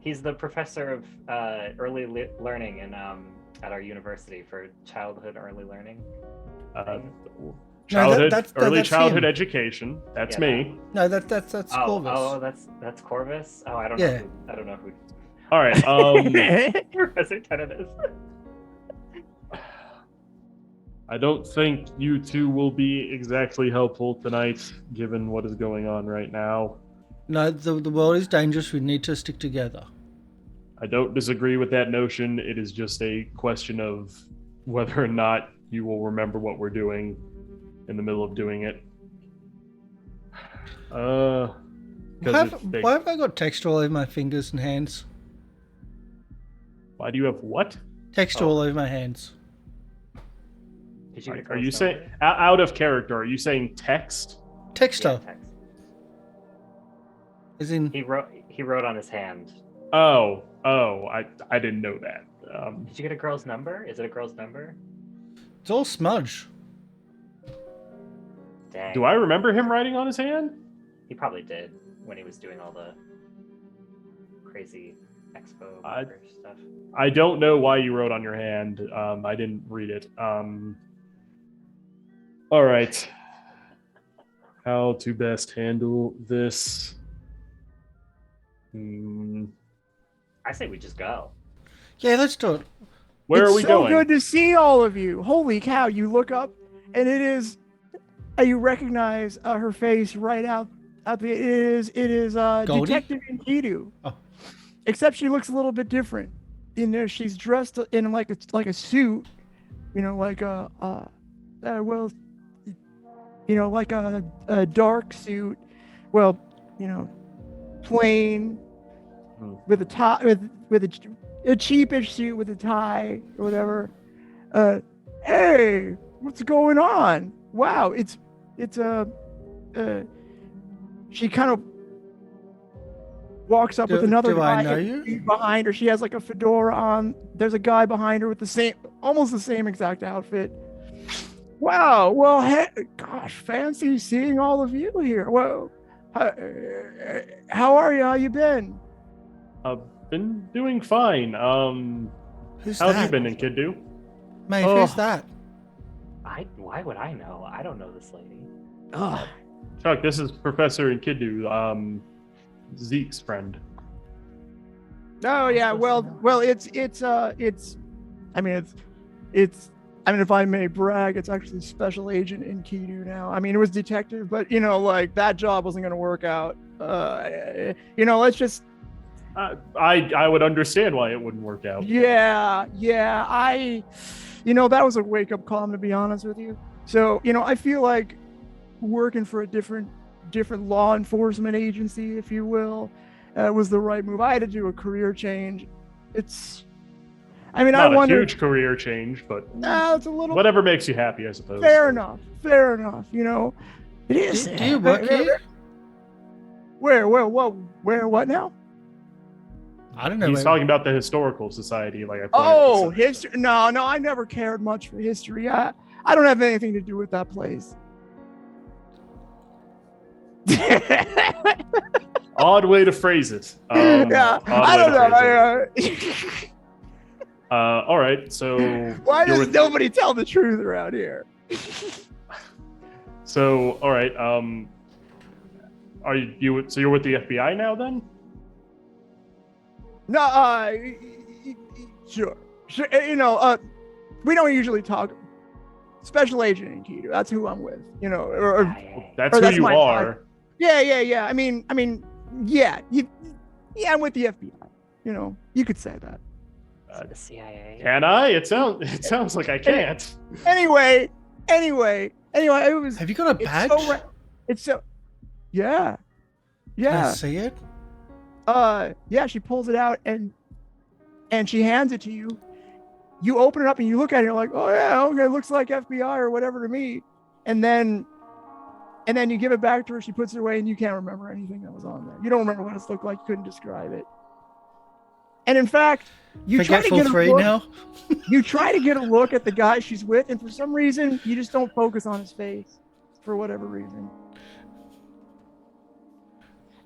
He's the professor of early learning in at our university for childhood early learning. Early childhood him. education. That's me. No, that's Corvus. Oh, that's Corvus. Oh, I don't know. I don't know who. All right. Professor Tennant is. I don't think you two will be exactly helpful tonight, given what is going on right now. No, the world is dangerous. We need to stick together. I don't disagree with that notion. It is just a question of whether or not you will remember what we're doing in the middle of doing it. Why have I got text all over my fingers and hands? Why do you have what? Text all over my hands. Are you saying out of character? Are you saying text? Texter. Yeah, text. As in he wrote on his hand. Oh, I didn't know that. Did you get a girl's number? Is it a girl's number? It's all smudge. Dang. Do I remember him writing on his hand? He probably did when he was doing all the crazy expo stuff. I don't know why you wrote on your hand. I didn't read it. All right. How to best handle this? I say we just go. Yeah, let's do it. Where are we going? It's so good to see all of you. Holy cow! You look up, and it is. You recognize her face right out. It is Detective Enkidu. Oh. Except she looks a little bit different. You know, she's dressed in like a suit. You know, like like a dark suit. Well, you know, plain with a tie, with a cheapish suit with a tie or whatever. Hey, what's going on? Wow, it's she kind of walks up with another guy I know you? behind her. She has like a fedora on. There's a guy behind her with almost the same exact outfit. Wow. Well, gosh, fancy seeing all of you here. Well, how are you? How you been? I've been doing fine. How have you been, Enkidu? Mate, who's that? Why would I know? I don't know this lady. Oh, Chuck, this is Professor Enkidu, Zeke's friend. oh yeah. Well, it's. I mean, if I may brag, it's actually Special Agent Enkidu now. I mean, it was detective, but like that job wasn't going to work out. Let's just. I would understand why it wouldn't work out. Yeah. That was a wake-up call, to be honest with you. So, I feel like working for a different law enforcement agency, if you will, was the right move. I had to do a career change. Not I wonder. A huge career change, but it's a little. Whatever makes you happy, I suppose. Fair enough. It is. Do you work here? Where? What now? I don't know. He's talking about the historical society, like I pointed Oh, out. history. No, I never cared much for history. I don't have anything to do with that place. Odd way to phrase it. Yeah, I don't know. All right, so Why does nobody tell the truth around here? So, all right. Are you? So you're with the FBI now, then? No, sure. You know, we don't usually talk. Special Agent in Keto. That's who I'm with. You know, That's or who you my are. title. Yeah. I mean, yeah. I'm with the FBI. You know, you could say that. The CIA. Can I? It sounds like I can't. Anyway, it was. Have you got a badge? It's so. Yeah. Can I see it? Yeah. She pulls it out and she hands it to you. You open it up and you look at it. You're like, oh yeah, okay, looks like FBI or whatever to me. And then you give it back to her. She puts it away, and you can't remember anything that was on there. You don't remember what it looked like. You couldn't describe it. And in fact, you try to get a look. Now. You try to get a look at the guy she's with, and for some reason, you just don't focus on his face, for whatever reason.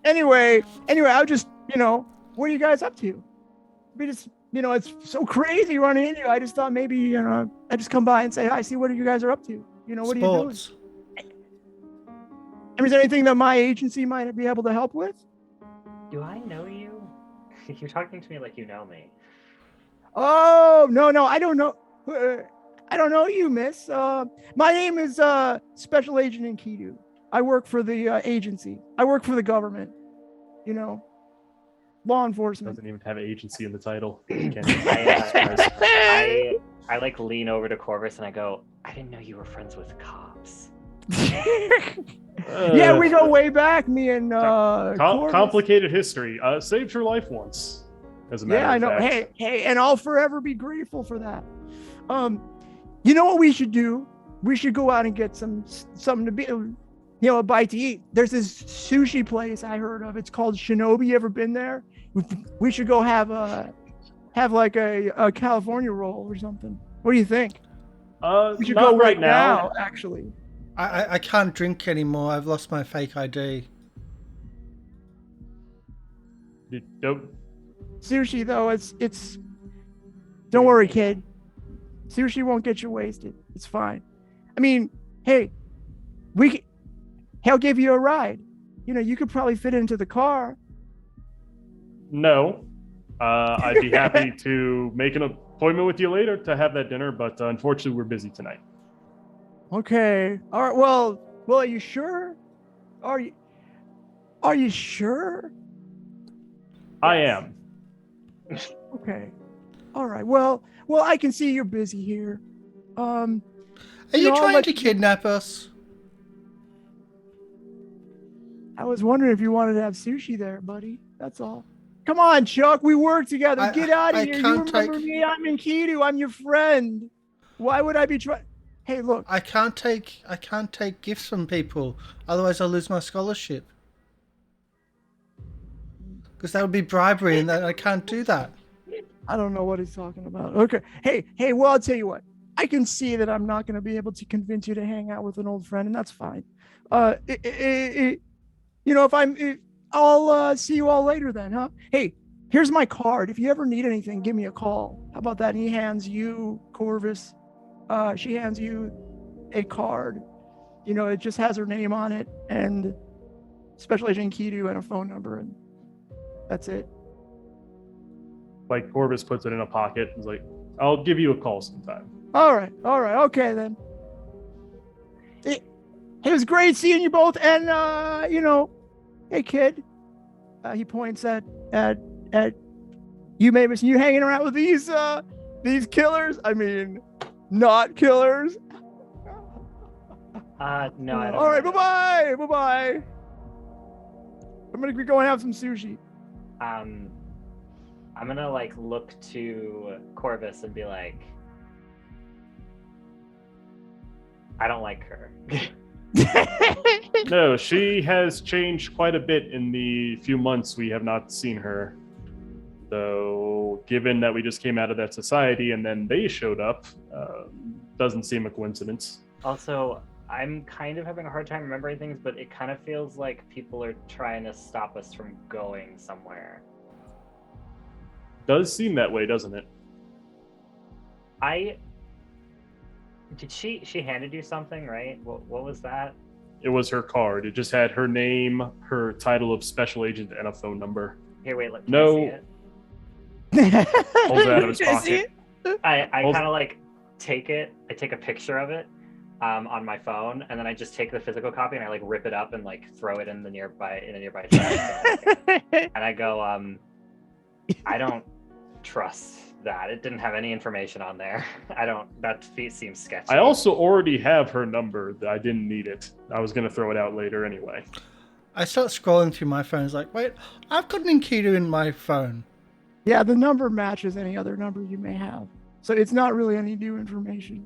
Anyway, I'll just, what are you guys up to? We just, it's so crazy running into you. I just thought maybe, I just come by and say hi, see what you guys are up to. What Sports. Are you doing? And is there anything that my agency might be able to help with? Do I know you? You're talking to me like you know me. Oh, no, I don't know. I don't know you, miss. My name is Special Agent Enkidu. I work for the agency. I work for the government. Law enforcement. Doesn't even have agency in the title. I like lean over to Corvus and I go, I didn't know you were friends with cops. Yeah, we go way back, me and complicated history. Saved her life once, as a matter of fact. Yeah, I know. Hey, and I'll forever be grateful for that. You know what we should do? We should go out and get something to be, a bite to eat. There's this sushi place I heard of. It's called Shinobi. You ever been there? We should go have like a California roll or something. What do you think? We should go right now, actually. I can't drink anymore. I've lost my fake ID. Sushi, though, it's. Don't worry, kid. Sushi won't get you wasted. It's fine. I mean, hey, he'll give you a ride. You could probably fit into the car. No, I'd be happy to make an appointment with you later to have that dinner, but unfortunately, we're busy tonight. Okay. All right. Well, are you sure? Are you sure? I am. Okay. All right. Well, I can see you're busy here. Are you trying to kidnap us? I was wondering if you wanted to have sushi there, buddy. That's all. Come on, Chuck. We work together. Get out of here. You remember me? I'm Enkidu. I'm your friend. Why would I be trying? Hey, look. I can't take gifts from people. Otherwise, I'll lose my scholarship. Because that would be bribery, and I can't do that. I don't know what he's talking about. Okay. Hey. Well, I'll tell you what. I can see that I'm not going to be able to convince you to hang out with an old friend, and that's fine. I'll see you all later then, huh? Hey, here's my card. If you ever need anything, give me a call. How about that? And he hands you, Corvus. She hands you a card. It just has her name on it and Special Agent Kidu and a phone number, and that's it. Like Corvus puts it in a pocket. He's like, I'll give you a call sometime. All right. Okay, then. It was great seeing you both. And, hey, kid. He points at you, Mavis. You hanging around with these killers? I mean, not killers. No, I don't. All right, bye-bye. I'm going to go and have some sushi. I'm gonna look to Corvus and be like, I don't like her. No, she has changed quite a bit in the few months we have not seen her. Though, given that we just came out of that society and then they showed up, doesn't seem a coincidence. Also, I'm kind of having a hard time remembering things, but it kind of feels like people are trying to stop us from going somewhere. Does seem that way, doesn't it? Did she handed you something, right? What was that? It was her card. It just had her name, her title of special agent, and a phone number. Here, wait, can No. I see it? Pulls it out of his Can I see pocket. it? I Hold- kind of like take it. I take a picture of it on my phone, and then I just take the physical copy and I like rip it up and like throw it in a nearby trash can. And I go, I don't trust that. It didn't have any information on there. That seems sketchy. I also already have her number. I didn't need it. I was going to throw it out later anyway. I start scrolling through my phone. It's like, wait, I've got an Enkidu in my phone. Yeah, the number matches any other number you may have. So it's not really any new information.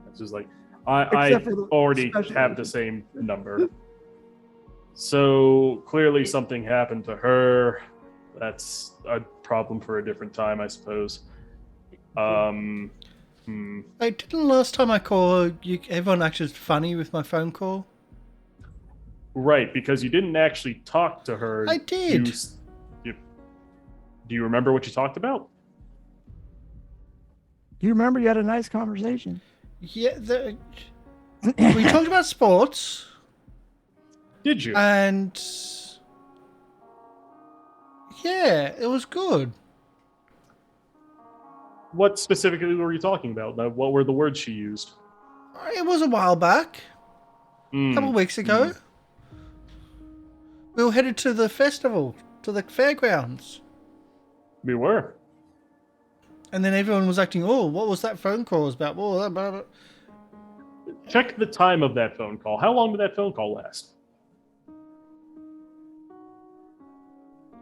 It's just like, I Except for the already special have the agent. same number. So clearly something happened to her. That's a problem for a different time, I suppose. Hey, didn't last time I called, everyone acted funny with my phone call? Right, because you didn't actually talk to her. I did. Do you remember what you talked about? Do you remember you had a nice conversation? Yeah, we talked about sports, Did you? and yeah, it was good. What specifically were you talking about? What were the words she used? It was a while back, a couple of weeks ago. We were headed to the festival, to the fairgrounds. We were. And then everyone was acting, oh, what was that phone call about? Oh, blah, blah, blah. Check the time of that phone call. How long did that phone call last?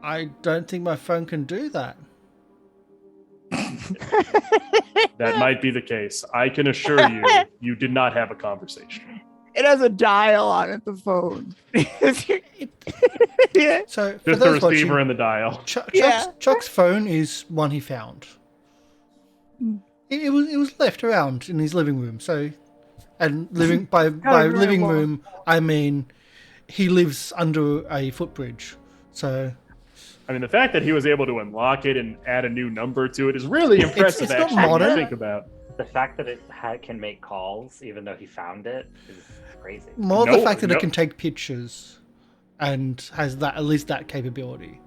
I don't think my phone can do that. That might be the case. I can assure you, you did not have a conversation. It has a dial on it, the phone. Yeah. So for Just the those receiver watching, and the dial. Yeah. Chuck's phone is one he found. It was left around in his living room. So, and living by very living well. room I mean he lives under a footbridge. So I mean, the fact that he was able to unlock it and add a new number to it is really impressive, it's not actually, when you modern. think about. The fact that it can make calls, even though he found it, is crazy. more the No, fact that no. it can take pictures and has that at least that capability.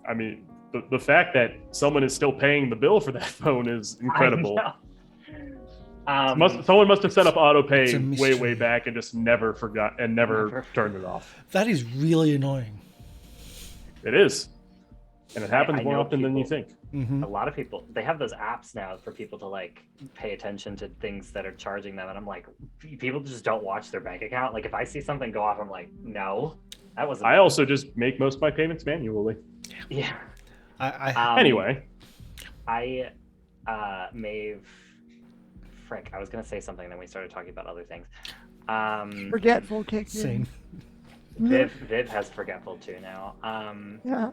I mean, the fact that someone is still paying the bill for that phone is incredible. Someone must have set up auto It's pay a way mystery. back and just never forgot and never turned it off. That is really annoying. It is. And it happens I more know often than you people- think. Hmm. A lot of people, they have those apps now for people to like pay attention to things that are charging them, and I'm like, people just don't watch their bank account. Like if I see something go off, I'm like, no, that wasn't. I also just make most of my payments manually. Yeah. Anyway, I Maeve, frick, I was gonna say something, then we started talking about other things. Forgetful kicked Same. in. Viv has forgetful too now. Yeah.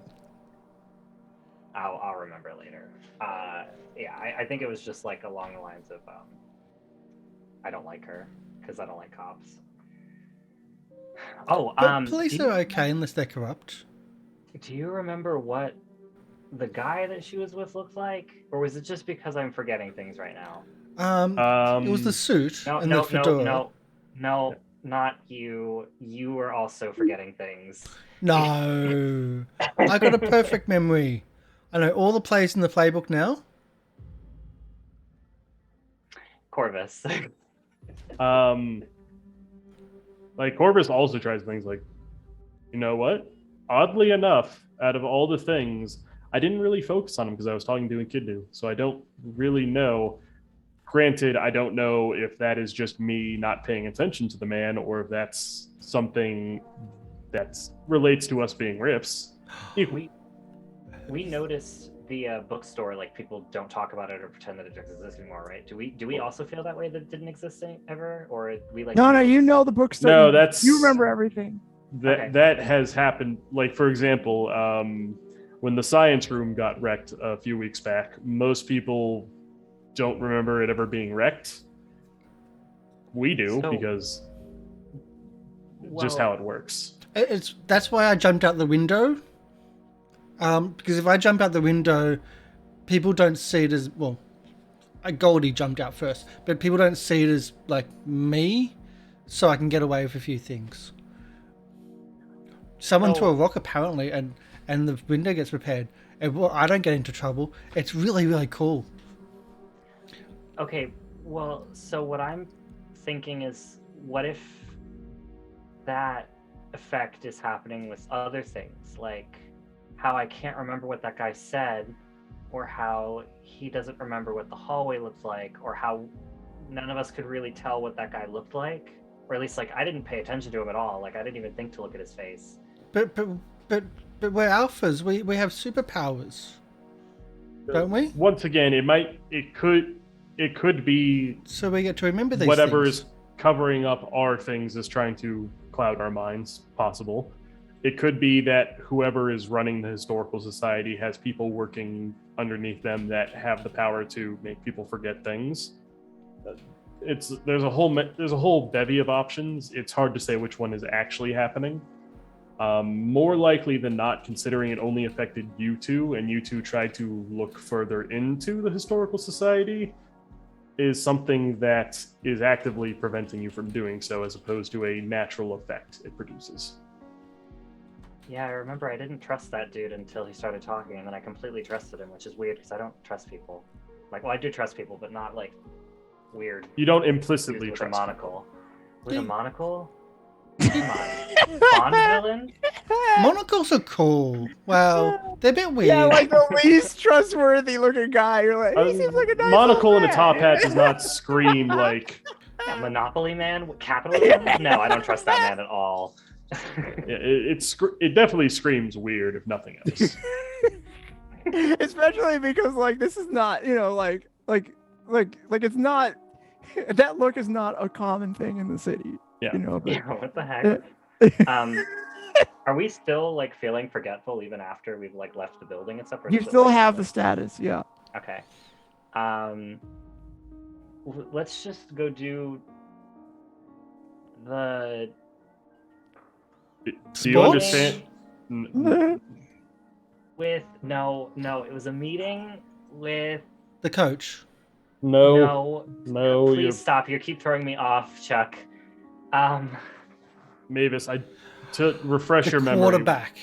I'll remember later. Yeah, I think it was just like along the lines of I don't like her because I don't like cops. Oh, But police do are okay unless they're corrupt. you remember what the guy that she was with looked like, or was it just because I'm forgetting things right now? It was the suit No, and no, the fedora. no, not you. You were also forgetting things. No. I got a perfect memory. I know all the plays in the playbook now. Corvus. like Corvus also tries things like, you know what? Oddly enough, out of all the things, I didn't really focus on him because I was talking to Enkidu, so I don't really know. Granted, I don't know if that is just me not paying attention to the man or if that's something that relates to us being rips. We noticed the bookstore, like people don't talk about it or pretend that it doesn't exist anymore, right? Do we also feel that way, that it didn't exist ever, or we like? No, you know the bookstore. No, that's- You remember everything. That has happened. Like, for example, when the science room got wrecked a few weeks back, most people don't remember it ever being wrecked. We do, So- because just how it works. That's why I jumped out the window. Because if I jump out the window, people don't see it as well. Goldie jumped out first, but people don't see it as like me, so I can get away with a few things. Someone threw a rock apparently, and the window gets repaired. And well, I don't get into trouble. It's really, really cool. Okay, well, so what I'm thinking is, what if that effect is happening with other things, like how I can't remember what that guy said, or how he doesn't remember what the hallway looked like, or how none of us could really tell what that guy looked like, or at least like I didn't pay attention to him at all. Like I didn't even think to look at his face. But we're alphas. We have superpowers, don't we? Once again, it could be So we get to remember these whatever things. is covering up our things is trying to cloud our minds. Possible. It could be that whoever is running the historical society has people working underneath them that have the power to make people forget things. There's a whole bevy of options. It's hard to say which one is actually happening. More likely than not, considering it only affected you two, and you two tried to look further into the historical society, is something that is actively preventing you from doing so, as opposed to a natural effect it produces. Yeah, I remember I didn't trust that dude until he started talking, and then I completely trusted him, which is weird because I don't trust people. Like, well, I do trust people, but not like weird. You don't dudes implicitly with trust a monocle. With a Yeah. monocle? Come on. Bond villain? Monocles are cool. Well, they're a bit weird. Yeah, like the least trustworthy looking guy. You're like, he seems like a nice monocle old and a man. top hat does not scream like Yeah, Monopoly Man? Capitalism? No, I don't trust that man at all. it definitely screams weird, if nothing else. Especially because like this is not, like it's not, that look is not a common thing in the city. Yeah. But, Yeah, what the heck? Are we still like feeling forgetful even after we've like left the building and stuff? Or you is it, still like, have the status, yeah. Okay. Let's just go do the Do you Sports? understand? with no, it was a meeting with The coach. No, please you're stop. You keep throwing me off, Chuck. Mavis. To refresh The your memory, quarterback.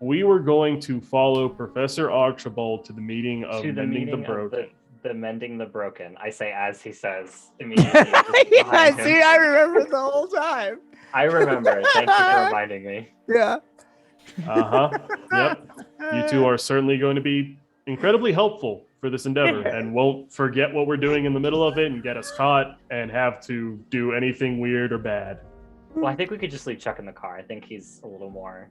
we were going to follow Professor Archibald to the meeting of to the Mending meeting the Broken. of the mending the broken. I say as he says immediately. just Yeah, behind him. see, I remember it the whole time. I remember. Thank you for reminding me. Yeah. Yep. You two are certainly going to be incredibly helpful for this endeavor, and won't forget what we're doing in the middle of it and get us caught and have to do anything weird or bad. Well, I think we could just leave Chuck in the car. I think he's a little more.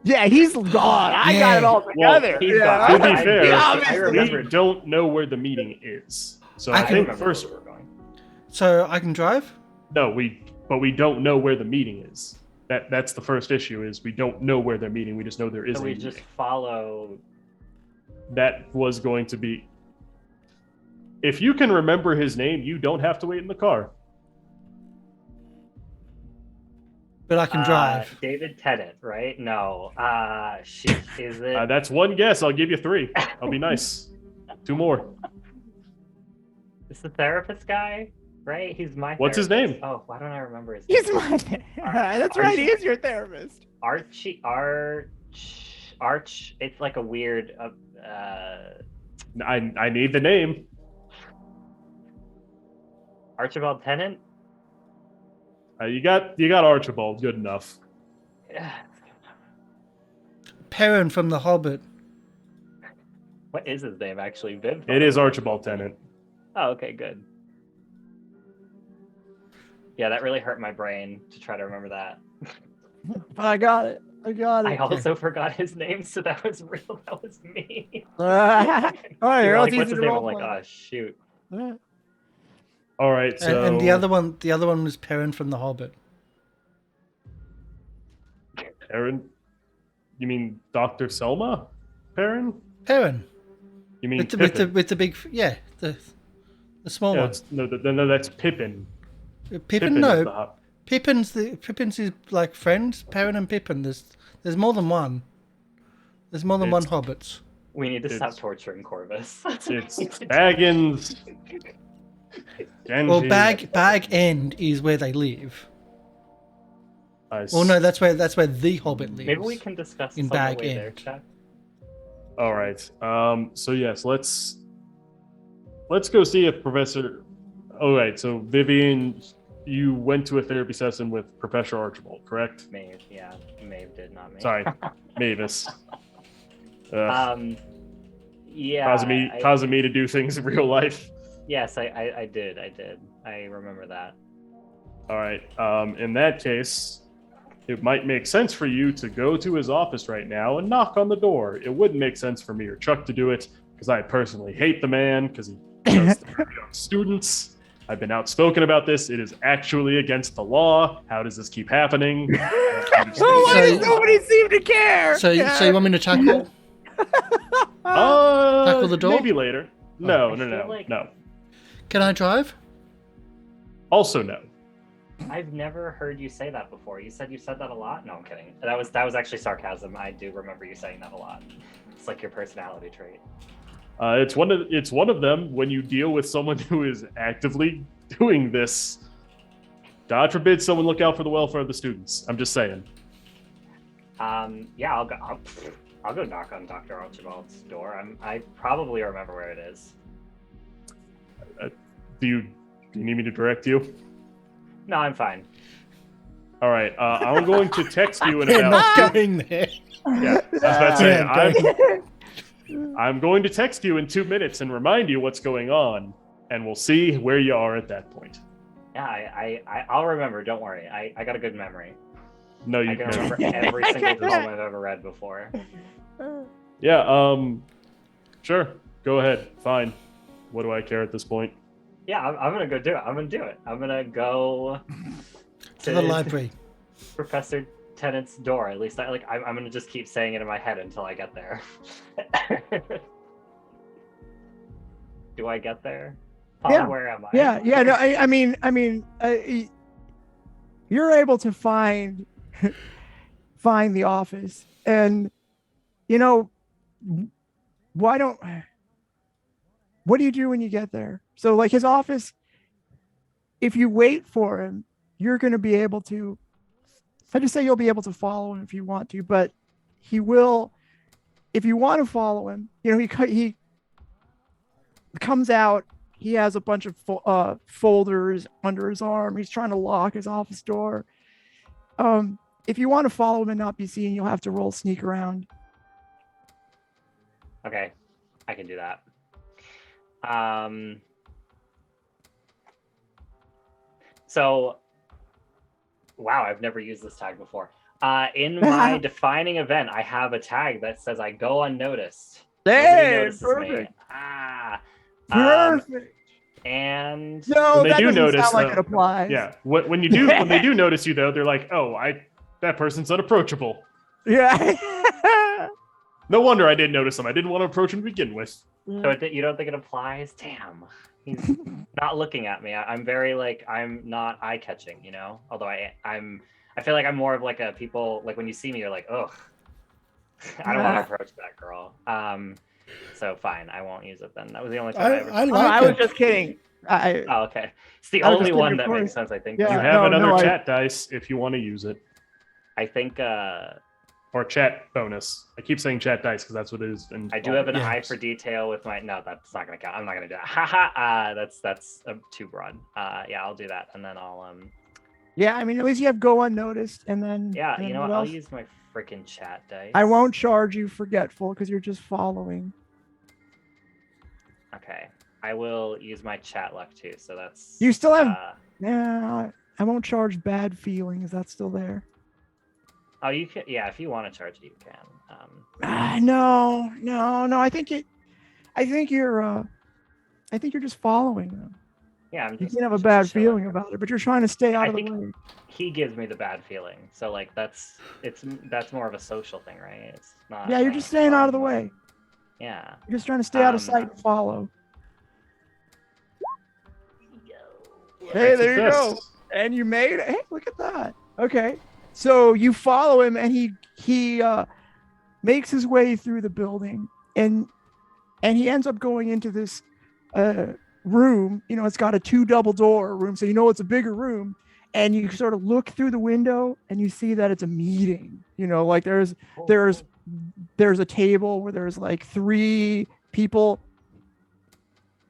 Yeah, he's gone. I got it all Well, together. he's yeah. gone. To be I- fair, yeah, I obviously. remember. we don't know where the meeting is. So I I can think remember first, where we were going. So I can drive? no, but we don't know where the meeting is. That's the first issue, is we don't know where they're meeting. We just know there is So a we meeting. just follow. That was going to be. If you can remember his name, you don't have to wait in the car. But I can drive. David Tennant, right? No. Shit. Is it? That's one guess. I'll give you 3. I'll be nice. 2 more. It's the therapist guy, right? He's my. What's his therapist. name? Oh, why don't I remember his He's name? my That's right, he is your therapist. Arch. It's like a weird. I need the name. Archibald Tennant. You got Archibald. Good enough. Perrin from The Hobbit. What is his name actually? Viv. It is Archibald Tennant. Oh, okay, good. Yeah, that really hurt my brain to try to remember that. But I got it. I also forgot his name, so that was real. That was me. All right, You're it's like, easy what's his to name? roll I'm like, play. oh shoot. All right. So And the other one was Perrin from The Hobbit. Aaron, you mean Dr. Selma? Perrin? Perrin. You mean With Pippin? the big, yeah, the small Yeah, one. no, that's Pippin. Pippin, is no. the Pippin's his like friends. Perrin and Pippin. There's more than one. There's more than one It's- hobbits. We need to stop It's- torturing Corvus. It's Baggins. Well, Genji. Bag End is where they live. Well, no, that's where the Hobbit lives. Maybe we can discuss in this on the Bag way there, End. chat. All right. So yes, let's go see if Professor. All right. So Vivian, you went to a therapy session with Professor Archibald, correct? Maeve, yeah. Maeve did, not me. Sorry, Mavis. Yeah. Causing me to do things in real life. Yes, I did. I remember that. All right. In that case, it might make sense for you to go to his office right now and knock on the door. It wouldn't make sense for me or Chuck to do it because I personally hate the man because he does young students. I've been outspoken about this. It is actually against the law. How does this keep happening? Why So- does nobody seem to care? So you want me to tackle? Tackle the door? Maybe later. No. I feel like- No. Can I drive? Also, no. I've never heard you say that before. You said that a lot? No, I'm kidding. That was actually sarcasm. I do remember you saying that a lot. It's like your personality trait. It's one of them when you deal with someone who is actively doing this. God forbid someone look out for the welfare of the students. I'm just saying. Yeah, I'll go knock on Dr. Archibald's door. I probably remember where it is. Do you need me to direct you? No, I'm fine. All right. I'm going to text you in They're about. not going there. Yeah, I was about to say, Yeah, I'm going to text you in 2 minutes and remind you what's going on, and we'll see where you are at that point. Yeah, I'll remember. Don't worry. I got a good memory. No, I you can don't. remember every single poem I've ever read before. Yeah. Sure. Go ahead. Fine. What do I care at this point? Yeah, I'm gonna go do it. I'm gonna go to the library. Professor Tennant's door. At least I'm gonna just keep saying it in my head until I get there. Do I get there? Paul, Yeah. where am I? Yeah. No, I mean, you're able to find the office, and what do you do when you get there? So, like, his office, if you wait for him, you're going to be able to. I just say you'll be able to follow him if you want to, but he will. If you want to follow him, he comes out. He has a bunch of folders under his arm. He's trying to lock his office door. If you want to follow him and not be seen, you'll have to roll sneak around. Okay, I can do that. So, wow, I've never used this tag before. In my defining event, I have a tag that says I go unnoticed. Nobody Hey, notices me. perfect. Perfect. Perfect. And No, When they that do doesn't notice, sound like though- it applies. Yeah. When they do notice you though, they're like, "Oh, that person's unapproachable." Yeah. No wonder I didn't notice him. I didn't want to approach him to begin with. so you don't think it applies? Damn. He's not looking at me. I'm very I'm not eye catching, Although I feel like I'm more of like a people like when you see me, you're like, ugh. I don't want to approach that girl. So fine, I won't use it then. That was the only time I ever. I Oh, like I was it. just kidding. Oh, okay. It's the I was only just one kidding, that of makes course. sense, I think. Yeah. You No, have another no, chat dice if you want to use it, I think or chat bonus. I keep saying chat dice because that's what it is. I do have an Yeah. eye for detail with my. No, that's not gonna count. I'm not gonna do that. Haha. That's too broad. Yeah, I'll do that, and then I'll Yeah, I mean, at least you have go unnoticed, and then Yeah, and you then know what? what I'll else? use my freaking chat dice. I won't charge you forgetful because you're just following. Okay, I will use my chat luck too. So that's. You still have. Nah, I won't charge bad feelings. That's still there. Oh, you can. Yeah, if you want to charge it, you can. No. I think you're just following them. Yeah, I'm You just. can't have a just bad chilling. feeling about it, but you're trying to stay out I of the think- way. He gives me the bad feeling, so that's more of a social thing, right? It's not. Yeah, you're just staying out of the way. Yeah. You're just trying to stay out of Um, sight and follow. Hey, there you go. And you made it. Hey, look at that. Okay. So you follow him and he makes his way through the building and he ends up going into this room. It's got a 2 double door room, so it's a bigger room. And you sort of look through the window and you see that it's a meeting. Like there's a table where there's like 3 people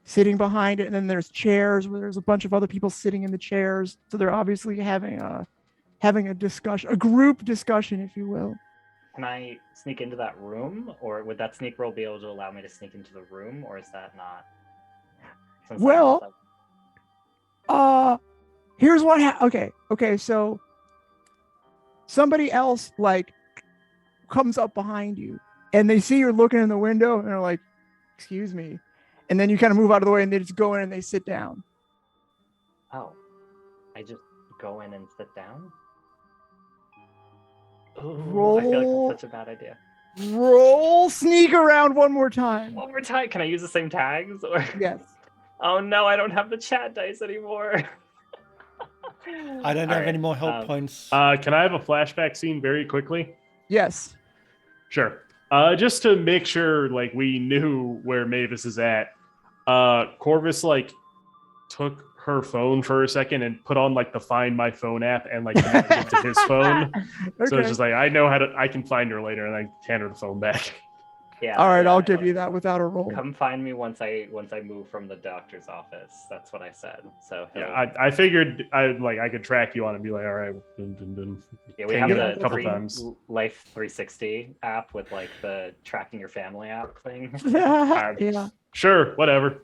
sitting behind it, and then there's chairs where there's a bunch of other people sitting in the chairs. So they're obviously having a discussion, a group discussion, if you will. Can I sneak into that room, or would that sneak roll be able to allow me to sneak into the room, or is that not? Here's what okay, so somebody else like comes up behind you and they see you're looking in the window and they're like, excuse me, and then you kind of move out of the way and they just go in and they sit down. Oh, I just go in and sit down? Ooh, I feel like that's such a bad idea. Roll sneak around one more time. One more time. Can I use the same tags? Or... Yes. Oh no, I don't have the chat dice anymore. I don't have any more help points. Can I have a flashback scene very quickly? Yes. Sure. Just to make sure, like, we knew where Mavis is at. Corvus like took her phone for a second and put on like the Find My Phone app and like connected it to his phone. Okay. So it's just like, I can find her later, and I hand her the phone back. Yeah. All right, I'll give you that without a roll. Come find me once I move from the doctor's office. That's what I said. So yeah, I figured I could track you on and be like, all right. Yeah, we have the couple times Life 360 app with like the tracking your family app thing. Yeah. Sure, whatever.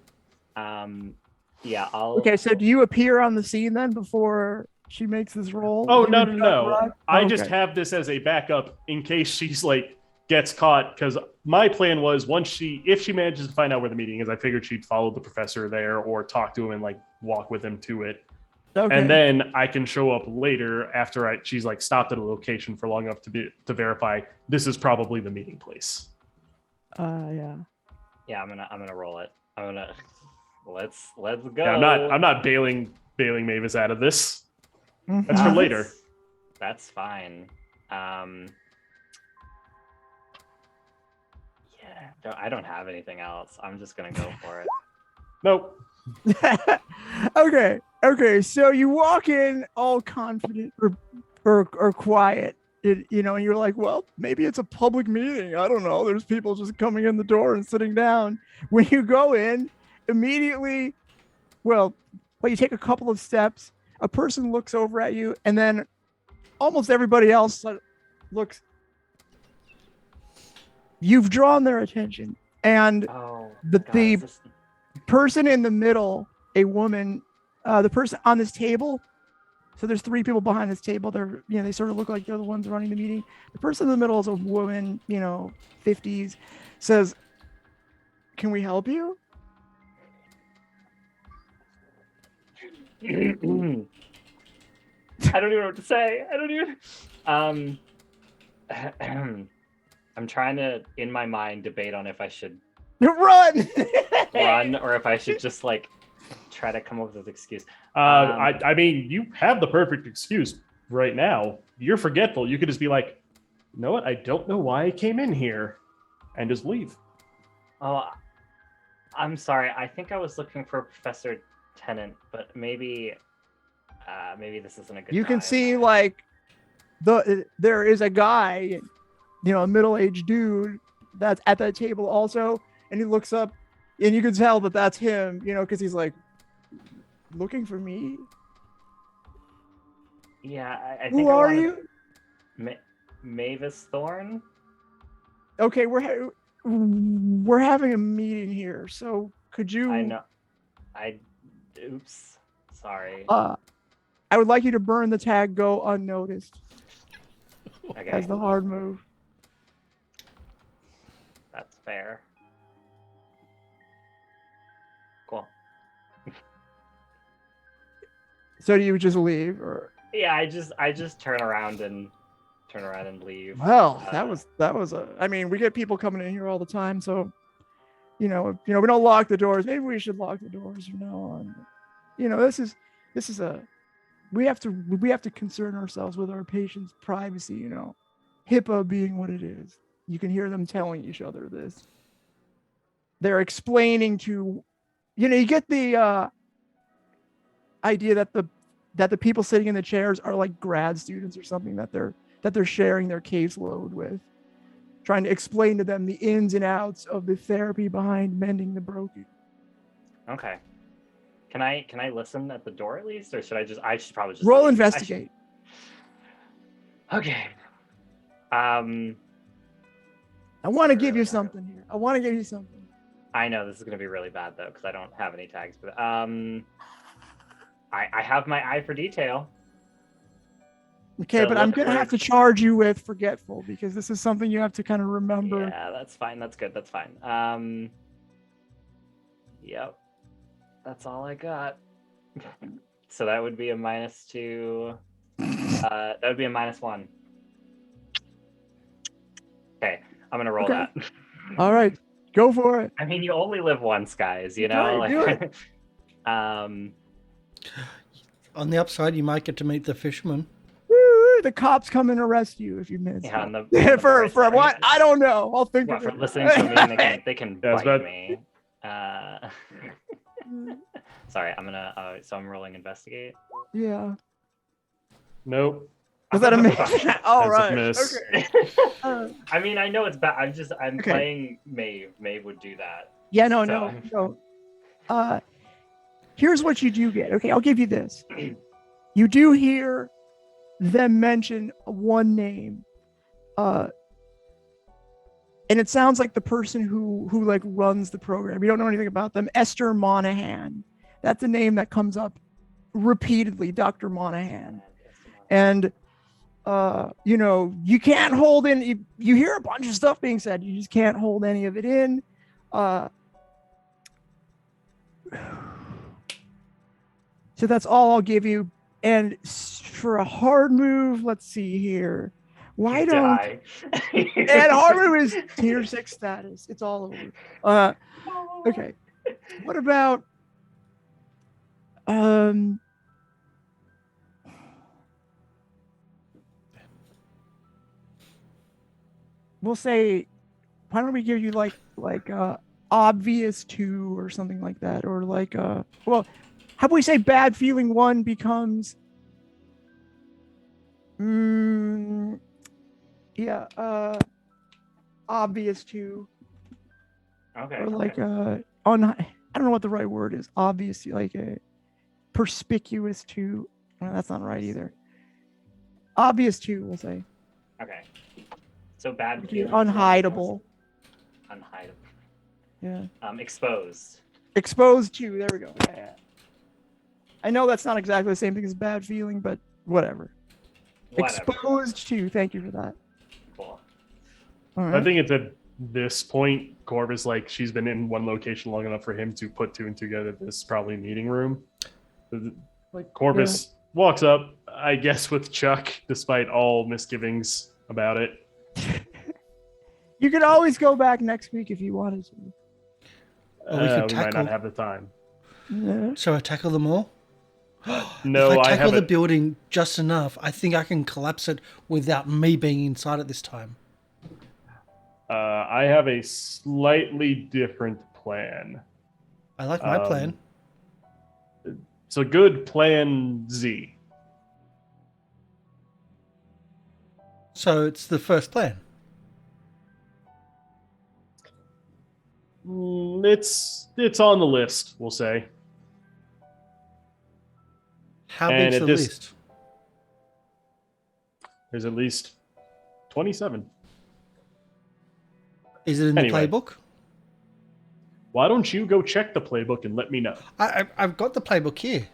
Yeah, I'll. Okay, so do you appear on the scene then before she makes this roll? Oh no! I just have this as a backup in case she's like gets caught, because my plan was if she manages to find out where the meeting is, I figured she'd follow the professor there or talk to him and like walk with him to it. Okay. And then I can show up later after she's like stopped at a location for long enough to verify this is probably the meeting place. Yeah. Yeah, I'm gonna roll it. Let's go. Yeah, I'm not bailing Mavis out of this. That's for later. That's fine. Yeah, I don't have anything else. I'm just gonna go for it. Nope. Okay. So you walk in all confident or quiet, and you're like, well, maybe it's a public meeting. I don't know. There's people just coming in the door and sitting down. When you go in, immediately, well, you take a couple of steps. A person looks over at you, and then almost everybody else looks. You've drawn their attention, and the person in the middle, a woman, the person on this table. So there's 3 people behind this table. They're, they sort of look like they're the ones running the meeting. The person in the middle is a woman, 50s, says, "Can we help you?" I don't even know what to say. I'm trying to, in my mind, debate on if I should run or if I should just like try to come up with an excuse. I mean, you have the perfect excuse right now. You're forgetful. You could just be like, you know what? I don't know why I came in here, and just leave. Oh, I'm sorry. I think I was looking for Professor Tennant, but maybe this isn't a good. You can see like there is a guy, a middle-aged dude that's at that table also, and he looks up, and you can tell that that's him, because he's like looking for me. Yeah, I think. Who are you? Mavis Thorn. Okay, we're having a meeting here, so could you? I know. Oops. Sorry. I would like you to burn the tag "Go Unnoticed." Okay. As the hard move. That's fair. Cool. So do you just leave, or? Yeah, I just turn around and leave. Well, that was I mean, we get people coming in here all the time, so we don't lock the doors. Maybe we should lock the doors from now on. This is we have to concern ourselves with our patients' privacy, HIPAA being what it is. You can hear them telling each other this. they're explaining to, you get the idea that the people sitting in the chairs are like grad students or something that they're sharing their caseload with, trying to explain to them the ins and outs of the therapy behind mending the broken. Okay. Can I listen at the door at least, or should I should probably just Roll leave? investigate. Okay. I want to give you something here. I know this is gonna be really bad though, because I don't have any tags, but I have my eye for detail. Okay, So but I'm look gonna for- have to charge you with forgetful because this is something you have to kind of remember. Yeah, that's fine. That's good. That's fine. Yep. That's all I got. So that would be a -2. That would be a -1. Okay, I'm gonna roll Okay. that. All right, go for it. I mean, you only live once, guys. You know. Right, do it. On the upside, you might get to meet the fisherman. Woo, the cops come and arrest you if you miss. Yeah, on the for bright side. what? I don't know. I'll think What, of for it. listening to me, they can Yeah, it's bite bad. me. Sorry, I'm gonna. So I'm rolling investigate. Yeah. Nope. Was that a miss? All That's a right. miss. Okay. I mean, I know it's bad. I'm Okay. playing Maeve. Maeve would do that. Yeah. So- No. Here's what you do get. Okay, I'll give you this. You do hear them mention one name, and it sounds like the person who like runs the program. You don't know anything about them. Esther Monahan. That's a name that comes up repeatedly. Dr. Monahan. And you can't hold in. You hear a bunch of stuff being said. You just can't hold any of it in. So that's all I'll give you. And for a hard move, let's see here. Why don't? Die. And hard move is tier 6 status. It's all over. Okay. What about? We'll say, why don't we give you like obvious 2 or something like that, or like well, how about we say bad feeling 1 becomes obvious 2, Okay. or like okay. I don't know what the right word is. Obvious, like a perspicuous 2. No, that's not right either. Obvious 2, we'll say. Okay. So bad. Which is feelings. unhideable. Unhideable. Yeah. Exposed. Exposed 2. There we go. Yeah. I know that's not exactly the same thing as bad feeling, but whatever. Whatever. Exposed 2. Thank you for that. Cool. All I right. think it's at this point, Corvus, like, she's been in one location long enough for him to put 2 and 2 together. This is probably meeting room. Like, Corvus walks up, I guess, with Chuck, despite all misgivings about it. You could always go back next week if you wanted to. Or we could We might tackle. not have the time. Yeah. Shall I tackle them all? No, if I I tackle the haven't. building just enough, I think I can collapse it without me being inside at this time. I have a slightly different plan. I like my plan. It's a good plan Z. So it's the first plan. It's on the list, we'll say. How And big's at the this- list? There's at least 27. Is it in Anyway. the playbook? Why don't you go check the playbook and let me know? I've got the playbook here.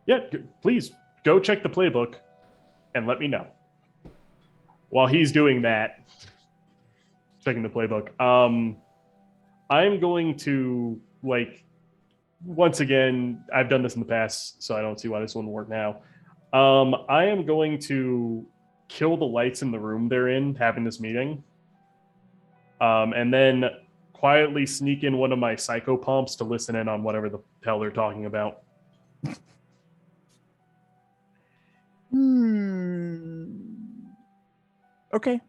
Yeah, please go check the playbook and let me know. While he's doing that, checking the playbook, I'm going to, like, once again, I've done this in the past, so I don't see why this wouldn't work now. I am going to kill the lights in the room they're in, having this meeting, and then quietly sneak in one of my psycho pumps to listen in on whatever the hell they're talking about. Okay.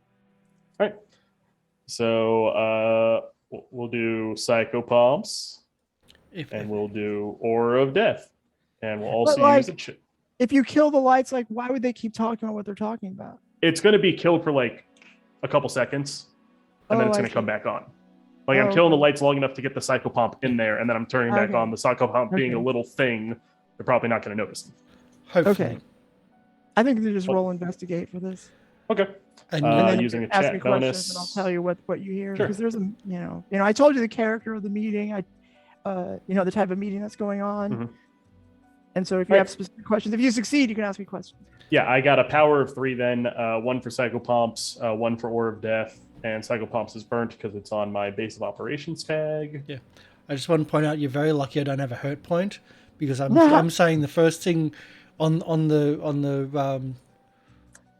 All right. So We'll do Psychopomps, If and we'll do Aura of Death, and we'll also like- use a If you kill the lights, like, why would they keep talking about what they're talking about? It's going to be killed for like a couple seconds, and then Oh, it's I going to come see. back on. Like I'm Oh, killing the okay. lights long enough to get the Psychopomp in there, and then I'm turning back Okay. on. The Psychopomp being a Okay. little thing, they're probably not going to notice. hopefully. Okay. I think they just What? roll investigate for this. Okay. And And then using you a can ask chat me questions bonus. and I'll tell you what you hear. Sure. Because there's I told you the character of the meeting. The type of meeting that's going on. Mhm. And so if you Right. have specific questions, if you succeed, you can ask me questions. Yeah, I got a power of 3 then, 1 for Psychopomps, 1 for Aura of Death, and Psychopomps is burnt because it's on my base of operations tag. I just want to point out you're very lucky I don't have a hurt point because I'm saying the first thing on the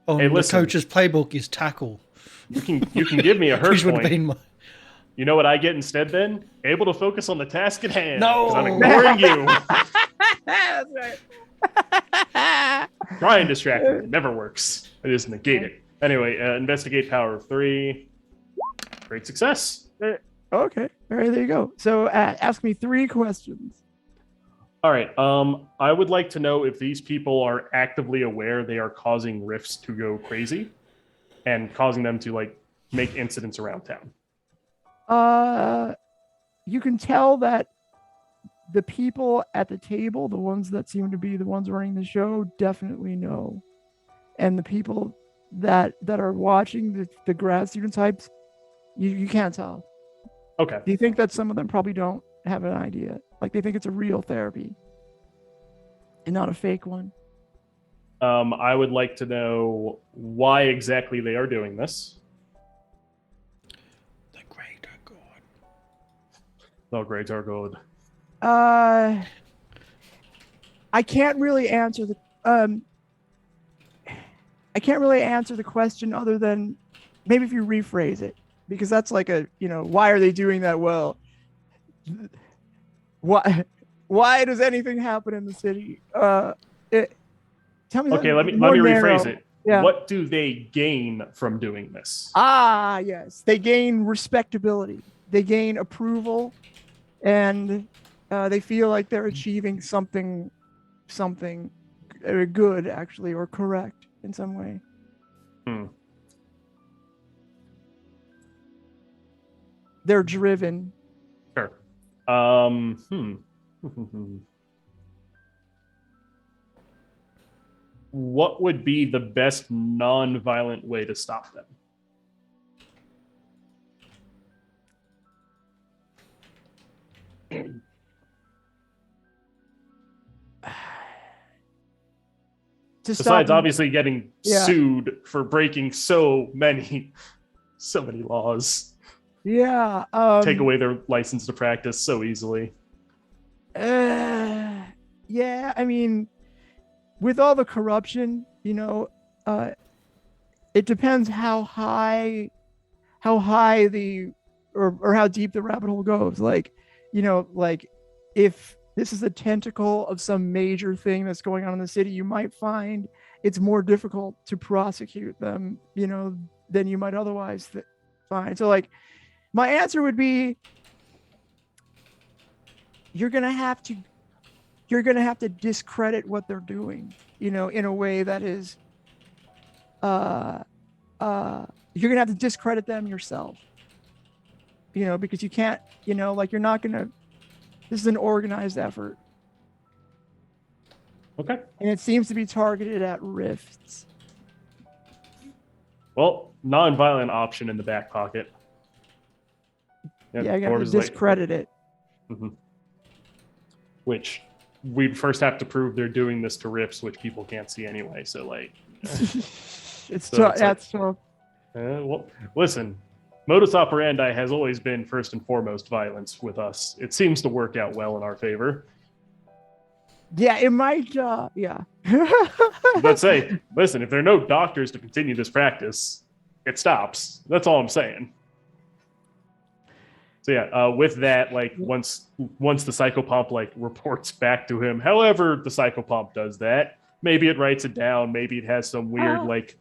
Hey, listen. coach's playbook is tackle. You can give me a hurt Which would have point. been my You know what I get instead then? Able to focus on the task at hand. No. 'cause I'm ignoring you. That's right. Try and distract me. It never works. I just negate it. Anyway, investigate power of 3. Great success. Okay. All right, there you go. So ask me 3 questions. All right. I would like to know if these people are actively aware they are causing rifts to go crazy and causing them to like make incidents around town. You can tell that the people at the table, the ones that seem to be the ones running the show, definitely know. And the people that are watching, the grad student types, you can't tell. Okay. Do you think that some of them probably don't have an idea? Like they think it's a real therapy and not a fake one? I would like to know why exactly they are doing this. the greater good. Oh, great, are good. I can't really answer the question other than maybe if you rephrase it, because that's like why are they doing that? Well, why does anything happen in the city? Tell me. Okay, let me more rephrase narrow. it. Yeah. What do they gain from doing this? Ah, yes. They gain respectability. They gain approval, and they feel like they're achieving something good, actually, or correct in some way. They're driven. Sure. What would be the best non-violent way to stop them? Besides obviously getting sued for breaking so many laws. Yeah. Take away their license to practice so easily. Yeah, I mean, with all the corruption, it depends how high the or how deep the rabbit hole goes. Like if this is a tentacle of some major thing that's going on in the city, you might find it's more difficult to prosecute them, than you might otherwise find. So like, my answer would be, you're gonna have to discredit what they're doing, in a way that is, you're gonna have to discredit them yourself, because you can't, like you're not gonna. This is an organized effort. Okay. And it seems to be targeted at rifts. Well, non-violent option in the back pocket. Yeah, I got to Corvus is discredit it. Which we'd first have to prove they're doing this to rifts, which people can't see anyway. So like, It's So tough. it's That's tough. well, listen, modus operandi has always been first and foremost violence with us. It seems to work out well in our favor. Yeah, it might. Yeah. Let's say, listen, if there are no doctors to continue this practice, it stops. That's all I'm saying. So yeah, with that, like once the psychopomp like reports back to him, however the psychopomp does that, maybe it writes it down, maybe it has some weird like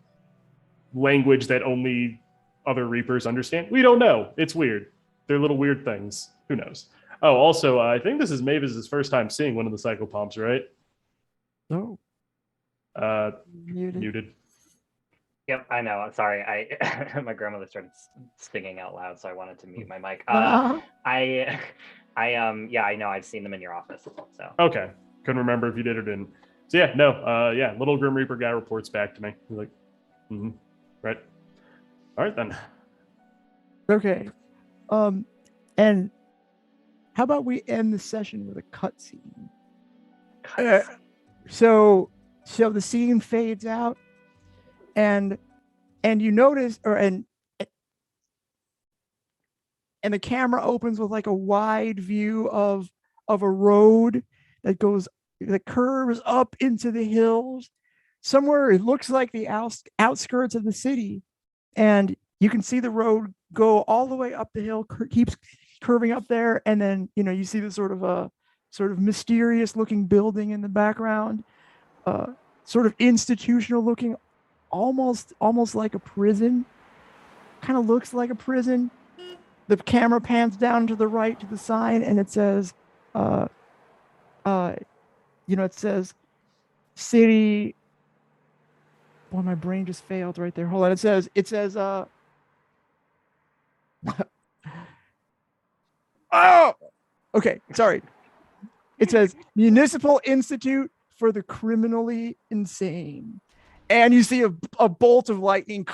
language that only other Reapers understand. We don't know. It's weird. they're little weird things. Who knows? Oh, also, I think this is Mavis's first time seeing one of the psychopomps, right? Oh, Muted. Yep, I know. I'm sorry. My grandmother started singing out loud, so I wanted to mute my mic. Uh-huh. I know. I've seen them in your office. So Okay. Couldn't remember if you did or didn't. So yeah, no, little Grim Reaper guy reports back to me. He's like, right. All right then. Okay. And how about we end the session with a cutscene? So the scene fades out, and you notice, and the camera opens with like a wide view of a road that curves up into the hills. Somewhere it looks like the outskirts of the city, and you can see the road go all the way up the hill, keeps curving up there, and then you see the sort of mysterious looking building in the background, sort of institutional looking, almost like a prison. Kind of looks like a prison. The camera pans down to the right to the sign, and it says, it says city. Boy, my brain just failed right there. Hold on. It says, oh, okay. Sorry. It says Municipal Institute for the Criminally Insane. And you see a bolt of lightning,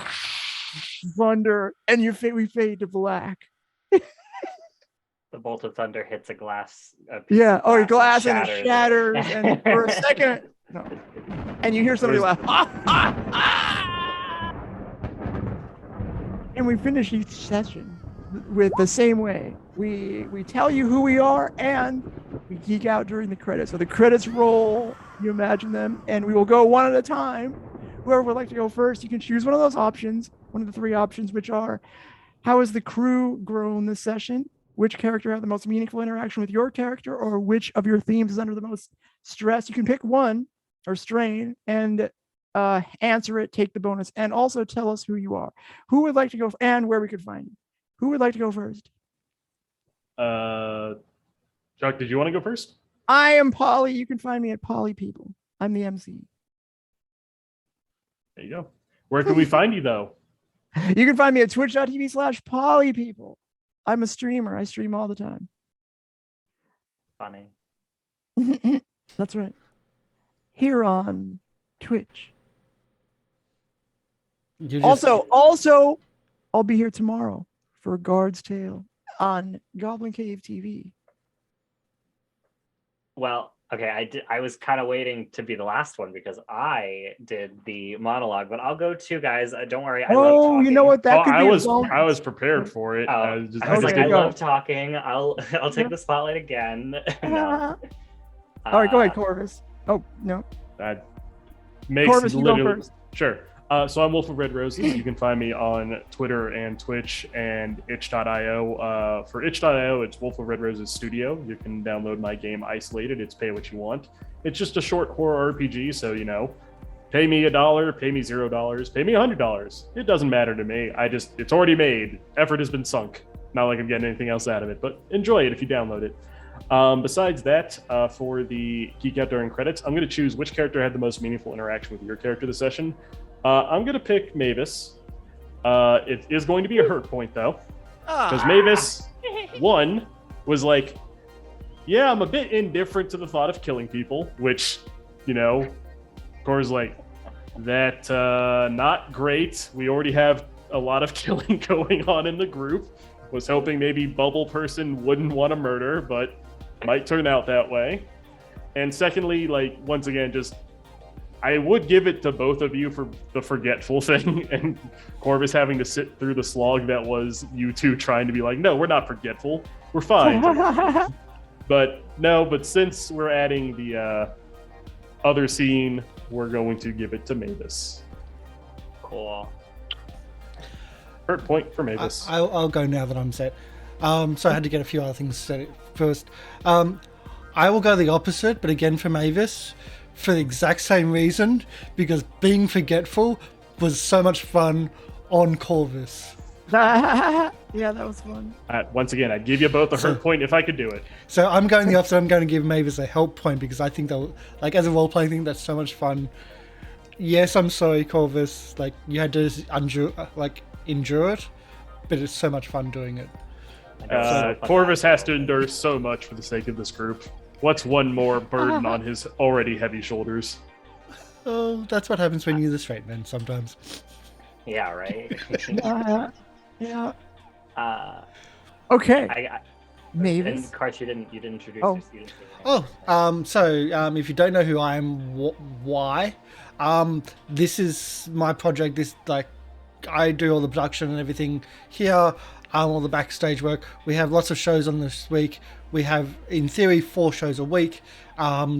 thunder, and we fade to black. the bolt of thunder hits a glass. Glass and it shatters. And for a second, no. And you hear somebody laugh. And we finish each session with the same way. We tell you who we are, and we geek out during the credits. So the credits roll, you imagine them, and we will go one at a time. Whoever would like to go first, you can choose one of those options, one of the three options, which are: how has the crew grown this session? Which character had the most meaningful interaction with your character? Or which of your themes is under the most stress? You can pick one, or strain, and answer it, take the bonus, and also tell us who you are. Who would like to go, and where we could find you? Who would like to go first? Chuck, did you want to go first? I am Polly. You can find me at Polly People. I'm the MC. There you go. Where can we find you, though? You can find me at twitch.tv/polypeople. I'm a streamer. I stream all the time. Funny. That's right. Here on Twitch. Also, I'll be here tomorrow for Guard's Tale on Goblin Cave TV. Well, okay, I was kind of waiting to be the last one because I did the monologue, but I'll go too, guys. Don't worry. I love talking. You know what? That could be I was prepared for it. I love talking. I'll take the spotlight again. No. All right, go ahead, Corvus. Oh, no. That makes Corvus, you literally... go first. Sure. So I'm Wolf of Red Roses. You can find me on Twitter and Twitch and itch.io. For itch.io, it's Wolf of Red Roses Studio. You can download my game Isolated. It's pay what you want. It's just a short horror RPG, so, pay me $1, pay me $0, pay me $100. It doesn't matter to me. It's already made. Effort has been sunk. Not like I'm getting anything else out of it, but enjoy it if you download it. Besides that, for the Geek Out during credits, I'm going to choose which character had the most meaningful interaction with your character this session. I'm going to pick Mavis. It is going to be a hurt point, though. Because Mavis, one, was like, yeah, I'm a bit indifferent to the thought of killing people, which, Cora's like, that, not great. We already have a lot of killing going on in the group. Was hoping maybe Bubble Person wouldn't want to murder, but might turn out that way. And secondly, once again, I would give it to both of you for the forgetful thing and Corvus having to sit through the slog that was you two trying to be like, no, we're not forgetful. We're fine. But since we're adding the other scene, we're going to give it to Mavis. Cool. Hurt point for Mavis. I'll go now that I'm set. So I had to get a few other things set first. I will go the opposite, but again for Mavis, for the exact same reason, because being forgetful was so much fun on Corvus. Yeah, that was fun. Once again, I'd give you both a hurt point if I could do it. So I'm going the opposite. I'm going to give Mavis a help point because I think they'll, like, as a role-playing thing, that's so much fun. Yes, I'm sorry, Corvus. Like, you had to endure it, but it's so much fun doing it. Corvus has to endure so much for the sake of this group. What's one more burden on his already heavy shoulders? Oh, that's what happens when you're the straight man sometimes. Yeah, right. Yeah. uh, Okay. And Mavis. Karsh, you didn't introduce Oh. your students. If you don't know who I am, why? This is my project. I do all the production and everything here, all the backstage work. We have lots of shows on this week. We have, in theory, 4 shows a week,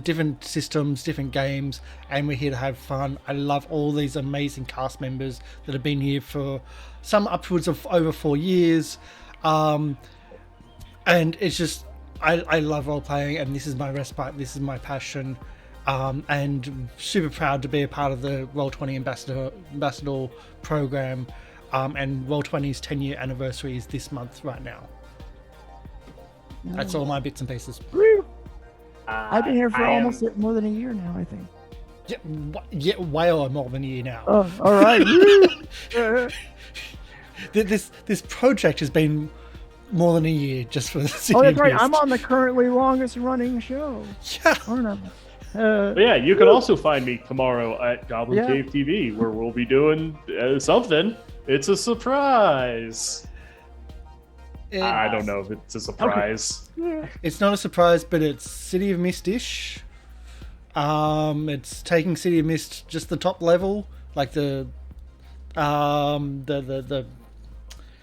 different systems, different games, and we're here to have fun. I love all these amazing cast members that have been here for some upwards of over 4 years. And it's just, I love role playing, and this is my respite, this is my passion. And super proud to be a part of the Roll20 Ambassador program. And Roll20's 10-year anniversary is this month right now. That's all my bits and pieces. Woo. I've been here for I almost more than a year now, I think. Yeah, way more than a year now. Oh, all right. Woo. This project has been more than a year just for the City Oh, that's of right. Mist. I'm on the currently longest running show. Yeah. Aren't I? But yeah, you can also find me tomorrow at Goblin Cave TV, where we'll be doing something. It's a surprise. I don't know if it's a surprise. Yeah. It's not a surprise, but it's City of Mist-ish. It's taking City of Mist just the top level, like the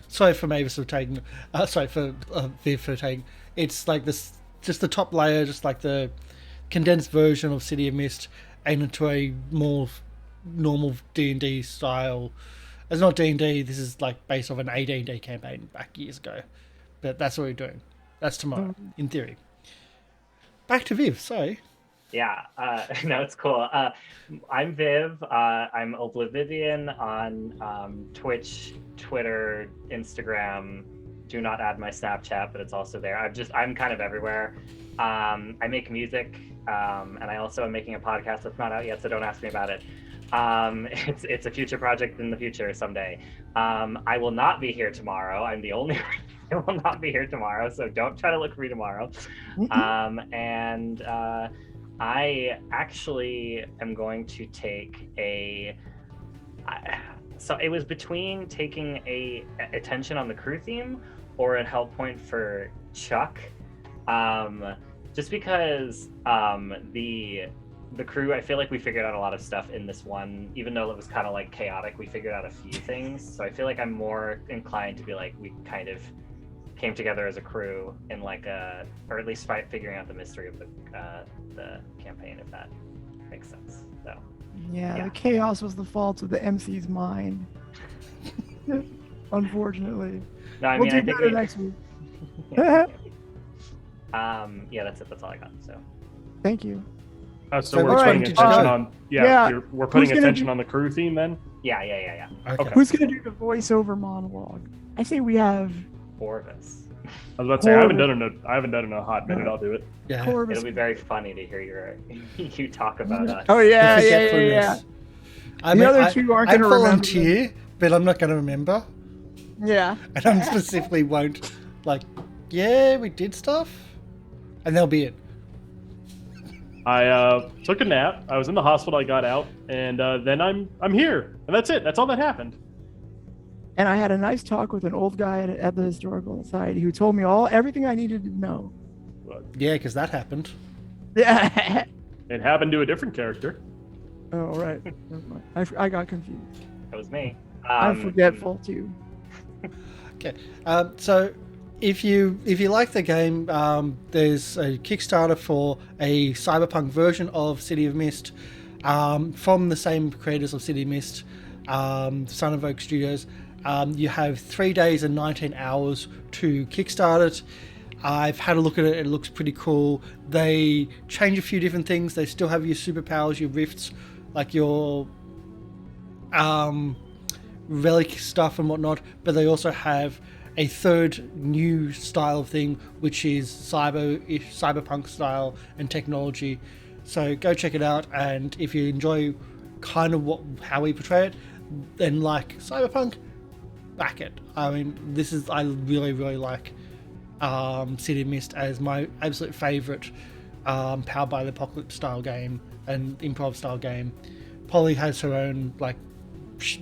sorry for Mavis for taking, sorry for Viv for taking. It's like this, just the top layer, just like the condensed version of City of Mist, and into a more normal D&D style. It's not D&D. This is like based off an AD&D campaign back years ago. But that's what we're doing. That's tomorrow, in theory. Back to Viv, sorry. Yeah, no, it's cool. I'm Viv. I'm Oblivivian on Twitch, Twitter, Instagram. Do not add my Snapchat, but it's also there. I'm kind of everywhere. I make music, and I also am making a podcast that's not out yet, so don't ask me about it. It's a future project in the future someday. I will not be here tomorrow. I'm the only one who will not be here tomorrow, so don't try to look for me tomorrow. I actually am going to take so it was between taking a attention on the crew theme or a help point for Chuck, just because the crew, I feel like we figured out a lot of stuff in this one, even though it was kind of like chaotic. We figured out a few things, so I feel like I'm more inclined to be like, we kind of came together as a crew in like or at least figuring out the mystery of the campaign, if that makes sense. So Yeah, the chaos was the fault of the MC's mind. Unfortunately. no, I We'll mean, do I think better next week. yeah, that's it. That's all I got. So Thank you. So we're which putting one did you attention go? on. Yeah. We're putting Who's gonna attention do- on the crew theme then. yeah. Okay. Who's gonna do the voiceover monologue? I say we have Corvus. I was about to say I haven't Corvus. done it in a hot minute. I'll do it. Yeah. Corvus. It'll be very funny to hear you talk about us. Oh yeah, The yeah. forgetfulness. I The mean, other two aren't I gonna remember volunteer, but I'm not going to remember. Yeah. And I specifically won't, like, yeah, we did stuff. And that'll be it. I took a nap. I was in the hospital. I got out, and then I'm here, and that's it. That's all that happened. And I had a nice talk with an old guy at the Historical Society who told me everything I needed to know. Yeah, because that happened. Yeah. It happened to a different character. Oh right. Never mind. I got confused. That was me. I'm forgetful too. Okay. So if you like the game, there's a Kickstarter for a cyberpunk version of City of Mist, from the same creators of City of Mist, Sun of Oak Studios. You have 3 days and 19 hours to kickstart it. I've had a look at it. It looks pretty cool. They change a few different things. They still have your superpowers, your rifts, like your relic stuff and whatnot, but they also have a third new style thing, which is cyberpunk style and technology. So go check it out, and if you enjoy kind of how we portray it, then like cyberpunk, back it. I mean, I really like City Mist as my absolute favorite Powered by the Apocalypse style game and improv style game. Polly has her own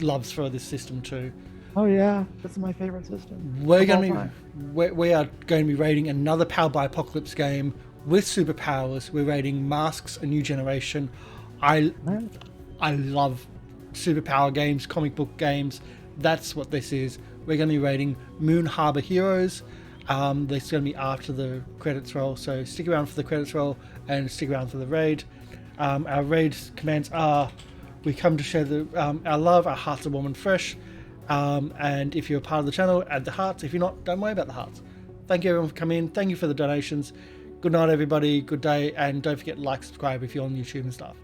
loves for this system too. Oh yeah, that's my favorite system. We are of all going to be rating another Powered by Apocalypse game with superpowers. We're rating Masks: A New Generation. I love superpower games, comic book games. That's what this is. We're going to be rating Moon Harbor Heroes. This is going to be after the credits roll, so stick around for the credits roll and stick around for the raid. Our raid commands are: we come to share our love, our hearts are warm and fresh. And if you're a part of the channel, add the hearts. If you're not, don't worry about the hearts. Thank you everyone for coming in. Thank you for the donations. Good night everybody, good day, and don't forget to like, subscribe if you're on YouTube and stuff.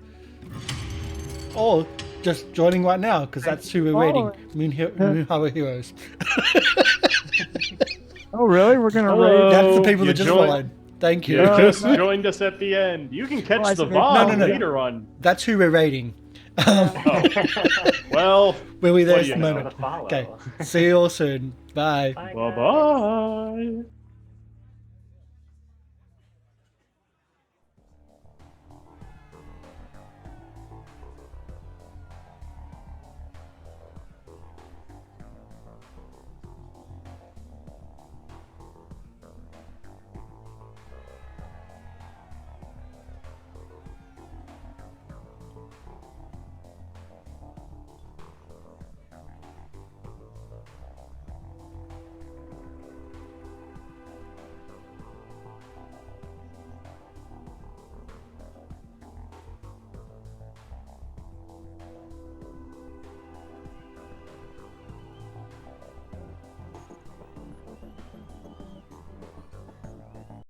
Or just joining right now, because that's who we're rating. Moon Harbor Heroes. Oh really? We're gonna Hello. raid. That's the people You that just joined- followed. Thank you. You just joined us at the end. You can catch I the see. VOD No. later on. That's who we're rating. Oh. Well, Were we there What at do the you know? moment? Follow. Okay. See you all soon. Bye. Bye, guys. bye-bye.